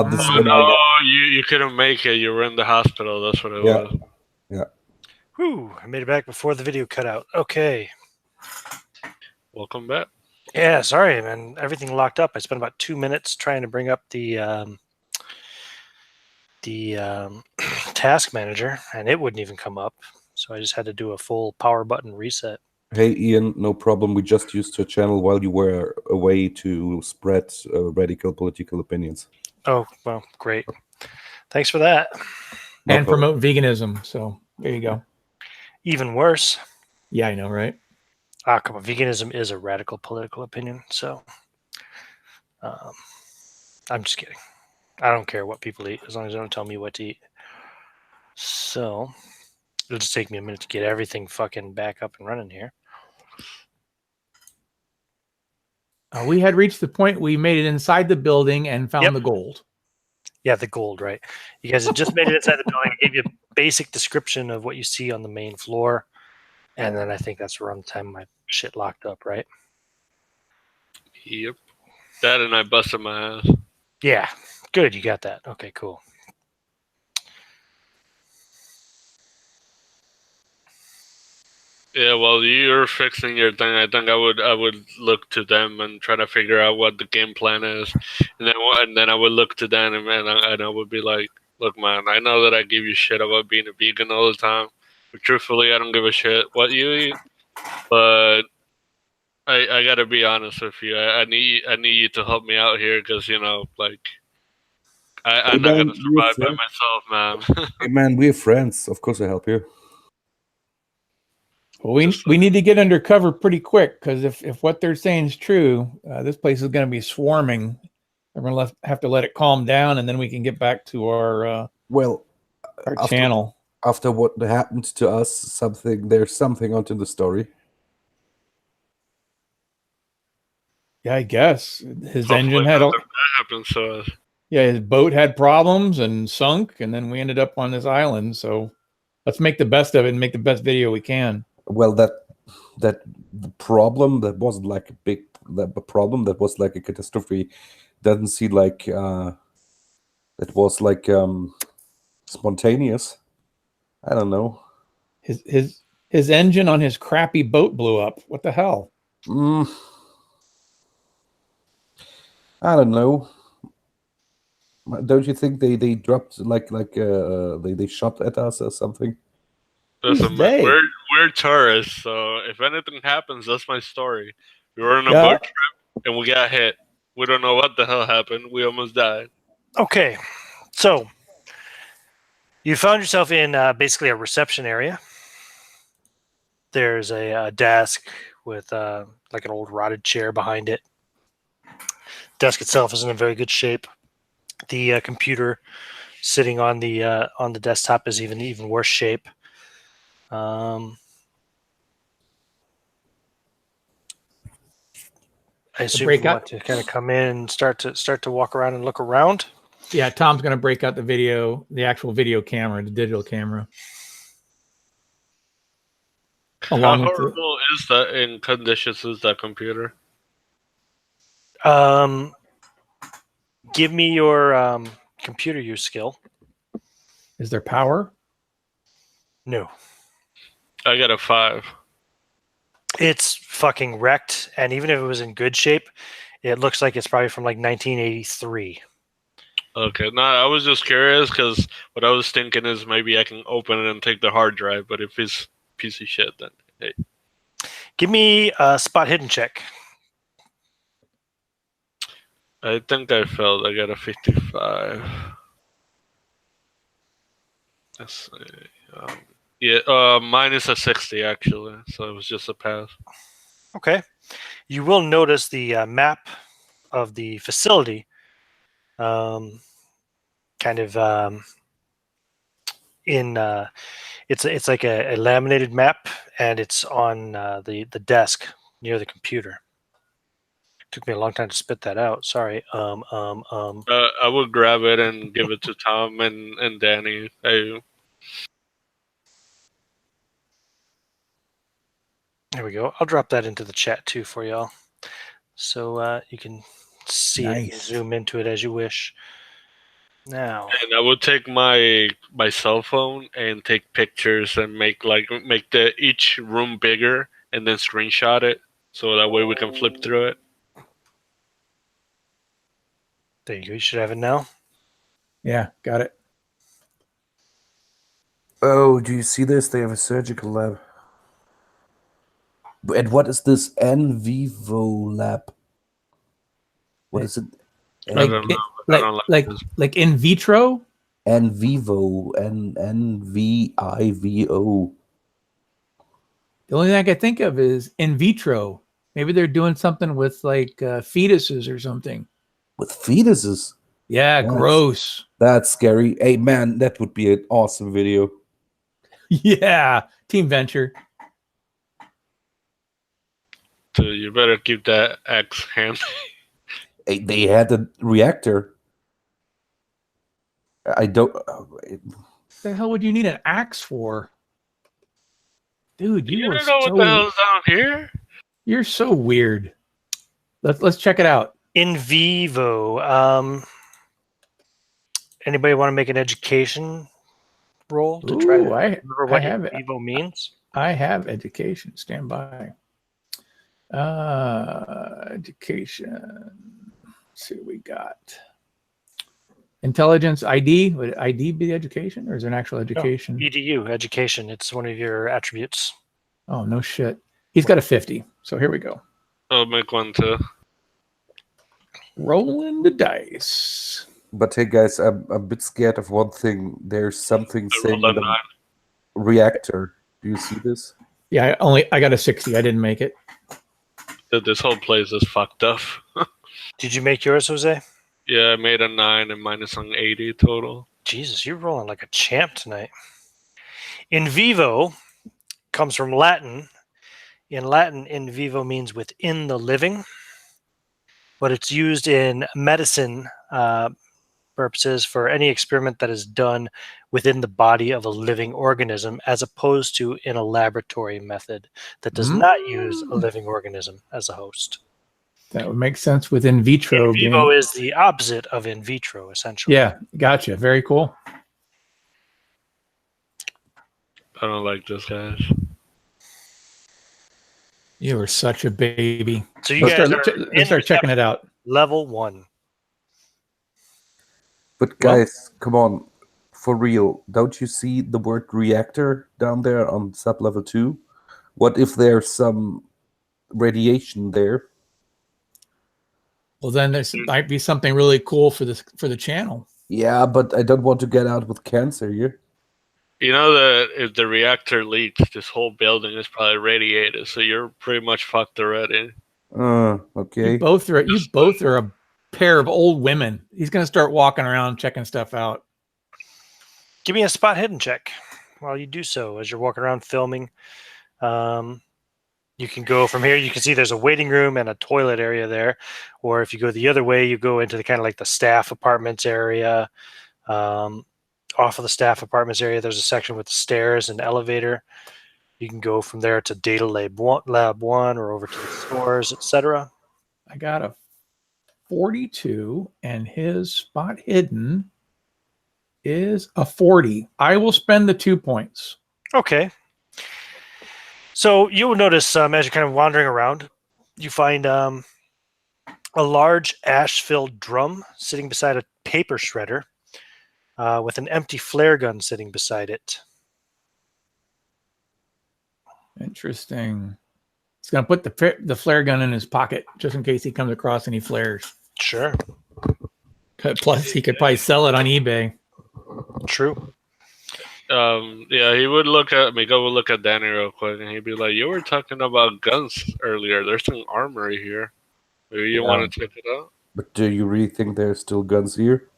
This is Mm. when No, you couldn't make it. You were in the hospital. That's what it Yeah. was. Whew, I made it back before the video cut out. Okay. Welcome back. Yeah, sorry, man. Everything locked up. I spent about 2 minutes trying to bring up the task manager, and it wouldn't even come up. So I just had to do a full power button reset. Hey Ian, no problem. We just used your channel while you were away to spread radical political opinions. Oh, well, great. Thanks for that. No And problem. promote veganism. So there you go. Even worse. Yeah, I know, right? Ah, come on. Veganism is a radical political opinion. So I'm just kidding. I don't care what people eat as long as they don't tell me what to eat. So it'll just take me a minute to get everything fucking back up and running here. We had reached the point we made it inside the building and found Yep. the gold. Yeah, the gold, right? You guys had just made it inside the building. I gave you a basic description of what you see on the main floor. And then I think that's around the time my shit locked up, right? Yep. That and I busted my ass. Yeah. Good. You got that. Okay, cool. Yeah, while you're fixing your thing, I think I would look to them and try to figure out what the game plan is, and then I would look to them and I would be like, look, man, I know that I give you shit about being a vegan all the time, but truthfully, I don't give a shit what you eat. But I gotta be honest with you. I need you to help me out here because like I'm not man, gonna survive by we're myself, man. Hey man, we're friends. Of course I help you. Well, we need to get undercover pretty quick because if what they're saying is true, this place is going to be swarming. We're going to have to let it calm down, and then we can get back to our Well, channel. after what happened to us, there's something onto the story. Yeah, I guess his Hopefully engine had nothing bad happens to us. Yeah, his boat had problems and sunk, and then we ended up on this island. So let's make the best of it and make the best video we can. Well, that the problem that wasn't like a big problem that was like a catastrophe doesn't seem like it was like spontaneous. I don't know. His His engine on his crappy boat blew up. What the hell? I don't know. Don't you think they dropped they shot at us or something? Listen, man, they? we're tourists, so if anything happens, that's my story. We were on a Yeah. boat trip and we got hit. We don't know what the hell happened. We almost died. Okay, so you found yourself in basically a reception area. There's a desk with like an old rotted chair behind it. Desk itself isn't in very good shape. The computer sitting on the desktop is even worse shape. I assume you want to kind of come in and start to walk around and look around. Yeah, Tom's going to break out the actual video camera, the digital camera. How horrible is that in conditions is that computer? Give me your computer use skill. Is there power? No. I got a 5. It's fucking wrecked, and even if it was in good shape, it looks like it's probably from like 1983. Okay, no, I was just curious because what I was thinking is maybe I can open it and take the hard drive, but if it's a piece of shit, then hey. Give me a spot hidden check. I think I failed. I got a 55. Let's see. Yeah, mine is a 60 actually, so it was just a pass. Okay. You will notice the map of the facility kind of in it's like a laminated map, and it's on the desk near the computer. Took me a long time to spit that out. Sorry. I would grab it and give it to Tom and Danny. There we go. I'll drop that into the chat too for y'all, so you can see it and zoom into it as you wish. Now, and I would take my cell phone and take pictures and make each room bigger and then screenshot it so that way we can flip through it. there you go. You should have it now. Yeah, got it. Oh, do you see this? They have a surgical lab. And what is this N Vivo lab? What is it? I don't know. Like in vitro? N Vivo, NVIVO. The only thing I could think of is in vitro. Maybe they're doing something with like fetuses or something. With fetuses? Yeah, gross. That's scary. Hey, man, that would be an awesome video. Yeah, team venture. So you better keep that axe handy. Hey, they had a reactor. I don't. What the hell would you need an axe for? Dude, you don't know what the hell's down here? You're so weird. Let's check it out. In vivo. Anybody want to make an education roll to try to remember what in vivo means? I have education. Stand by. Education. Let's see what we got. Intelligence ID. Would ID be the education, or is it an actual education? No, EDU, education. It's one of your attributes. Oh, no shit. He's got a 50. So here we go. I'll make one too. Rolling the dice. But hey, guys, I'm a bit scared of one thing. There's something saying the reactor. Do you see this? Yeah, I got a 60. I didn't make it. This whole place is fucked up. Did you make yours, Jose? Yeah, I made a 9 and minus an 80 total. Jesus, you're rolling like a champ tonight. In vivo comes from Latin. In Latin, in vivo means within the living, but it's used in medicine purposes for any experiment that is done within the body of a living organism, as opposed to in a laboratory method that does not use a living organism as a host. That would make sense with in vitro. In vivo is the opposite of in vitro, essentially. Yeah, gotcha. Very cool. I don't like this, guys. You were such a baby. So you guys are in Let's start checking it out. level 1. But Well- guys, come on, for real. Don't you see the word reactor down there on sub-level 2? What if there's some radiation there? Well, then there might be something really cool for the channel. Yeah, but I don't want to get out with cancer here. You know that if the reactor leaks, this whole building is probably radiated, so you're pretty much fucked already. Okay. You both are a pair of old women. He's gonna start walking around checking stuff out. Give me a spot hidden check while you do so as you're walking around filming. You can go from here. You can see there's a waiting room and a toilet area there. Or if you go the other way, you go into the kind of like the staff apartments area. Off of the staff apartments area, there's a section with the stairs and elevator. You can go from there to Data Lab 1 or over to the stores, etc. I got a 42, and his spot hidden is a 40. I will spend the 2 points. Okay. So you will notice as you're kind of wandering around, you find a large ash-filled drum sitting beside a paper shredder with an empty flare gun sitting beside it. Interesting. He's gonna put the flare gun in his pocket just in case he comes across any flares. Sure. Plus, he could probably sell it on eBay. True. Yeah, he would look at Miguel would look at Danny real quick, and he'd be like, "You were talking about guns earlier. There's some armory here. Maybe you want to check it out." But do you really think there's still guns here?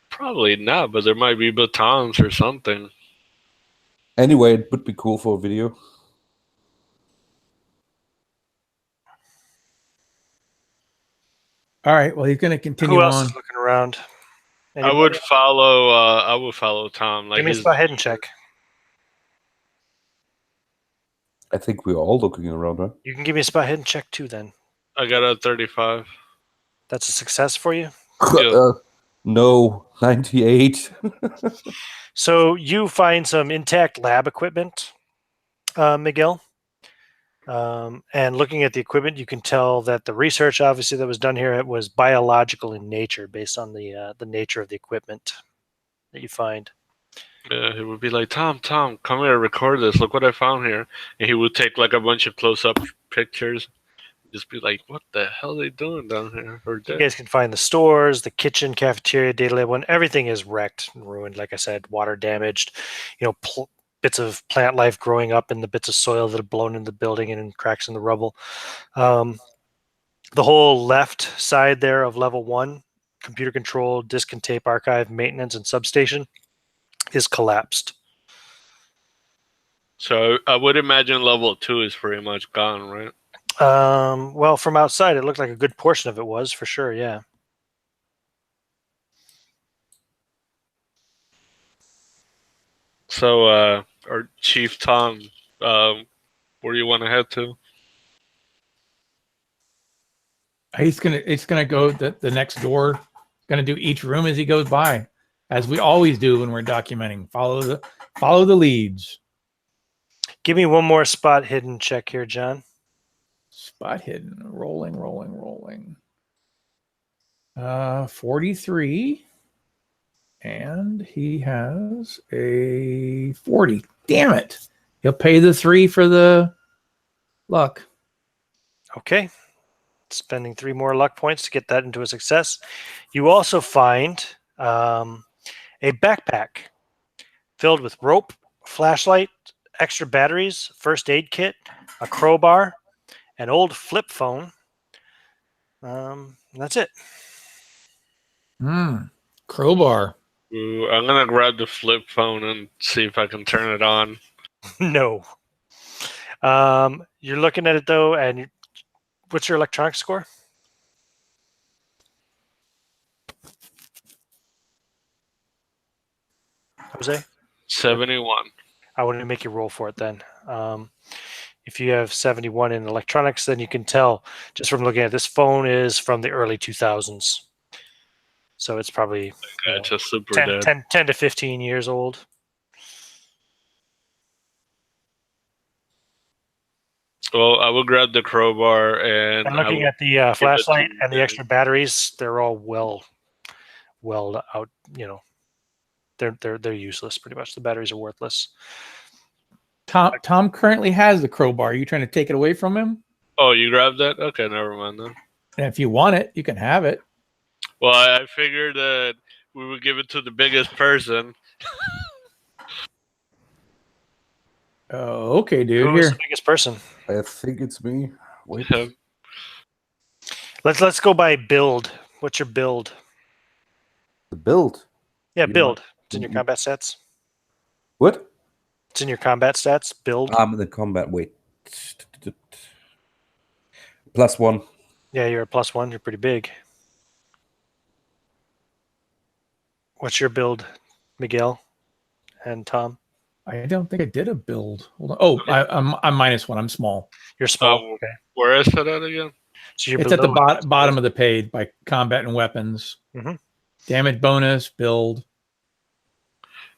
Probably not, but there might be batons or something. Anyway, it would be cool for a video. All right. Well, he's going to continue Who else on. is looking around? I would follow. I would follow Tom. Like Give me a spot hidden check. I think we're all looking around, huh? You can give me a spot hidden check too. Then I got a 35. that's a success for you. Yeah. No, 98. So you find some intact lab equipment, Miguel. And looking at the equipment, you can tell that the research, obviously, that was done here, it was biological in nature, based on the nature of the equipment that you find. Yeah, he would be like, Tom, come here, record this. Look what I found here. And he would take like a bunch of close-up pictures. Just be like, what the hell are they doing down here? Or You guys can find the stores, the kitchen, cafeteria, data lab 1. Everything is wrecked and ruined. Like I said, water damaged. Bits of plant life growing up in the bits of soil that have blown in the building and in cracks in the rubble. The whole left side there of level 1, computer control, disk and tape archive, maintenance, and substation, is collapsed. So I would imagine level 2 is pretty much gone, right? Well, from outside, it looked like a good portion of it was, for sure, yeah. So, our Chief Tom, where do you want to head to? It's gonna go the next door. Gonna do each room as he goes by, as we always do when we're documenting. Follow the leads. Give me one more spot hidden check here, John. Spot hidden. Rolling. 43. And he has a 40. Damn it. He'll pay the 3 for the luck. Okay. Spending 3 more luck points to get that into a success. You also find a backpack filled with rope, flashlight, extra batteries, first aid kit, a crowbar, an old flip phone. That's it. Crowbar. Ooh, I'm going to grab the flip phone and see if I can turn it on. No. You're looking at it, though, and what's your electronics score? Jose? 71. I wouldn't make you roll for it then. If you have 71 in electronics, then you can tell just from looking at this phone is from the early 2000s. So it's probably Just super dead. 10 to 15 years old. Well, I will grab the crowbar and And I looking will at the give it flashlight to and the Danny. extra batteries, they're all well out. You know, they're useless pretty much. The batteries are worthless. Tom currently has the crowbar. Are you trying to take it away from him? Oh, you grabbed that? Okay, never mind then. And if you want it, you can have it. Well, I figured that we would give it to the biggest person. Oh, okay, dude. Who is Here. the biggest person? I think it's me. Wait. Him. Let's go by build. What's your build? The build. Yeah, You build. know- It's in your combat stats. What? It's in your combat stats. Build. The combat. Wait. +1. Yeah, you're a +1. You're pretty big. What's your build, Miguel and Tom? I don't think I did a build. Hold on. Oh, I'm -1. I'm small. You're small. Oh, Okay. where is it at again? So you're It's at the below- bottom of the page by combat and weapons. Mhm. Damage bonus, build.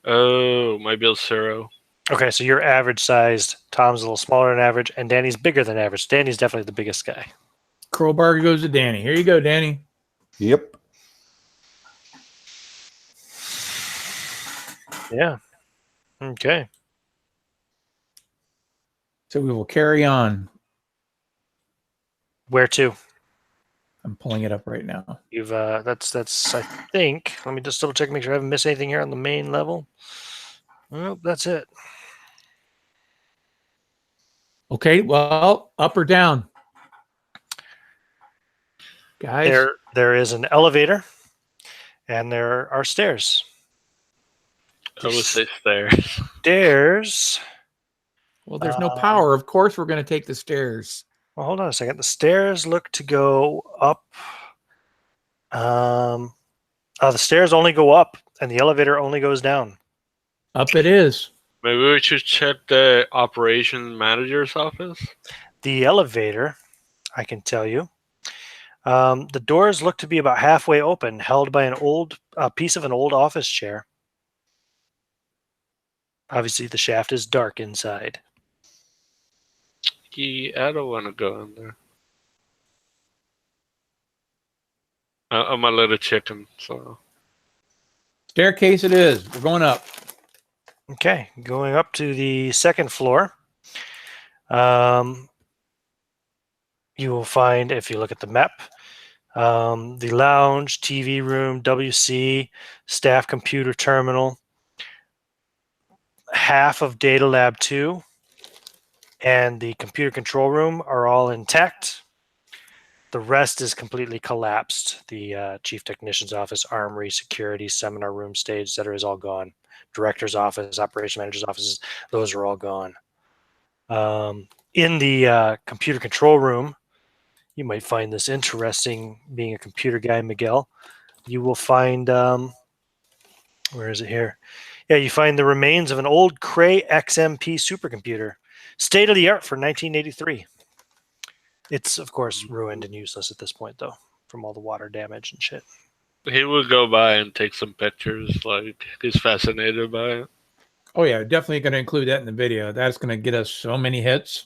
Oh, my build's 0. Okay, so you're average sized. Tom's a little smaller than average, and Danny's bigger than average. Danny's definitely the biggest guy. Crowbar goes to Danny. Here you go, Danny. Yep. Yeah. Okay. So we will carry on. Where to? I'm pulling it up right now. You've that's I think. Let me just double check, make sure I haven't missed anything here on the main level. Well, that's it. Okay, well, up or down? Guys, There is an elevator, and there are stairs. I would say stairs. Stairs. well, there's no power. Of course, we're going to take the stairs. Well, hold on a second. The stairs look to go up. The stairs only go up, and the elevator only goes down. Up it is. Maybe we should check the operations manager's office. The elevator, I can tell you, the doors look to be about halfway open, held by a piece of an old office chair. Obviously, the shaft is dark inside. I don't want to go in there. I'm a little chicken, so. Staircase it is. We're going up. Okay, going up to the second floor. You will find, if you look at the map, the lounge, TV room, WC, staff computer terminal, half of Data Lab 2, and the computer control room are all intact. The rest is completely collapsed. The chief technician's office, armory, security, seminar room, stage, etc. is all gone. Director's office, operation manager's offices, those are all gone. In the computer control room, you might find this interesting, being a computer guy, Miguel. You will find, where is it here? Yeah, you find the remains of an old Cray XMP supercomputer, state of the art for 1983. It's, of course, ruined and useless at this point, though, from all the water damage and shit. He would go by and take some pictures. Like, he's fascinated by it. Oh, yeah, definitely going to include that in the video. That's going to get us so many hits.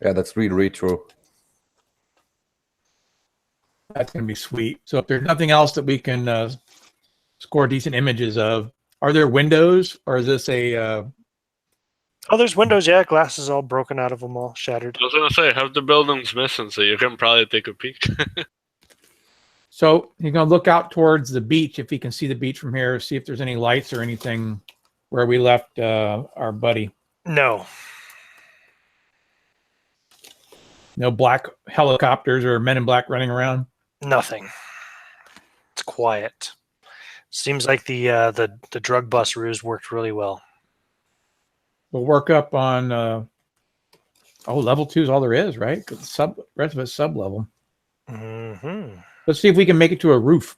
Yeah, that's really retro. That's going to be sweet. So if there's nothing else that we can score decent images of, are there windows, or is this a... Oh, there's windows, yeah. Glass is all broken out of them, all shattered. I was going to say, half the building's missing, so you can probably take a peek. So you're going to look out towards the beach, if you can see the beach from here, see if there's any lights or anything where we left our buddy. No. No black helicopters or men in black running around? Nothing. It's quiet. Seems like the drug bust ruse worked really well. We'll work up on... level 2 is all there is, right? The rest of it's sub-level. Mm-hmm. Let's see if we can make it to a roof.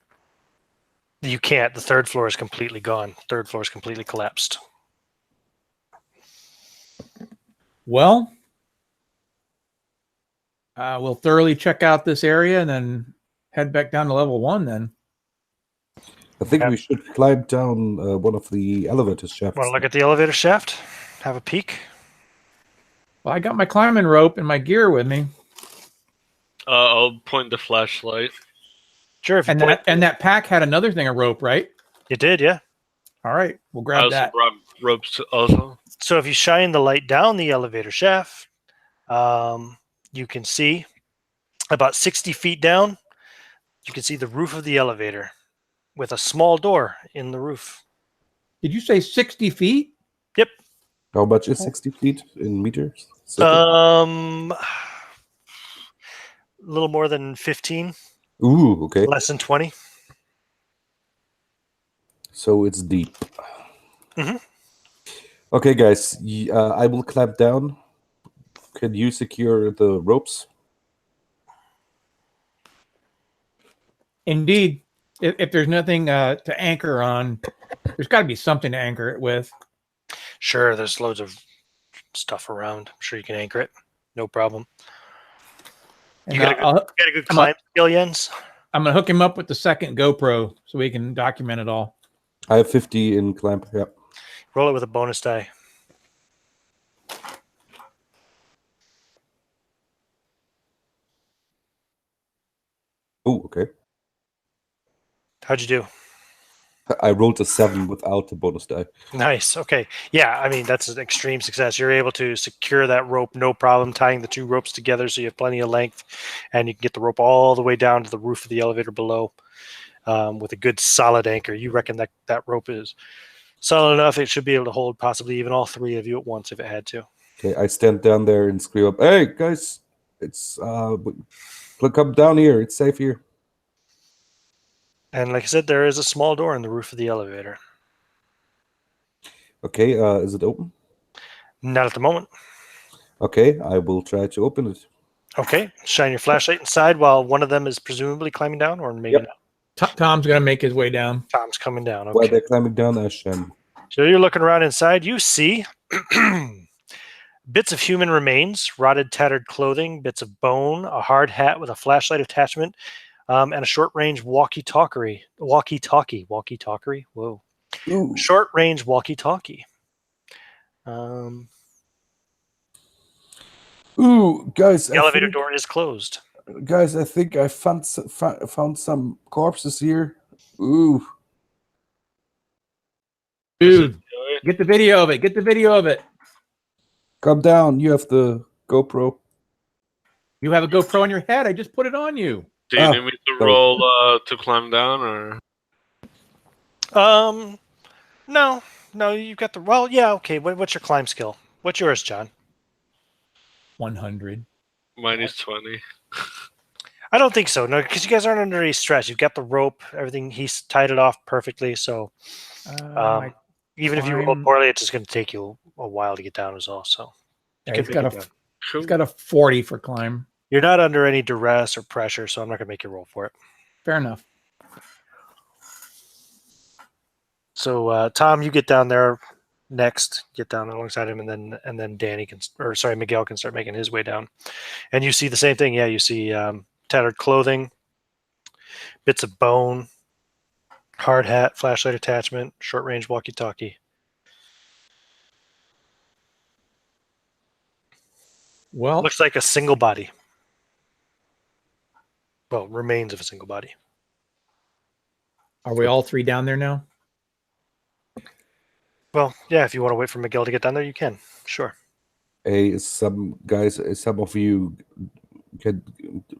You can't. The third floor is completely gone. Third floor is completely collapsed. Well, we'll thoroughly check out this area and then head back down to level 1 then. I think we should climb down one of the elevator shafts. Want to look at the elevator shaft? Have a peek? Well, I got my climbing rope and my gear with me. I'll point the flashlight. Sure, if you And point, that pack had another thing of rope, right? it did, yeah. All right, we'll I grab also that. brought ropes also. So if you shine the light down the elevator shaft, you can see about 60 feet down, you can see the roof of the elevator with a small door in the roof. Did you say 60 feet? Yep. How much is 60 feet in meters? A little more than 15, Ooh, okay. less than 20. So it's deep. Mhm. Okay, guys, I will clamp down. Can you secure the ropes? Indeed. If there's nothing to anchor on, there's got to be something to anchor it with. Sure, there's loads of stuff around. I'm sure you can anchor it. No problem. And You got a good climb skill, Jens? I'm going to hook him up with the second GoPro so we can document it all. I have 50 in clamp. Yeah. Roll it with a bonus die. Oh, okay. How'd you do? I rolled a 7 without the bonus die. Nice. Okay. Yeah, I mean, that's an extreme success. You're able to secure that rope, no problem, tying the two ropes together so you have plenty of length, and you can get the rope all the way down to the roof of the elevator below with a good solid anchor. You reckon that rope is solid enough, it should be able to hold possibly even all three of you at once if it had to. Okay, I stand down there and scream up, "Hey, guys, it's come down here. It's safe here." And like I said, there is a small door in the roof of the elevator. Okay, is it open? Not at the moment. Okay, I will try to open it. Okay. Shine your flashlight inside while one of them is presumably climbing down, or maybe Yep. not. Tom's going to make his way down. Tom's coming down. While Okay. they're climbing down, I shine. So you're looking around inside. You see bits of human remains, rotted, tattered clothing, bits of bone, a hard hat with a flashlight attachment, and a short-range walkie-talkie. Whoa. Ooh, Short-range walkie-talkie. ooh, guys! The elevator door is closed. Guys, I think I found some corpses here. Ooh, Dude, get the video of it. Get the video of it. come down. You have the GoPro. You have a GoPro on your head. I just put it on you. Do you need me to roll to climb down, or? No, you've got the. Well, yeah, okay. What's your climb skill? What's yours, John? 100. Mine is 20. I don't think so. No, because you guys aren't under any stress. You've got the rope, everything. He's tied it off perfectly. So even if you roll poorly, it's just going to take you a while to get down as well. So he's got a 40 for climb. You're not under any duress or pressure, so I'm not going to make you roll for it. Fair enough. So Tom, you get down there next. Get down alongside him, and then Miguel can start making his way down. And you see the same thing. Yeah, you see tattered clothing, bits of bone, hard hat, flashlight attachment, short range walkie-talkie. Well, Looks like a single body. Well, remains of a single body. are we all three down there now? Well, yeah, if you want to wait for Miguel to get down there, you can. Sure. Hey, some of you,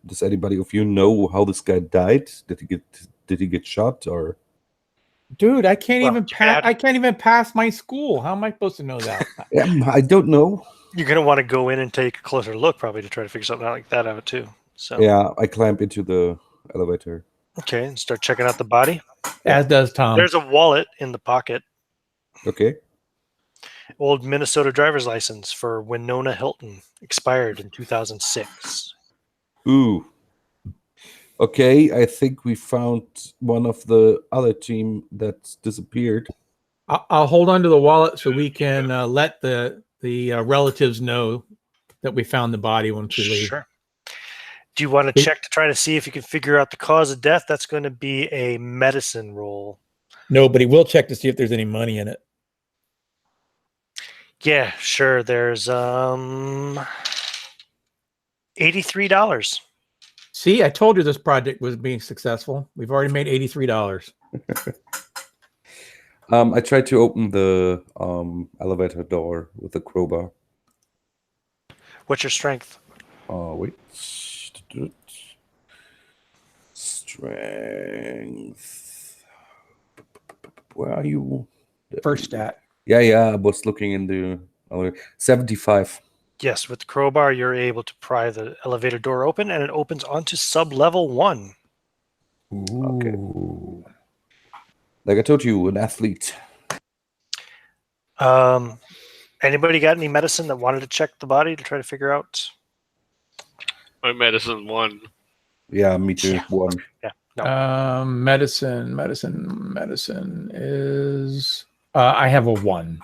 does anybody of you know how this guy died? Did he get shot or? Dude, I can't even pass my school. How am I supposed to know that? I don't know. You're going to want to go in and take a closer look probably to try to figure something out like that out too. So yeah, I climb into the elevator. Okay, and start checking out the body. As does Tom. There's a wallet in the pocket. Okay. Old Minnesota driver's license for Winona Hilton, expired in 2006. Ooh. Okay, I think we found one of the other team that disappeared. I'll hold on to the wallet so we can let the relatives know that we found the body once we leave. Sure. Do you want to check to try to see if you can figure out the cause of death? That's going to be a medicine roll. No, but he will check to see if there's any money in it. Yeah, sure. There's $83. See, I told you this project was being successful. We've already made $83. I tried to open the elevator door with a crowbar. What's your strength? Wait. Strength. Where are you? First stat. Yeah, I was looking in the 75. Yes, with the crowbar, you're able to pry the elevator door open, and it opens onto sub-level 1. Okay. Like I told you, an athlete. Anybody got any medicine that wanted to check the body to try to figure out? My medicine 1. Yeah, me too. Yeah. One. Yeah. No. Medicine is I have a 1.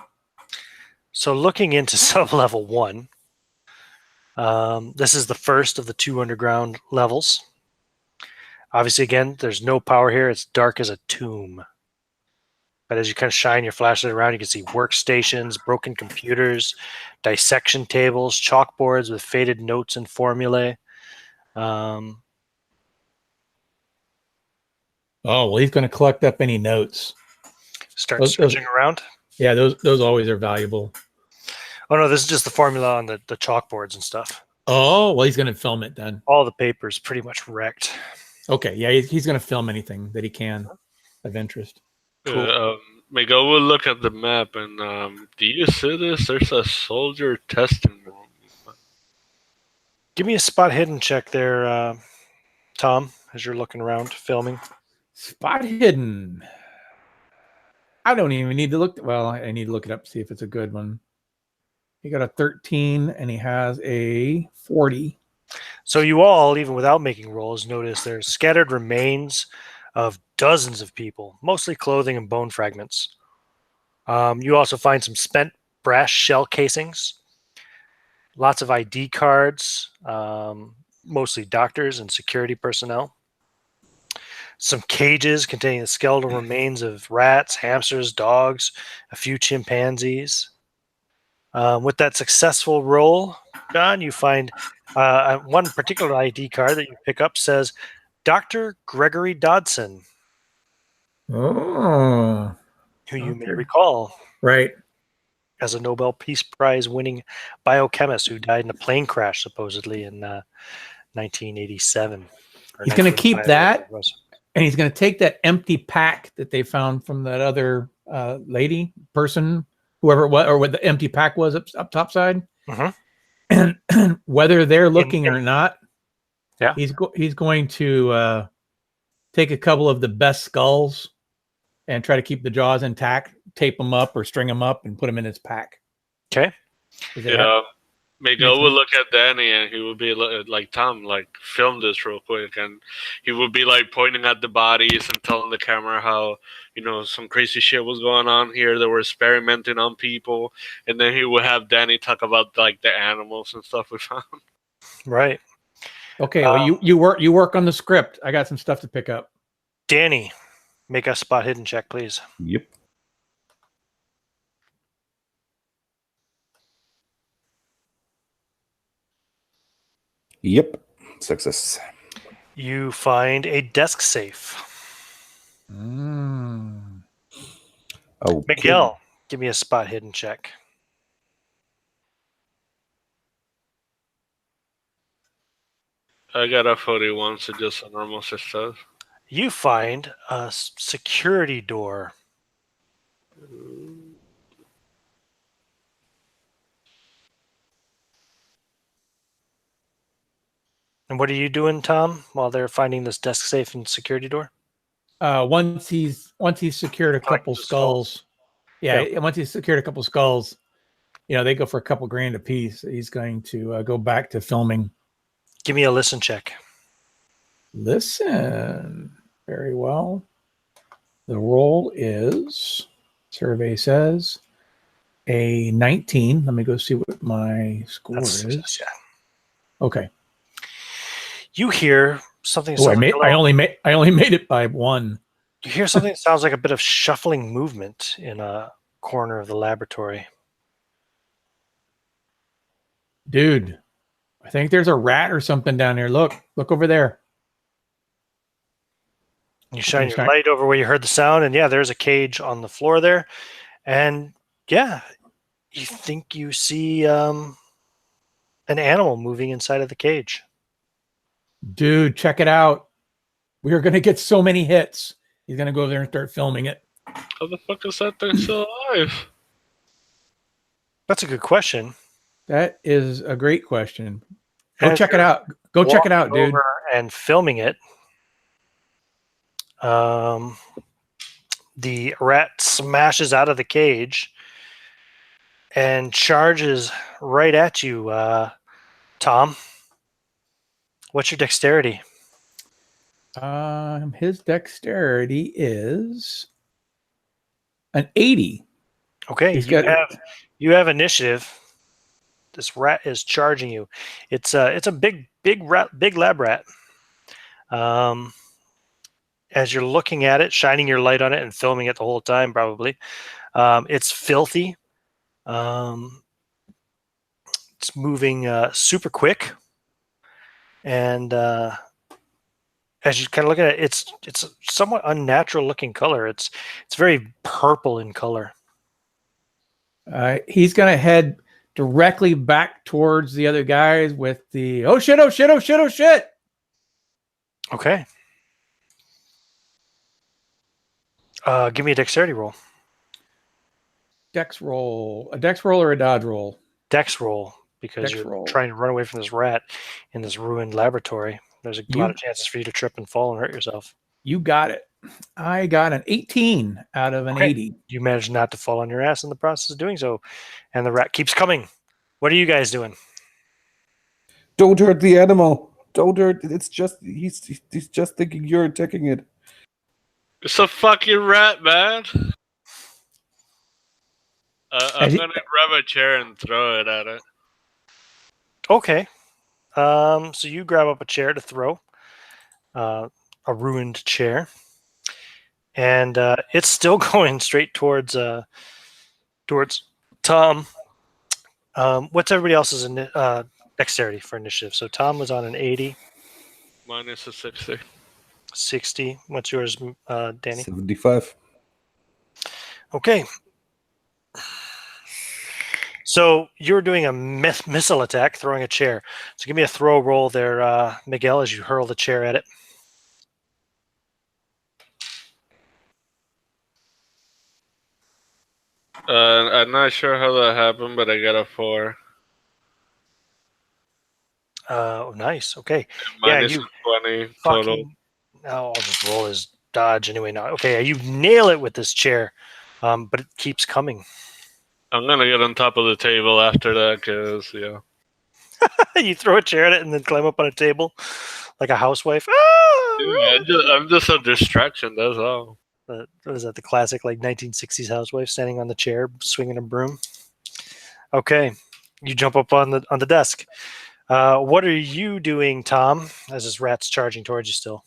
So looking into sub-level 1, this is the first of the 2 underground levels. Obviously, again, there's no power here. It's dark as a tomb. But as you kind of shine your flashlight around, you can see workstations, broken computers, dissection tables, chalkboards with faded notes and formulae. Oh, well, he's going to collect up any notes. Start searching around. Yeah, those always are valuable. Oh, no, this is just the formula on the chalkboards and stuff. Oh, well, he's going to film it then. All the paper's pretty much wrecked. Okay, yeah, he's going to film anything that he can of interest. Cool. Miguel will look at the map and do you see this? There's a soldier testing room. Give me a spot hidden check there, Tom, as you're looking around filming. Spot hidden. I don't even need to look. Well, I need to look it up to see if it's a good one. He got a 13 and he has a 40. So you all, even without making rolls, notice there's scattered remains of dozens of people, mostly clothing and bone fragments. You also find some spent brass shell casings, lots of ID cards, mostly doctors and security personnel. Some cages containing the skeletal remains of rats, hamsters, dogs, a few chimpanzees. With that successful roll, John, you find one particular ID card that you pick up says Dr. Gregory Dodson, Oh, who you may recall right. as a Nobel Peace Prize winning biochemist who died in a plane crash supposedly in 1987. He's going to keep that, and he's going to take that empty pack that they found from that other person, whoever it was, or what the empty pack was up top side. And whether they're looking or not, yeah, he's going to take a couple of the best skulls and try to keep the jaws intact, tape them up or string them up and put them in his pack. Okay. Yeah. Miguel will look at Danny and he will be like, Tom, like, film this real quick. And he would be like pointing at the bodies and telling the camera how, some crazy shit was going on here. They were experimenting on people. And then he would have Danny talk about like the animals and stuff we found. Right. Okay. Well, you work on the script. I got some stuff to pick up. Danny, make a spot hidden check, please. Yep. Yep. Success. You find a desk safe. Oh, Miguel, give me a spot hidden check. I got a 41, so just a normal success. You find a security door. And what are you doing, Tom, while they're finding this desk safe and security door? Once he's secured a couple skulls. Yeah, once he's secured a couple skulls, they go for a couple grand a piece. He's going to go back to filming. Give me a listen check. Listen. Very well. The roll is, survey says, a 19. Let me go see what my score is. Success, yeah. Okay. You hear something. I only made it by 1. You hear something that sounds like a bit of shuffling movement in a corner of the laboratory. Dude, I think there's a rat or something down there. Look over there. You shine your light over where you heard the sound, and yeah, there's a cage on the floor there. And yeah, you think you see an animal moving inside of the cage. Dude, check it out. We are going to get so many hits. He's going to go over there and start filming it. How the fuck is that thing still alive? That's a good question. That is a great question. Go check it out. Go check it out, dude. Over and filming it. The rat smashes out of the cage and charges right at you, Tom. What's your dexterity? His dexterity is an 80. Okay, you have initiative. This rat is charging you. It's a big lab rat. As you're looking at it, shining your light on it and filming it the whole time, probably. It's filthy. It's moving super quick, and as you kind of look at it, it's a somewhat unnatural looking color. It's very purple in color. He's gonna head directly back towards the other guys with the oh shit. Okay. Give me a dexterity roll. Dex roll. A dex roll or a dodge roll? Dex roll, because you're trying to run away from this rat in this ruined laboratory. There's a lot of chances for you to trip and fall and hurt yourself. You got it. I got an 18 out of an 80. You managed not to fall on your ass in the process of doing so, and the rat keeps coming. What are you guys doing? Don't hurt the animal. Don't hurt. It's just he's just thinking you're attacking it. It's a fucking rat, man. I'm gonna grab a chair and throw it at it. Okay. So you grab up a chair to throw, a ruined chair, and it's still going straight towards Tom. What's everybody else's dexterity for initiative? So Tom was on an 80. Mine is a 60. 60. What's yours, Danny? 75. Okay. So you're doing a missile attack, throwing a chair. So give me a throw roll there, Miguel, as you hurl the chair at it. I'm not sure how that happened, but I got a 4. Nice. Okay. Mine is 20 total. I'll just roll his dodge anyway. Now, okay, you nail it with this chair, but it keeps coming. I'm gonna get on top of the table after that, cause yeah. You throw a chair at it and then climb up on a table like a housewife. Yeah, I'm just a distraction. That's all. What is that? The classic like 1960s housewife standing on the chair, swinging a broom. Okay, you jump up on the desk. What are you doing, Tom? As this rat's charging towards you still.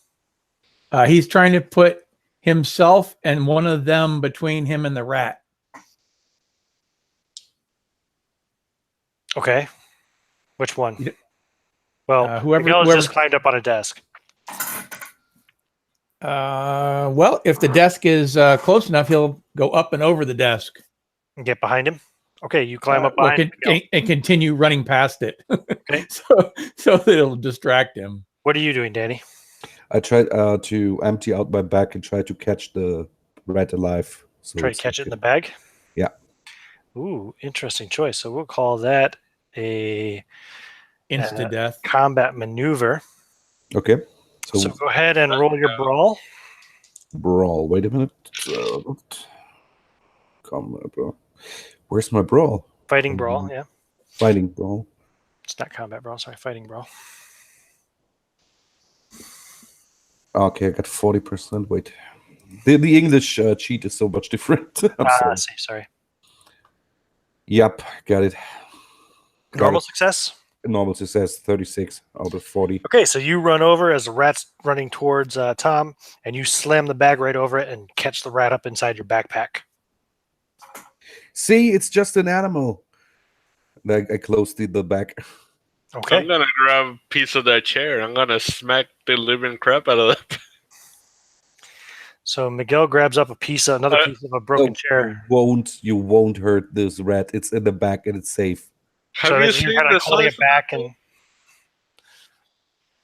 He's trying to put himself and one of them between him and the rat. Okay. Which one? Well, whoever just climbed up on a desk. Well, if the desk is close enough, he'll go up and over the desk. And get behind him? Okay, you climb up behind him. And continue running past it. Okay. so that it'll distract him. What are you doing, Danny? I tried to empty out my bag and try to catch the rat alive. So try to catch it in the bag? Yeah. Ooh, interesting choice. So we'll call that a insta-death combat maneuver. Okay. So go ahead and roll your brawl. Brawl. Wait a minute. Combat brawl. Where's my brawl? Fighting brawl, yeah. Fighting brawl. It's not combat brawl, sorry, fighting brawl. Okay, I got 40%. Wait. The English cheat is so much different. I see, sorry. Yep, got it. Normal success? Normal success, 36 out of 40. Okay, so you run over as the rat's running towards Tom, and you slam the bag right over it and catch the rat up inside your backpack. See, it's just an animal. I closed the back. Okay. I'm gonna grab a piece of that chair. I'm gonna smack the living crap out of that. So Miguel grabs up another piece of a broken No, chair. you won't hurt this rat. It's in the back and it's safe. So Have you you're seen kind the of holding size it of that back, thing?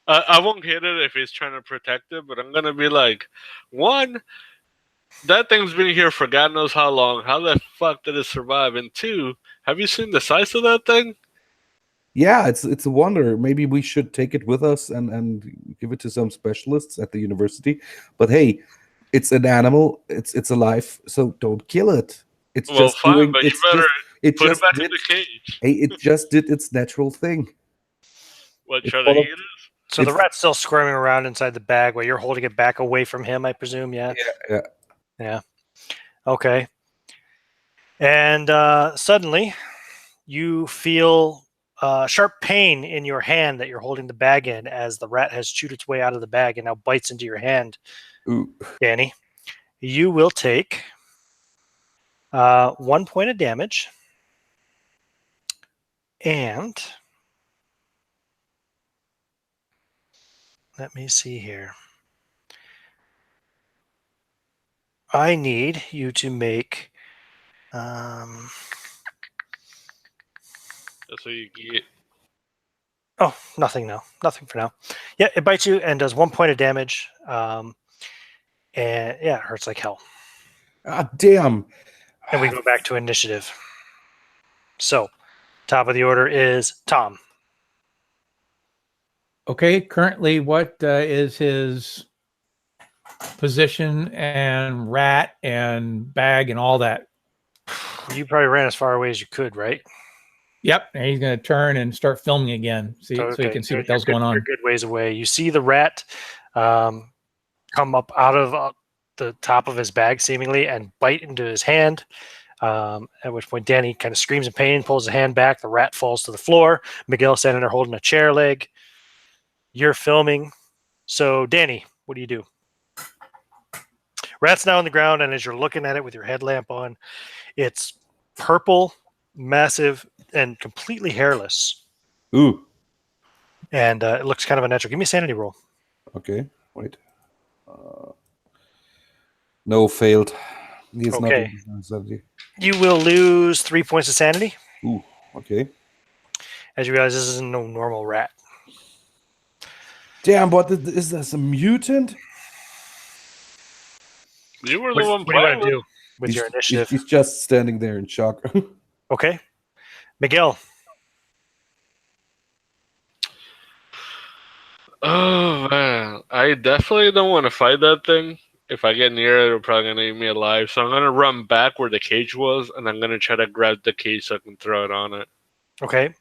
and I won't hit it if he's trying to protect it, but I'm gonna be like, one, that thing's been here for God knows how long. How the fuck did it survive? And two, have you seen the size of that thing? Yeah, it's a wonder. Maybe we should take it with us and give it to some specialists at the university. But hey, it's an animal. It's alive, so don't kill it. It's Well, just fine, doing. but you It's better just. It put it just back in did. the cage. Hey, it just did its natural thing. What, It try to eat followed. it? so the It, rat's still squirming around inside the bag while you're holding it back away from him, I presume. Yeah. yeah. Yeah. Okay. And suddenly, you feel sharp pain in your hand that you're holding the bag in as the rat has chewed its way out of the bag and now bites into your hand, Ooh. Danny. You will take 1 point of damage. And let me see here. I need you to make. That's what you get. Oh, nothing now. Nothing for now. Yeah, it bites you and does 1 point of damage. And yeah, it hurts like hell. Ah, damn. And we go back to initiative. So, top of the order is Tom. Okay, currently, what is his position and rat and bag and all that? You probably ran as far away as you could, right? Yep, and he's going to turn and start filming again, so you can see what the hell's going You're on. good ways away. You see the rat come up out of the top of his bag, seemingly, and bite into his hand. At which point, Danny kind of screams in pain, pulls his hand back. The rat falls to the floor. Miguel standing there holding a chair leg. You're filming. So, Danny, what do you do? Rat's now on the ground, and as you're looking at it with your headlamp on, it's purple, massive, and completely hairless. Ooh. And it looks kind of unnatural. Give me a sanity roll. Okay. Wait. No, failed. He's not Okay. in insanity. You will lose 3 points of sanity Ooh. Okay. as you realize this is no normal rat. Damn, what is this, a mutant? You were What the one do you want playing to with. do with your initiative? He's just standing there in shock. Okay. Miguel. Oh man, I definitely don't want to fight that thing. If I get near it, it'll probably gonna eat me alive. So I'm gonna run back where the cage was, and I'm gonna try to grab the cage so I can throw it on it. Okay.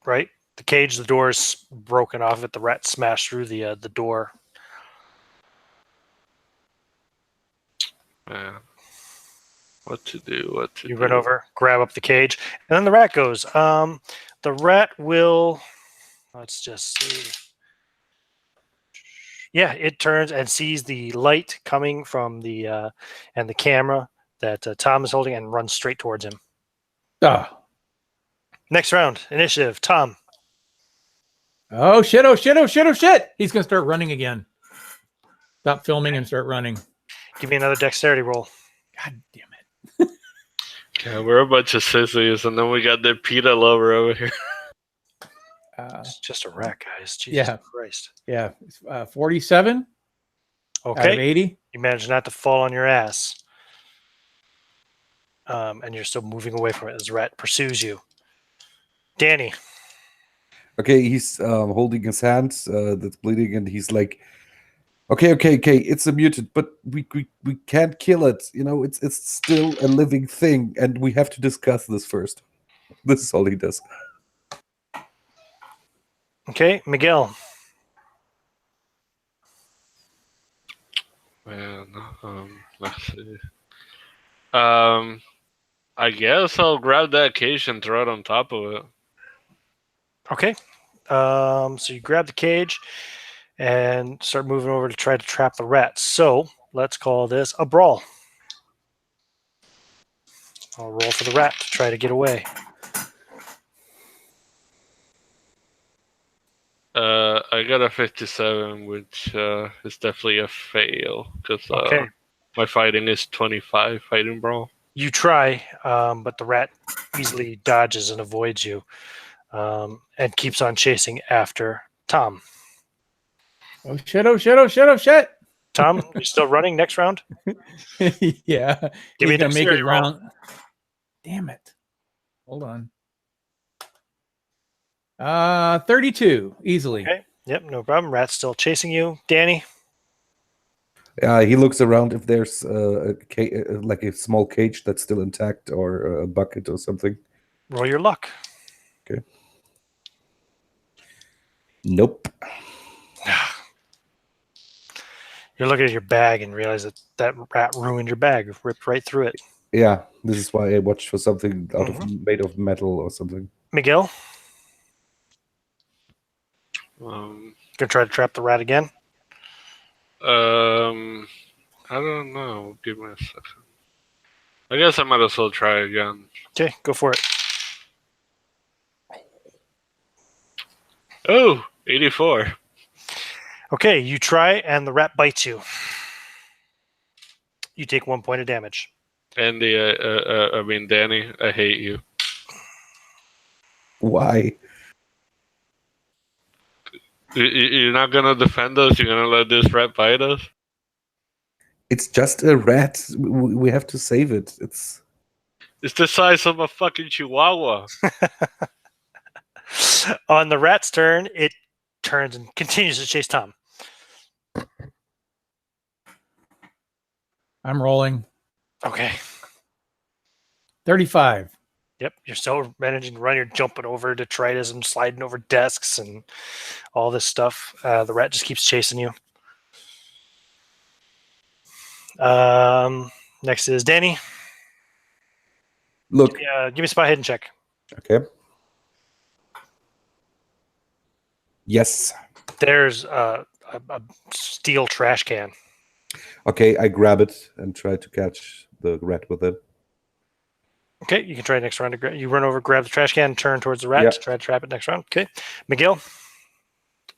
Right. The cage, the door is broken off it. The rat smashed through the door. Man, what to do? What to You do? run over, grab up the cage, and then the rat goes. The rat will. Let's just see. Yeah, it turns and sees the light coming from the and the camera that Tom is holding and runs straight towards him. Ah. Next round, initiative. Tom. Oh shit! Oh shit! Oh shit! Oh shit! He's gonna start running again. Stop filming and start running. Give me another dexterity roll. God damn it! Yeah, we're a bunch of sissies, and then we got the PETA lover over here. It's just a rat, guys. Jesus Christ. Yeah. 47 out of Okay. 80. You managed not to fall on your ass. And you're still moving away from it as the rat pursues you. Danny. Okay, he's holding his hand that's bleeding, and he's like, okay, it's a mutant, but we can't kill it. You know, it's still a living thing, and we have to discuss this first. This is all he does. Okay, Miguel. Man, let's see. I guess I'll grab that cage and throw it on top of it. Okay. So you grab the cage and start moving over to try to trap the rat. So let's call this a brawl. I'll roll for the rat to try to get away. I got a 57, which is definitely a fail because Okay. my fighting is 25 fighting brawl. You try, but the rat easily dodges and avoids you, and keeps on chasing after Tom. Oh shit! Oh shit! Oh shit! Oh shit! Tom, you still running next round? Yeah, Give me he's a gonna make his dexterity roll. round. Damn it! Hold on. 32 easily. Okay. Yep, no problem. Rat's still chasing you. Danny, He looks around if there's like a small cage that's still intact or a bucket or something. roll your luck. Nope. You're looking at your bag and realize that that rat ruined your bag, ripped right through it. Yeah, this is why I watched for something out of Mhm. made of metal or something. Miguel, Um, gonna try to trap the rat again. I don't know. Give me a second. I guess I might as well try again. Okay, go for it. Oh, 84. Okay, you try and the rat bites you. You take 1 point of damage. Andy, I mean Danny, I hate you. Why? You're not gonna defend us. You're gonna let this rat bite us. It's just a rat. We have to save it. It's It's the size of a fucking chihuahua. On the rat's turn, it turns and continues to chase Tom. I'm rolling. Okay. 35. Yep, you're still managing to run. You're jumping over detritus and sliding over desks and all this stuff. The rat just keeps chasing you. Next is Danny. look. Give me a spot hidden check. Okay. Yes. There's a steel trash can. Okay, I grab it and try to catch the rat with it. Okay, you can try next round. You run over, grab the trash can, turn towards the rat Yep. to try to trap it next round. Okay, Miguel.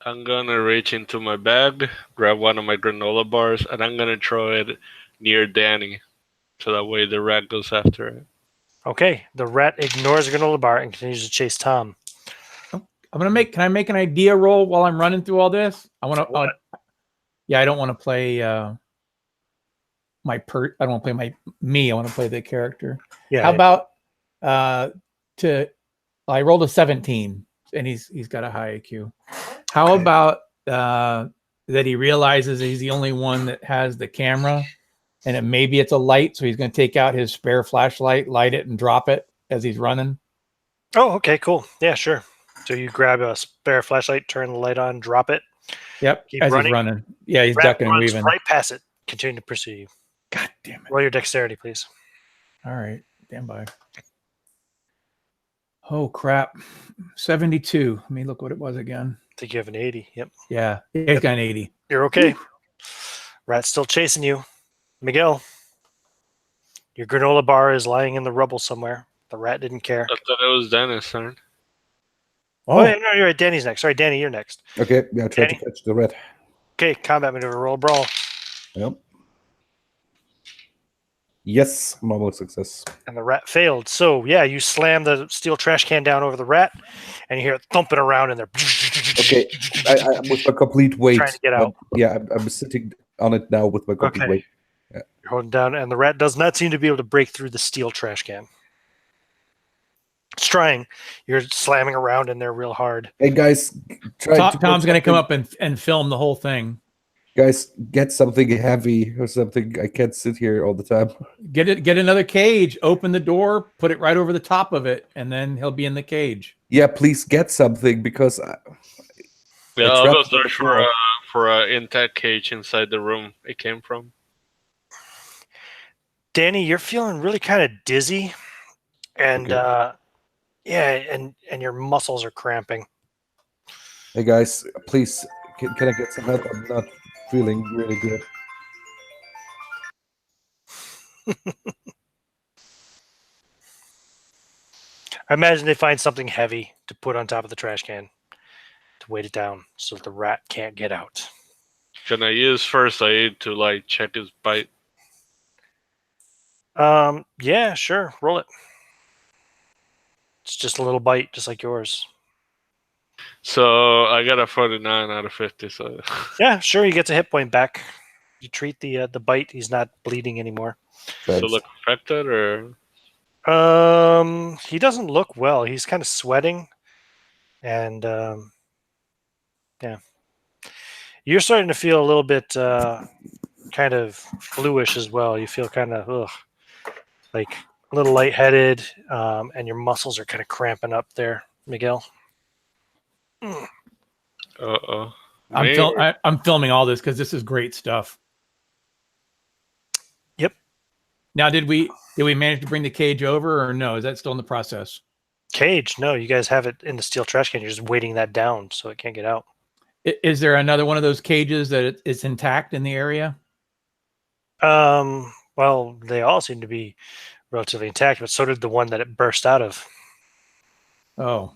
I'm gonna reach into my bag, grab one of my granola bars, and I'm gonna throw it near Danny, so that way the rat goes after it. Okay, the rat ignores the granola bar and continues to chase Tom. I'm gonna make. Can I make an idea roll while I'm running through all this? I want to. Yeah, I don't want to play I don't want to play me. I want to play the character. Yeah. How about I rolled a 17 and he's got a high IQ. How Okay. about that he realizes he's the only one that has the camera and maybe it's a light, so he's going to take out his spare flashlight, light it, and drop it as he's running. Oh, okay, cool. Yeah, sure. So you grab a spare flashlight, turn the light on, drop it. Yep, Keep as running. he's running. Yeah, he's Rat ducking and runs weaving. right past it, continuing to pursue you. God damn it. Roll your dexterity, please. All right, stand by. Oh, crap. 72. Let me look what it was again. I think you have an 80. Yep. Yeah, he's got an 80. You're okay. Rat's still chasing you. Miguel, your granola bar is lying in the rubble somewhere. The rat didn't care. I thought it was Dennis' turn. Oh, yeah, no, you're right. Danny's next. Sorry, Danny, you're next. Okay, yeah, try Danny? to catch the rat. Okay, combat maneuver, roll brawl. Yep. Yes, normal success. And the rat failed. So, yeah, you slam the steel trash can down over the rat, and you hear it thumping around in there. Okay, I with my complete weight. Trying to get out. Yeah, I'm sitting on it now with my complete Okay. weight. You're holding down, and the rat does not seem to be able to break through the steel trash can. It's trying. You're slamming around in there real hard. Hey guys, Tom's going to come up and film the whole thing. Guys, get something heavy or something. I can't sit here all the time. Get another cage, open the door, put it right over the top of it, and then he'll be in the cage. Yeah, please get something because Yeah, I'll go trapped search myself. for a intact cage inside the room it came from. Danny, you're feeling really kind of dizzy, and and your muscles are cramping. Hey guys, please, can I get some help? I'm not feeling really good. I imagine they find something heavy to put on top of the trash can to weight it down so that the rat can't get out. Can I use first aid to like check his bite? Yeah, sure. Roll it. It's just a little bite, just like yours. So I got a 49 out of 50. So Yeah, sure. He gets a hit point back. You treat the bite. He's not bleeding anymore. so Thanks. look affected or He doesn't look well. He's kind of sweating, and yeah, you're starting to feel a little bit kind of bluish as well. You feel kind of like a little lightheaded, and your muscles are kind of cramping up there, Miguel. uh-oh. I'm filming all this because this is great stuff. Yep. Now, did we manage to bring the cage over, or no? Is that still in the process? Cage? No, you guys have it in the steel trash can. You're just weighting that down so it can't get out. Is there another one of those cages that is intact in the area? Well, they all seem to be relatively intact, but so did the one that it burst out of. Oh,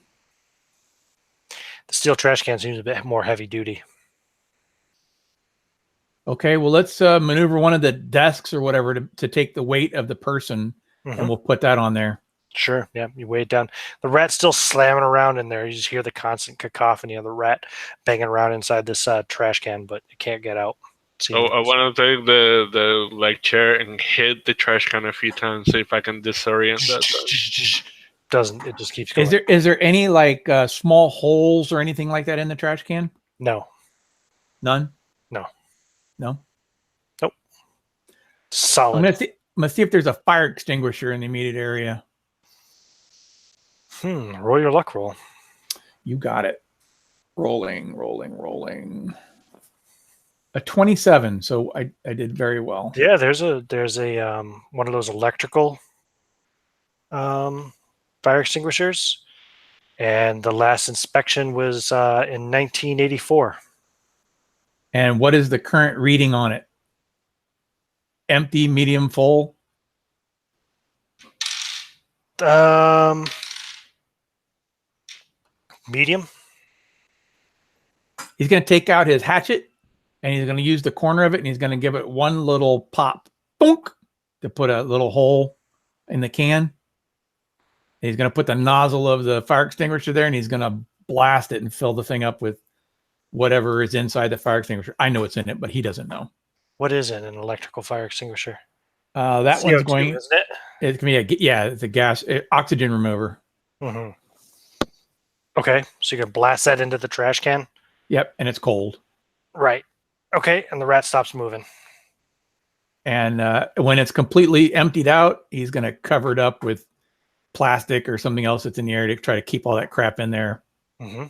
The steel trash can seems a bit more heavy duty. okay. Well, let's maneuver one of the desks or whatever to take the weight of the person, Mhm. and we'll put that on there. Sure. Yeah, you weigh it down. The rat's still slamming around in there. You just hear the constant cacophony of the rat banging around inside this trash can, but it can't get out. Oh, I want to take the like chair and hit the trash can a few times, see if I can disorient that. Doesn't it? Just keeps going. Is there any like small holes or anything like that in the trash can? No. None. No. No. Solid. I'm gonna see if there's a fire extinguisher in the immediate area. Roll your luck roll. You got it. Rolling. A 27. So I did very well. Yeah, there's a one of those electrical fire extinguishers, and the last inspection was in 1984. And what is the current reading on it? Empty, medium, full? Medium. He's going to take out his hatchet and he's going to use the corner of it and he's going to give it one little pop, bonk, to put a little hole in the can. And he's going to put the nozzle of the fire extinguisher there and he's going to blast it and fill the thing up with whatever is inside the fire extinguisher. I know it's in it, but he doesn't know. What is it? An electrical fire extinguisher? That CO2, one's going, isn't it? it's going to be it's a gas, oxygen remover. Mm-hmm. Okay, so you're gonna blast that into the trash can? Yep, and it's cold. Right. Okay, and the rat stops moving. And when it's completely emptied out, he's going to cover it up with plastic or something else that's in the area to try to keep all that crap in there. Mm-hmm.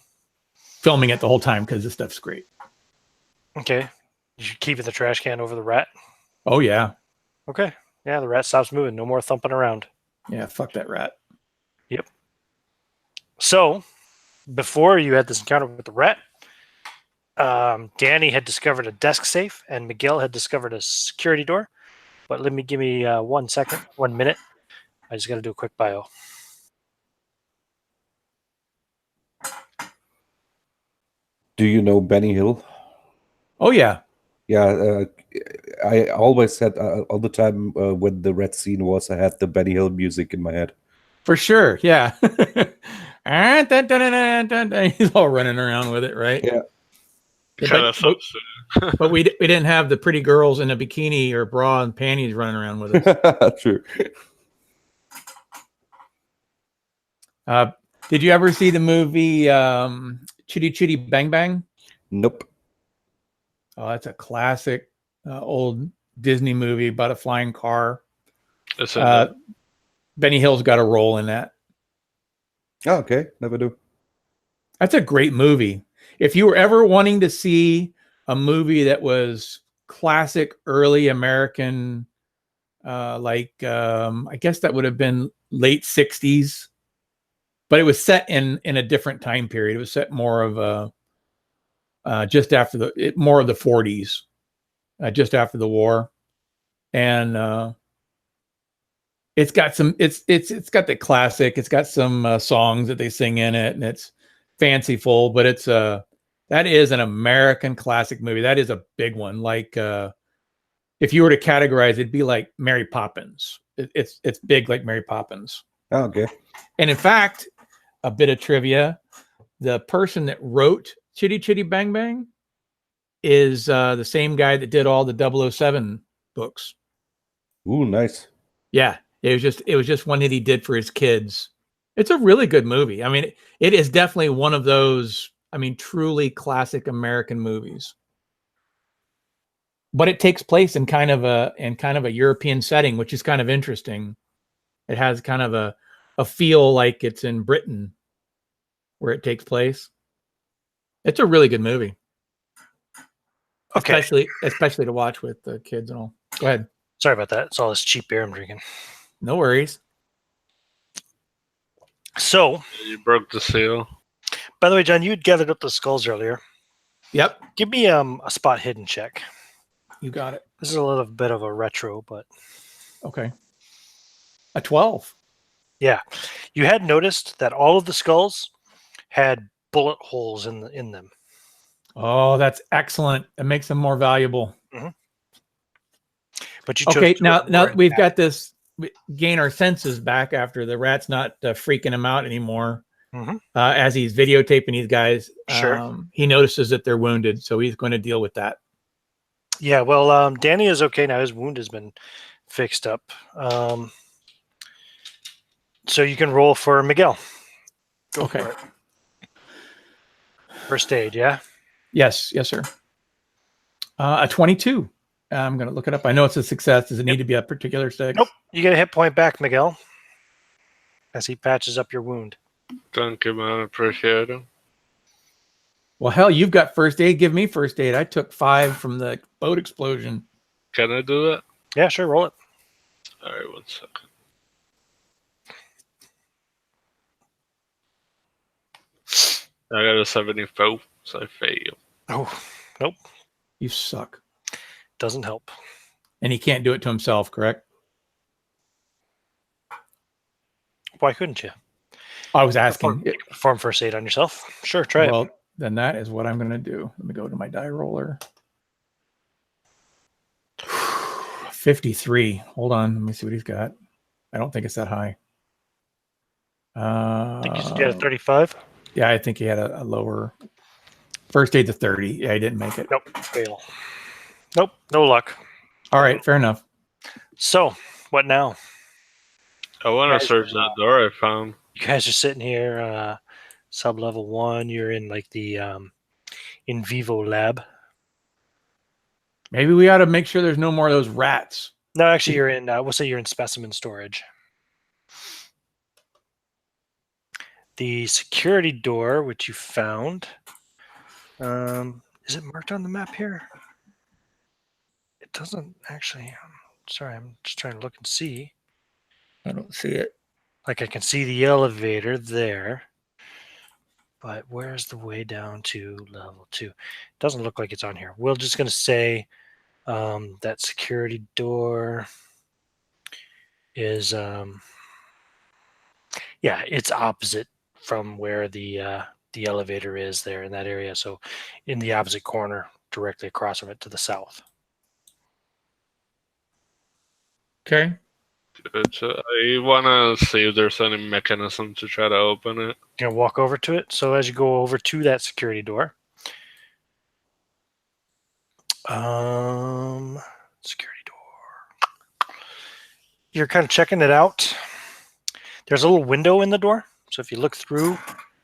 Filming it the whole time because this stuff's great. Okay. You should keep the trash can over the rat. Oh, yeah. Okay. Yeah, the rat stops moving. No more thumping around. Yeah, fuck that rat. Yep. So, before you had this encounter with the rat, Danny had discovered a desk safe and Miguel had discovered a security door. But give me 1 second, 1 minute. I just got to do a quick bio. Do you know Benny Hill? Oh, yeah. Yeah, I always had all the time when the red scene was, I had the Benny Hill music in my head. For sure. Yeah. He's all running around with it, right? Yeah. But we didn't have the pretty girls in a bikini or bra and panties running around with us. True. Did you ever see the movie Chitty Chitty Bang Bang? Nope. Oh, that's a classic old Disney movie about a flying car. Benny Hill's got a role in that. Oh, okay. Never do. That's a great movie. If you were ever wanting to see a movie that was classic early American, I guess that would have been late 60s, but it was set in a different time period. It was set more of just after the 40s, just after the war. And it's got the classic, it's got some songs that they sing in it, and it's fanciful, but it's That is an American classic movie. That is a big one. Like if you were to categorize, it'd be like Mary Poppins. It's big like Mary Poppins. Oh, okay. And in fact, a bit of trivia: the person that wrote Chitty Chitty Bang Bang is the same guy that did all the 007 books. Ooh, nice. Yeah, it was just one that he did for his kids. It's a really good movie. I mean, it is definitely one of those, I mean, truly classic American movies. But it takes place in kind of a European setting, which is kind of interesting. It has kind of a feel like it's in Britain where it takes place. It's a really good movie. Okay. Especially to watch with the kids and all. Go ahead. Sorry about that. It's all this cheap beer I'm drinking. No worries. So, You broke the seal. by the way, John, you had gathered up the skulls earlier. Yep, Give me a spot hidden check. you got it. This is a little bit of a retro, but Okay. A 12. yeah, you had noticed that all of the skulls had bullet holes in them. Oh, that's excellent. It makes them more valuable. But you chose Okay, to now ignore we've that. got this. We gain our senses back after the rat's not freaking him out anymore. Mhm. As he's videotaping these guys, Sure. he notices that they're wounded, so he's going to deal with that. Yeah, well, Danny is okay now. His wound has been fixed up. So you can roll for Miguel. Go Okay. for it. First aid, yeah? Yes, sir. A 22. I'm going to look it up. I know it's a success. Does it need to be a particular six? Nope. You get a hit point back, Miguel, as he patches up your wound. Thank you, man. Appreciate it. Well, hell, you've got first aid. Give me first aid. I took 5 from the boat explosion. Can I do that? Yeah, sure, roll it. All right, 1 second. I got a 74, so I fail. Oh, nope. You suck. Doesn't help. And he can't do it to himself, correct? Why couldn't you? I was asking. Perform first aid on yourself. Sure, try it. Well, then that is what I'm going to do. Let me go to my die roller. 53. Hold on. Let me see what he's got. I don't think it's that high. I think you said you had a 35. Yeah, I think he had a lower first aid to 30. Yeah, he didn't make it. Nope, fail. Nope, no luck. All right, fair enough. So, what now? I want Guys, to search that door I found. You guys are sitting here, sub level 1. You're in like the in vivo lab. Maybe we ought to make sure there's no more of those rats. No, actually, you're in. We'll say you're in specimen storage. The security door, which you found, is it marked on the map here? It doesn't actually. Sorry, I'm just trying to look and see. I don't see it. Like I can see the elevator there, but where's the way down to level 2? It doesn't look like it's on here. We're just going to say that security door is, yeah, it's opposite from where the elevator is there in that area. So in the opposite corner, directly across from it to the south. Okay. Good. So I want to see if there's any mechanism to try to open it. You're gonna walk over to it. So as you go over to that security door, security door, you're kind of checking it out. There's a little window in the door. So if you look through,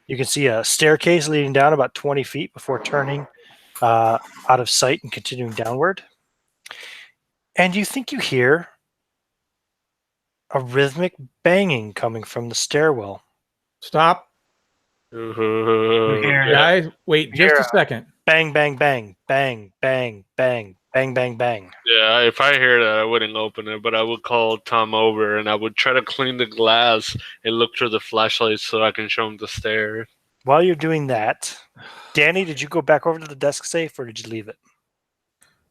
you can see a staircase leading down about 20 feet before turning out of sight and continuing downward. And you think you hear a rhythmic banging coming from the stairwell. Stop. Yeah. Guys, wait just a second. Bang, bang, bang, bang, bang, bang, bang, bang, bang. Yeah, if I hear that, I wouldn't open it, but I would call Tom over and I would try to clean the glass and look through the flashlight so I can show him the stairs. While you're doing that, Danny, did you go back over to the desk safe or did you leave it?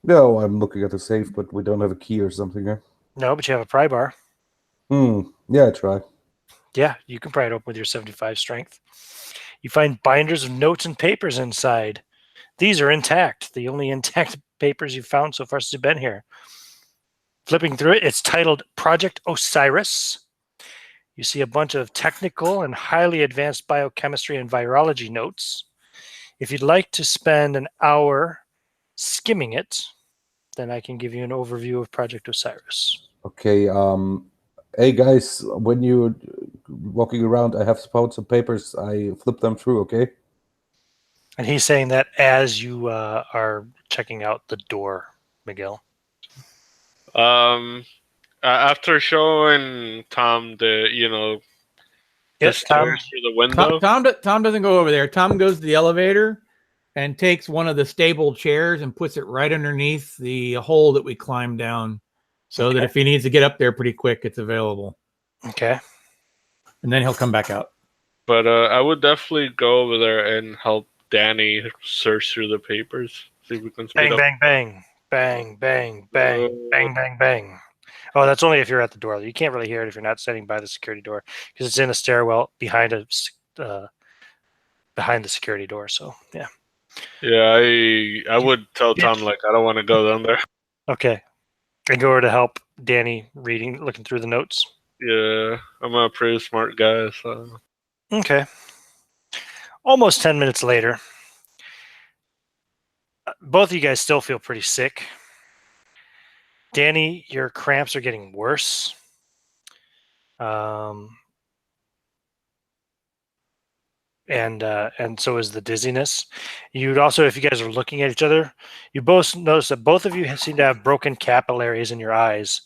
No, I'm looking at the safe, but we don't have a key or something here. No, but you have a pry bar. Yeah, try. Yeah, you can pry it open with your 75 strength. You find binders of notes and papers inside. These are intact. The only intact papers you've found so far since you've been here. Flipping through it, it's titled Project Osiris. You see a bunch of technical and highly advanced biochemistry and virology notes. If you'd like to spend an hour skimming it, then I can give you an overview of Project Osiris. Okay. Hey guys, when you're walking around, I have found some papers. I flip them through. Okay. And he's saying that as you are checking out the door, Miguel. After showing Tom the the Yes, Tom. stairs through the window. Tom doesn't go over there. Tom goes to the elevator and takes one of the stable chairs and puts it right underneath the hole that we climbed down, so that if he needs to get up there pretty quick, it's available. Okay. And then he'll come back out. But I would definitely go over there and help Danny search through the papers. See if we can speed Bang, up. bang, bang. Bang, bang, bang, bang, bang, bang. Oh, that's only if you're at the door. You can't really hear it if you're not standing by the security door because it's in a stairwell behind the security door. So, yeah. Yeah, I would tell Tom, like, I don't want to go down there. Okay. I go over to help Danny looking through the notes. Yeah, I'm a pretty smart guy, so. Okay. Almost 10 minutes later, both of you guys still feel pretty sick. Danny, your cramps are getting worse. And so is the dizziness. You'd also, if you guys are looking at each other, you both notice that both of you seem to have broken capillaries in your eyes.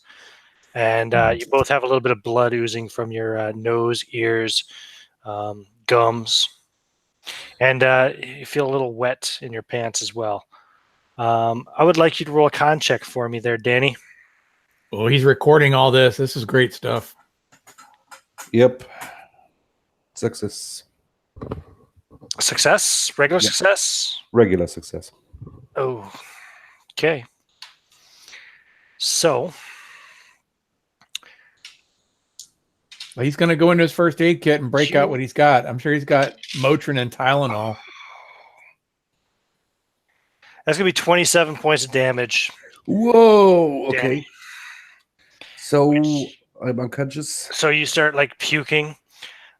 And you both have a little bit of blood oozing from your nose, ears, gums. And you feel a little wet in your pants as well. I would like you to roll a con check for me there, Danny. Oh, he's recording all this. This is great stuff. Yep. Success. Success? Regular Yeah. success? Regular success. Oh, okay. So, Well, he's going to go into his first aid kit and break out what he's got. I'm sure he's got Motrin and Tylenol. that's going to be 27 points of damage. Whoa. Okay. Danny. So I'm unconscious. So you start like puking.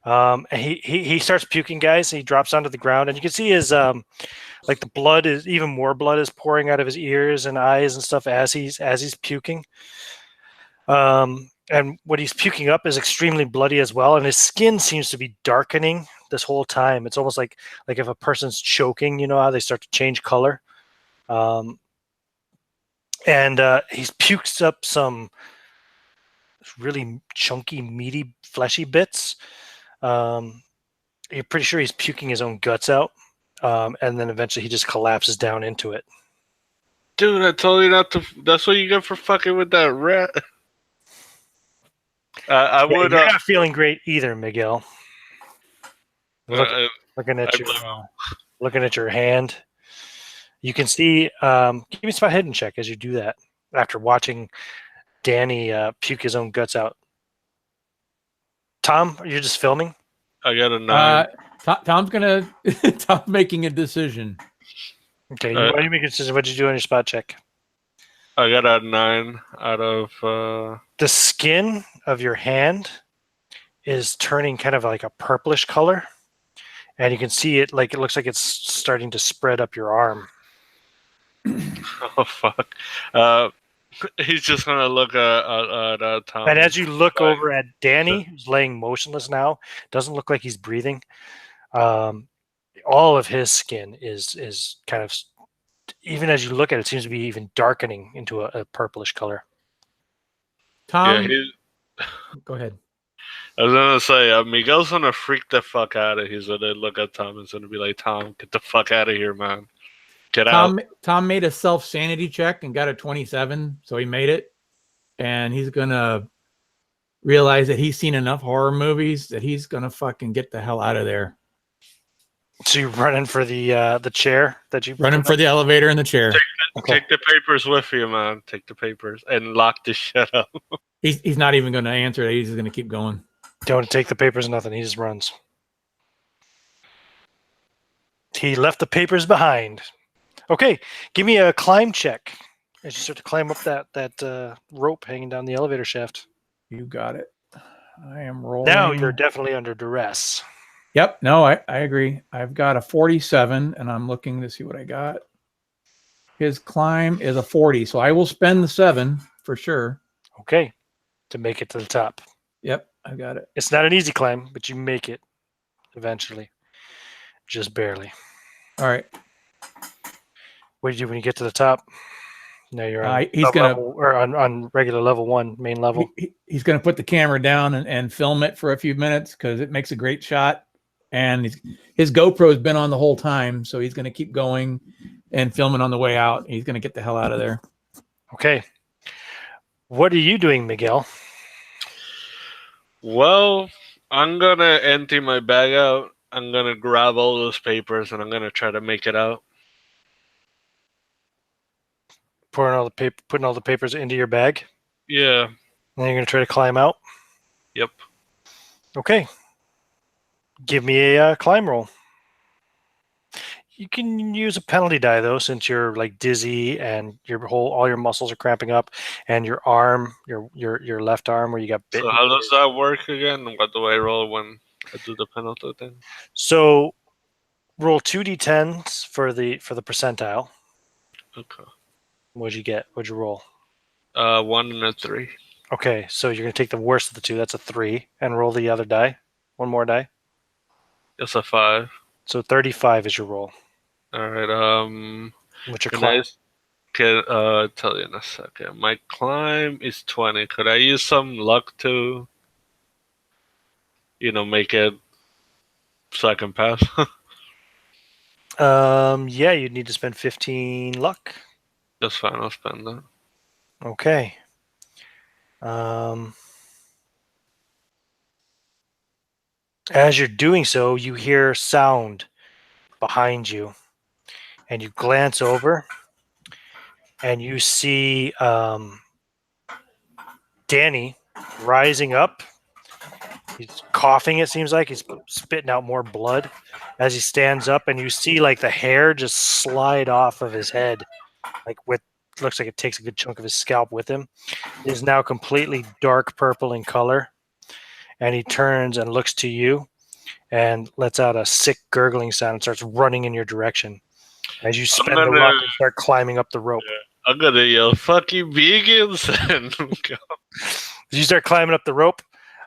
And he starts puking, guys. He drops onto the ground, and you can see his like the blood is even more blood is pouring out of his ears and eyes and stuff as he's puking. And what he's puking up is extremely bloody as well, and his skin seems to be darkening this whole time. It's almost like if a person's choking, you know how they start to change color. And he's puked up some really chunky, meaty, fleshy bits. You're pretty sure he's puking his own guts out, and then eventually he just collapses down into it. Dude, I told you not to. That's what you get for fucking with that rat. I would. You're not feeling great either, Miguel. Looking at your hand, you can see. Give me a spot hidden check as you do that. After watching Danny puke his own guts out. Tom, you're just filming? I got a 9. Tom's making a decision. Okay, why do you make a decision? What'd you do on your spot check? I got a 9 out of. The skin of your hand is turning kind of like a purplish color, and you can see it like it looks like it's starting to spread up your arm. Oh fuck! He's just gonna look at Tom. And as you look over at Danny, who's laying motionless now, doesn't look like he's breathing. All of his skin is kind of, even as you look at it, seems to be even darkening into a purplish color. Tom, go ahead. I was gonna say, Miguel's gonna freak the fuck out of. He's gonna look at Tom and he's gonna be like, "Tom, get the fuck out of here, man. Get out." Tom made a self-sanity check and got a 27, so he made it. And he's gonna realize that he's seen enough horror movies that he's gonna fucking get the hell out of there. So you're running for the chair that you running for the elevator and the chair. Take the papers with you, man. Take the papers and lock this shit up. He's not even going to answer it. He's just going to keep going. Don't take the papers, nothing. He just runs. He left the papers behind. Okay, give me a climb check as you start to climb up that rope hanging down the elevator shaft. You got it. I am rolling. Now you're definitely under duress. Yep. No, I agree. I've got a 47, and I'm looking to see what I got. His climb is a 40, so I will spend the 7 for sure. Okay, to make it to the top. Yep, I got it. It's not an easy climb, but you make it eventually, just barely. All right. What do you do when you get to the top? Now you're on he's gonna level, or on regular level 1, main level. He's gonna put the camera down and film it for a few minutes because it makes a great shot. And his GoPro's been on the whole time, so he's gonna keep going and filming on the way out. He's gonna get the hell out of there. Okay. What are you doing, Miguel? Well, I'm gonna empty my bag out. I'm gonna grab all those papers and I'm gonna try to make it out. Putting all the papers into your bag. Yeah. And then you're gonna try to climb out. Yep. Okay. Give me a climb roll. You can use a penalty die though, since you're like dizzy and all your muscles are cramping up, and your arm, your left arm where you got bitten. So how does that work again? What do I roll when I do the penalty thing? So roll 2d10s for the percentile. Okay. What'd you get? What'd you roll? 1 and a 3. Okay, so you're gonna take the worst of the two. That's a 3, and roll the other die. One more die. It's a 5. So 35 is your roll. All right. What's your Can climb? tell you in a second. My climb is 20. Could I use some luck to, make it so I can pass? Yeah, you'd need to spend 15 luck. That's fine. I'll spend that. Okay. As you're doing so, you hear sound behind you, and you glance over, and you see Danny rising up. He's coughing, it seems like. He's spitting out more blood as he stands up, and you see like the hair just slide off of his head, looks like it takes a good chunk of his scalp with him. It is now completely dark purple in color, and he turns and looks to you and lets out a sick gurgling sound and starts running in your direction as you spend the luck and start climbing up the rope. Yeah, I'm gonna yell "fucking vegans" and go. You start climbing up the rope,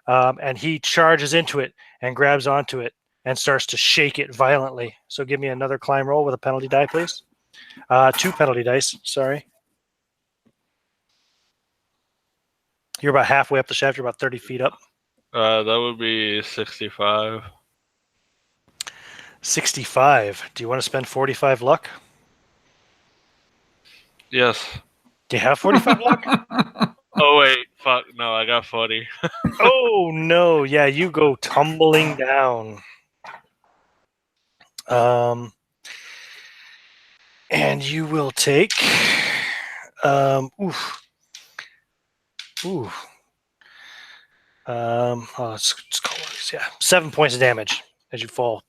and he charges into it and grabs onto it and starts to shake it violently. So give me another climb roll with a penalty die, please. 2 penalty dice, sorry. You're about halfway up the shaft. You're about 30 feet up. That would be 65. 65. Do you want to spend 45 luck? Yes. Do you have 45 luck? Oh wait, fuck! No, I got 40. Oh no! Yeah, you go tumbling down. And you will take. Let's call it, yeah, 7 points of damage as you fall.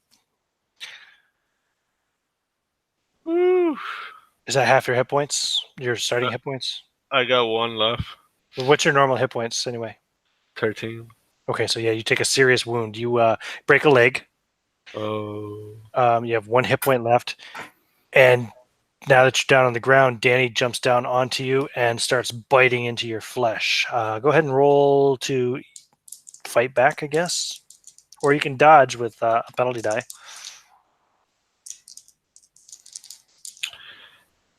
Woo. Is that half your hit points? Your starting hit points? I got 1 left. What's your normal hit points anyway? 13. Okay, so yeah, you take a serious wound. You break a leg. Oh. You have 1 hit point left, and now that you're down on the ground, Danny jumps down onto you and starts biting into your flesh. Go ahead and roll to fight back, I guess, or you can dodge with a penalty die.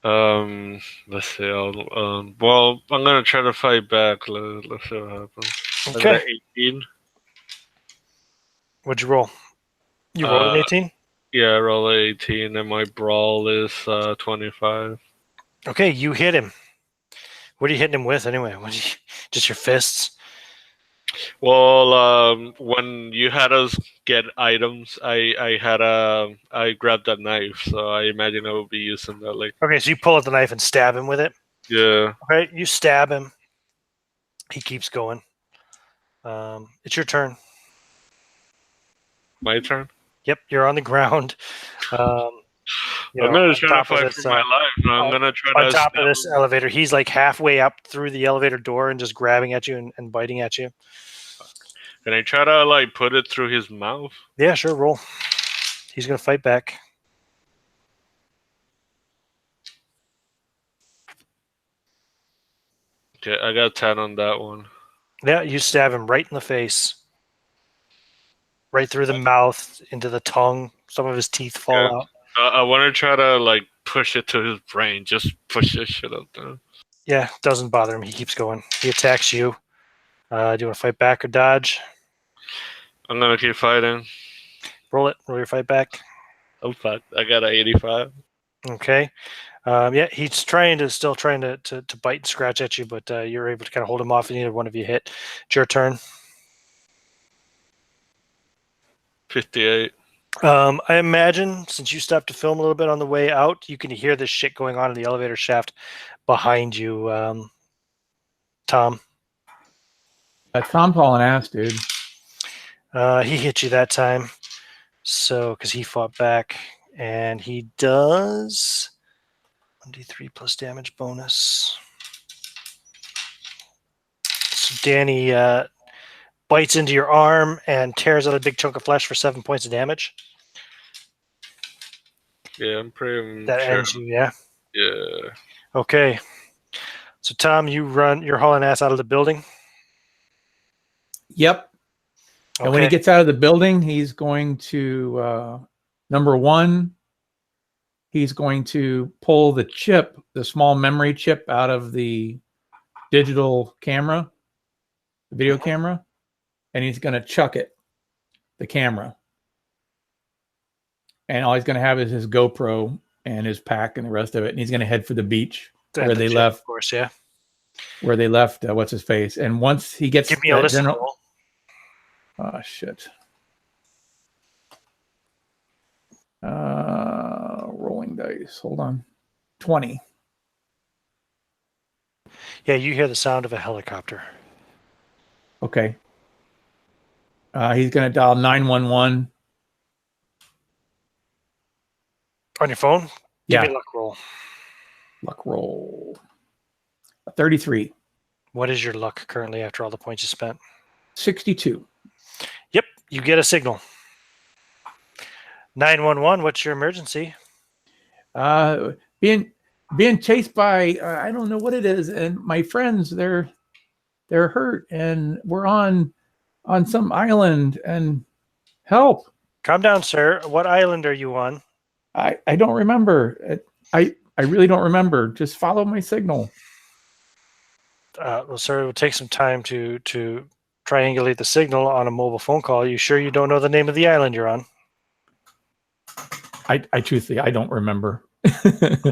Let's see. Well, I'm gonna try to fight back. Let's see what happens. Okay. I got 18. What'd you roll? You rolled an 18? Yeah, I rolled 18, and my brawl is 25. Okay, you hit him. What are you hitting him with anyway? Just your fists? Well, when you had us get items, I grabbed that knife, so I imagine I would be using that. Okay, so you pull out the knife and stab him with it. Yeah. Okay, you stab him. He keeps going. It's your turn. My turn. Yep, you're on the ground. You I'm know, gonna on try to top of fight this, for my life. I'm gonna try on to top stab of this him. elevator. He's like halfway up through the elevator door and just grabbing at you and biting at you. Can I try to like put it through his mouth? Yeah, sure, roll. He's gonna fight back. Okay, I got 10 on that one. Yeah, you stab him right in the face, right through the mouth, into the tongue. Some of his teeth fall Yeah. out. I want to try to like push it to his brain. Just push this shit up there. Yeah, doesn't bother him. He keeps going. He attacks you. Do you want to fight back or dodge? I'm gonna keep fighting. Roll it. Roll your fight back. Oh fuck! I got an 85. Okay. Yeah, he's still trying to bite and scratch at you, but you're able to kind of hold him off, and neither one of you hit. It's your turn. 58. I imagine since you stopped to film a little bit on the way out, you can hear this shit going on in the elevator shaft behind you, Tom. Tom's hauling ass, dude. He hit you that time, so because he fought back, and he does 1d3 plus damage bonus. So Danny bites into your arm and tears out a big chunk of flesh for 7 points of damage. Yeah, I'm pretty That sure. ends you, yeah. Yeah. Okay. So Tom, you're hauling ass out of the building. Yep. Okay. And when he gets out of the building, he's going to number one, he's going to pull the chip, the small memory chip, out of the digital camera, the video camera, and he's going to chuck it, the camera. And all he's going to have is his GoPro and his pack and the rest of it. And he's going to head for the beach where they left. Of course, yeah. Where they left, what's his face? And once he gets, give me a listen roll. Oh shit. Rolling dice. Hold on. 20. Yeah, you hear the sound of a helicopter. Okay. He's going to dial 911. On your phone? Yeah. Give me a luck roll. Luck roll. 33. What is your luck currently after all the points you spent? 62. Yep, you get a signal. 911, what's your emergency? Being chased by I don't know what it is, and my friends they're hurt, and we're on some island, and help. Calm down, sir. What island are you on? I don't remember. I really don't remember. Just follow my signal. Well, sir, it will take some time to triangulate the signal on a mobile phone call. You sure you don't know the name of the island you're on? I truthfully, I don't remember.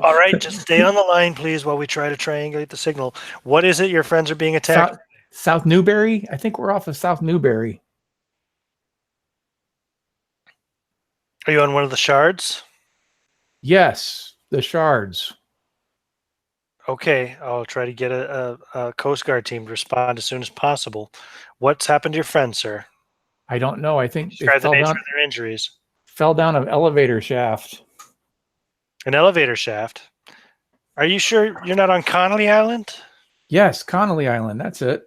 All right, just stay on the line, please, while we try to triangulate the signal. What is it your friends are being attacked? South Newberry? I think we're off of South Newberry. Are you on one of the shards? Yes, the shards. Okay, I'll try to get a Coast Guard team to respond as soon as possible. What's happened to your friends, sir? I don't know. I think they Describe the nature of their injuries. fell down an elevator shaft. An elevator shaft? Are you sure you're not on Connolly Island? Yes, Connolly Island. That's it.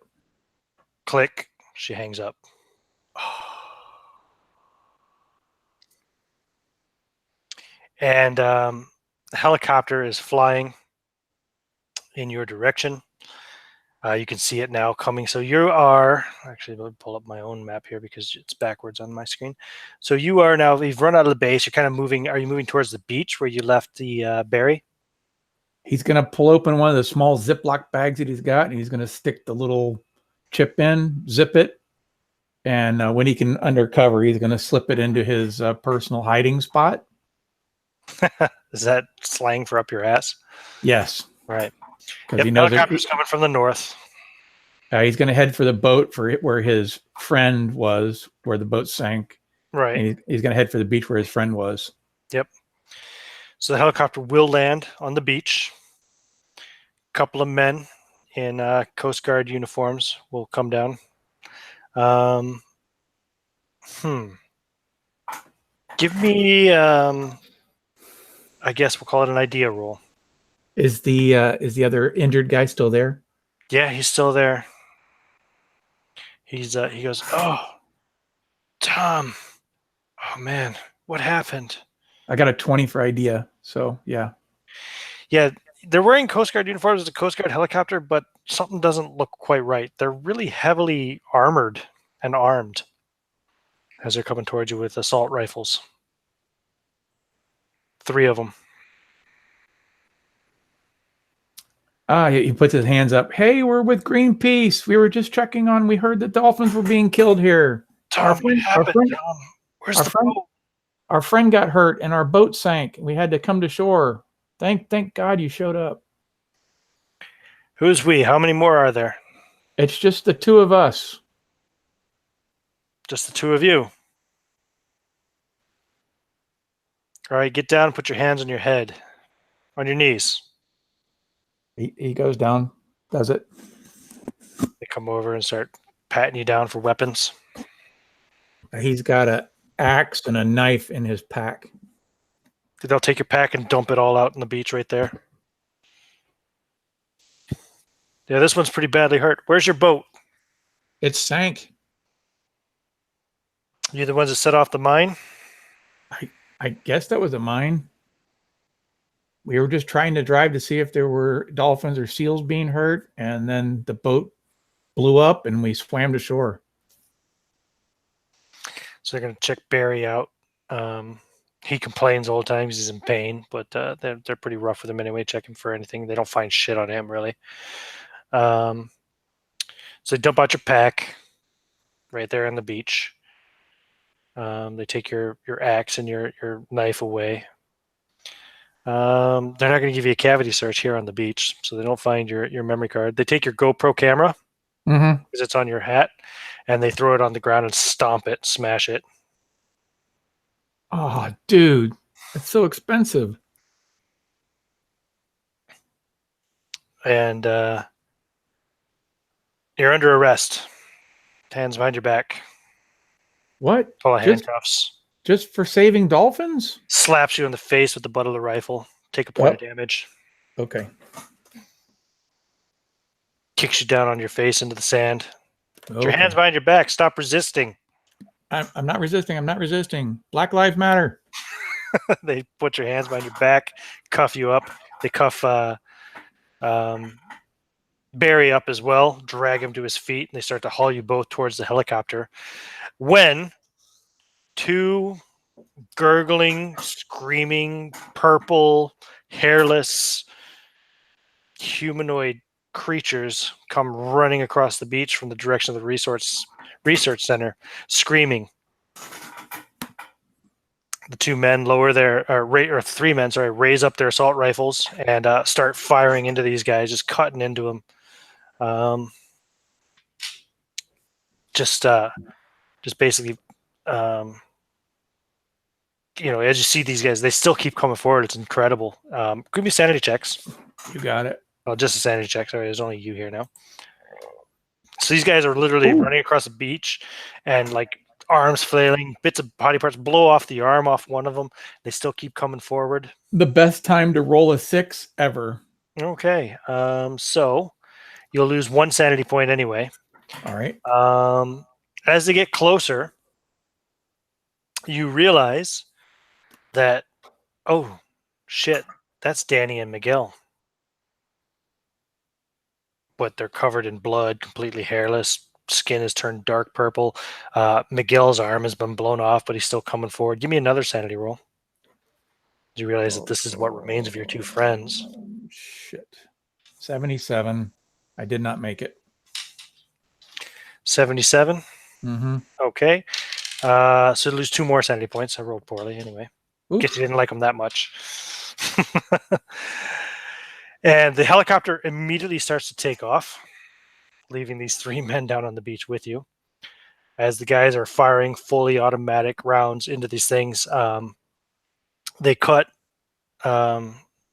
Click. She hangs up. And the helicopter is flying in your direction. You can see it now coming. So you are actually, let me pull up my own map here because it's backwards on my screen. So you are now, you've run out of the base. You're kind of moving. Are you moving towards the beach where you left the Barry? He's going to pull open one of the small Ziploc bags that he's got, and he's going to stick the little chip in, zip it. And when he can undercover, he's going to slip it into his personal hiding spot. Is that slang for up your ass? Yes. Right. Because Yep, helicopter's coming from the north. He's going to head for the boat for where his friend was, where the boat sank. Right. And he's going to head for the beach where his friend was. Yep. So the helicopter will land on the beach. A couple of men in Coast Guard uniforms will come down. Give me a I guess we'll call it an idea roll. Is the other injured guy still there? Yeah, he's still there. He goes, "Oh, Tom. Oh man, what happened?" I got a 20 for idea. So yeah. Yeah, they're wearing Coast Guard uniforms as a Coast Guard helicopter, but something doesn't look quite right. They're really heavily armored and armed as they're coming towards you with assault rifles. 3 of them. He puts his hands up. Hey, we're with Greenpeace. We were just checking on. We heard that dolphins were being killed here. Tom, what happened, Tom? Where's the boat? Our friend got hurt and our boat sank. We had to come to shore. Thank God you showed up. Who's we? How many more are there? It's just the 2 of us. Just the 2 of you. All right, get down and put your hands on your head. On your knees. He goes down, does it. They come over and start patting you down for weapons. He's got an axe and a knife in his pack. They'll take your pack and dump it all out on the beach right there. Yeah, this one's pretty badly hurt. Where's your boat? It sank. You the ones that set off the mine? I guess that was a mine. We were just trying to drive to see if there were dolphins or seals being hurt, and then the boat blew up and we swam to shore. So they're going to check Barry out. He complains all the time because he's in pain, but they're pretty rough with him anyway, checking for anything. They don't find shit on him, really. So they dump out your pack right there on the beach. They take your axe and your knife away. They're not going to give you a cavity search here on the beach, so they don't find your memory card. They take your GoPro camera because it's on your hat, and they throw it on the ground and stomp it, smash it. Oh, dude, it's so expensive. And you're under arrest. Hands behind your back. What? Pull handcuffs. Just for saving dolphins? Slaps you in the face with the butt of the rifle. Take a point of damage. Okay. Kicks you down on your face into the sand. Put Okay. your hands behind your back. Stop resisting. I'm not resisting. I'm not resisting. Black Lives Matter. They put your hands behind your back, cuff you up. They cuff Barry up as well, drag him to his feet, and they start to haul you both towards the helicopter. When 2 gurgling, screaming, purple, hairless, humanoid creatures come running across the beach from the direction of the research center, screaming. The 2 men lower their, or 3 men, sorry, raise up their assault rifles and start firing into these guys, just cutting into them. Just basically, as you see these guys, they still keep coming forward. It's incredible. Give me sanity checks. You got it. Oh, just a sanity check. Sorry, there's only you here now. So these guys are literally running across the beach and like arms flailing, bits of body parts blow off the arm off one of them. They still keep coming forward. The best time to roll a 6 ever. Okay. So you'll lose 1 sanity point anyway. All right. As they get closer, you realize that, oh, shit, that's Danny and Miguel. But they're covered in blood, completely hairless. Skin has turned dark purple. Miguel's arm has been blown off, but he's still coming forward. Give me another sanity roll. You realize that this is what remains of your 2 friends. Shit. 77. I did not make it. 77? Mm-hmm. Okay. So lose 2 more sanity points. I rolled poorly anyway. Guess you didn't like them that much. And the helicopter immediately starts to take off, leaving these 3 men down on the beach with you. As the guys are firing fully automatic rounds into these things, they cut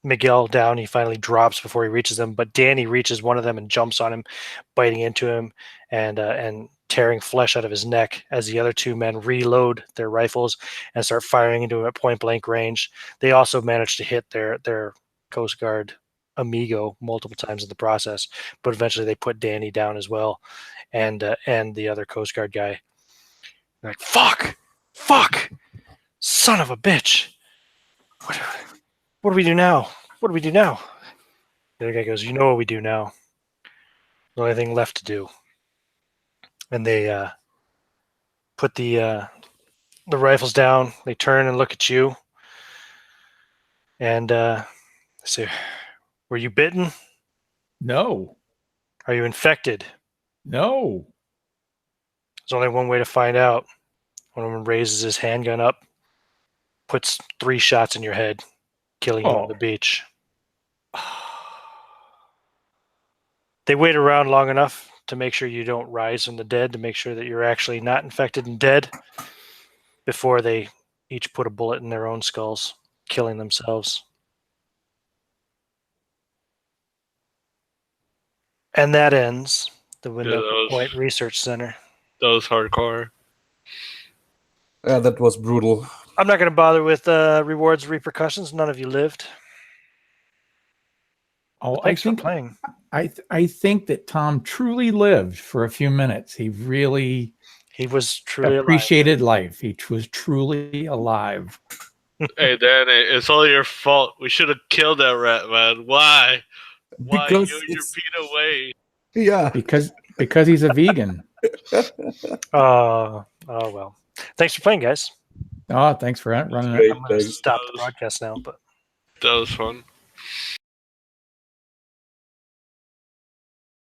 Miguel down. He finally drops before he reaches them, but Danny reaches one of them and jumps on him, biting into him and tearing flesh out of his neck as the other two men reload their rifles and start firing into him at point blank range. They also managed to hit their Coast Guard amigo multiple times in the process, but eventually they put Danny down as well, and the other Coast Guard guy. They're like, fuck, son of a bitch. What do we do now? What do we do now? The other guy goes, you know what we do now. The only thing left to do. And they put the rifles down. They turn and look at you. And they say, were you bitten? No. Are you infected? No. There's only one way to find out. One of them raises his handgun up, puts 3 shots in your head, killing you on the beach. They wait around long enough to make sure you don't rise from the dead, to make sure that you're actually not infected and dead, before they each put a bullet in their own skulls, killing themselves. And that ends the Winoka Point Research Center. That was hardcore. Yeah, that was brutal. I'm not going to bother with rewards, repercussions. None of you lived. Oh, Thanks for playing. I think that Tom truly lived for a few minutes. He was truly appreciated life. He was truly alive. Hey, Danny, it's all your fault. We should have killed that rat, man. Why? Why Because you your Peter away? Yeah. Because he's a vegan. Oh well. Thanks for playing, guys. Oh, thanks for running Great, it. I'm going to stop the broadcast now, but that was fun.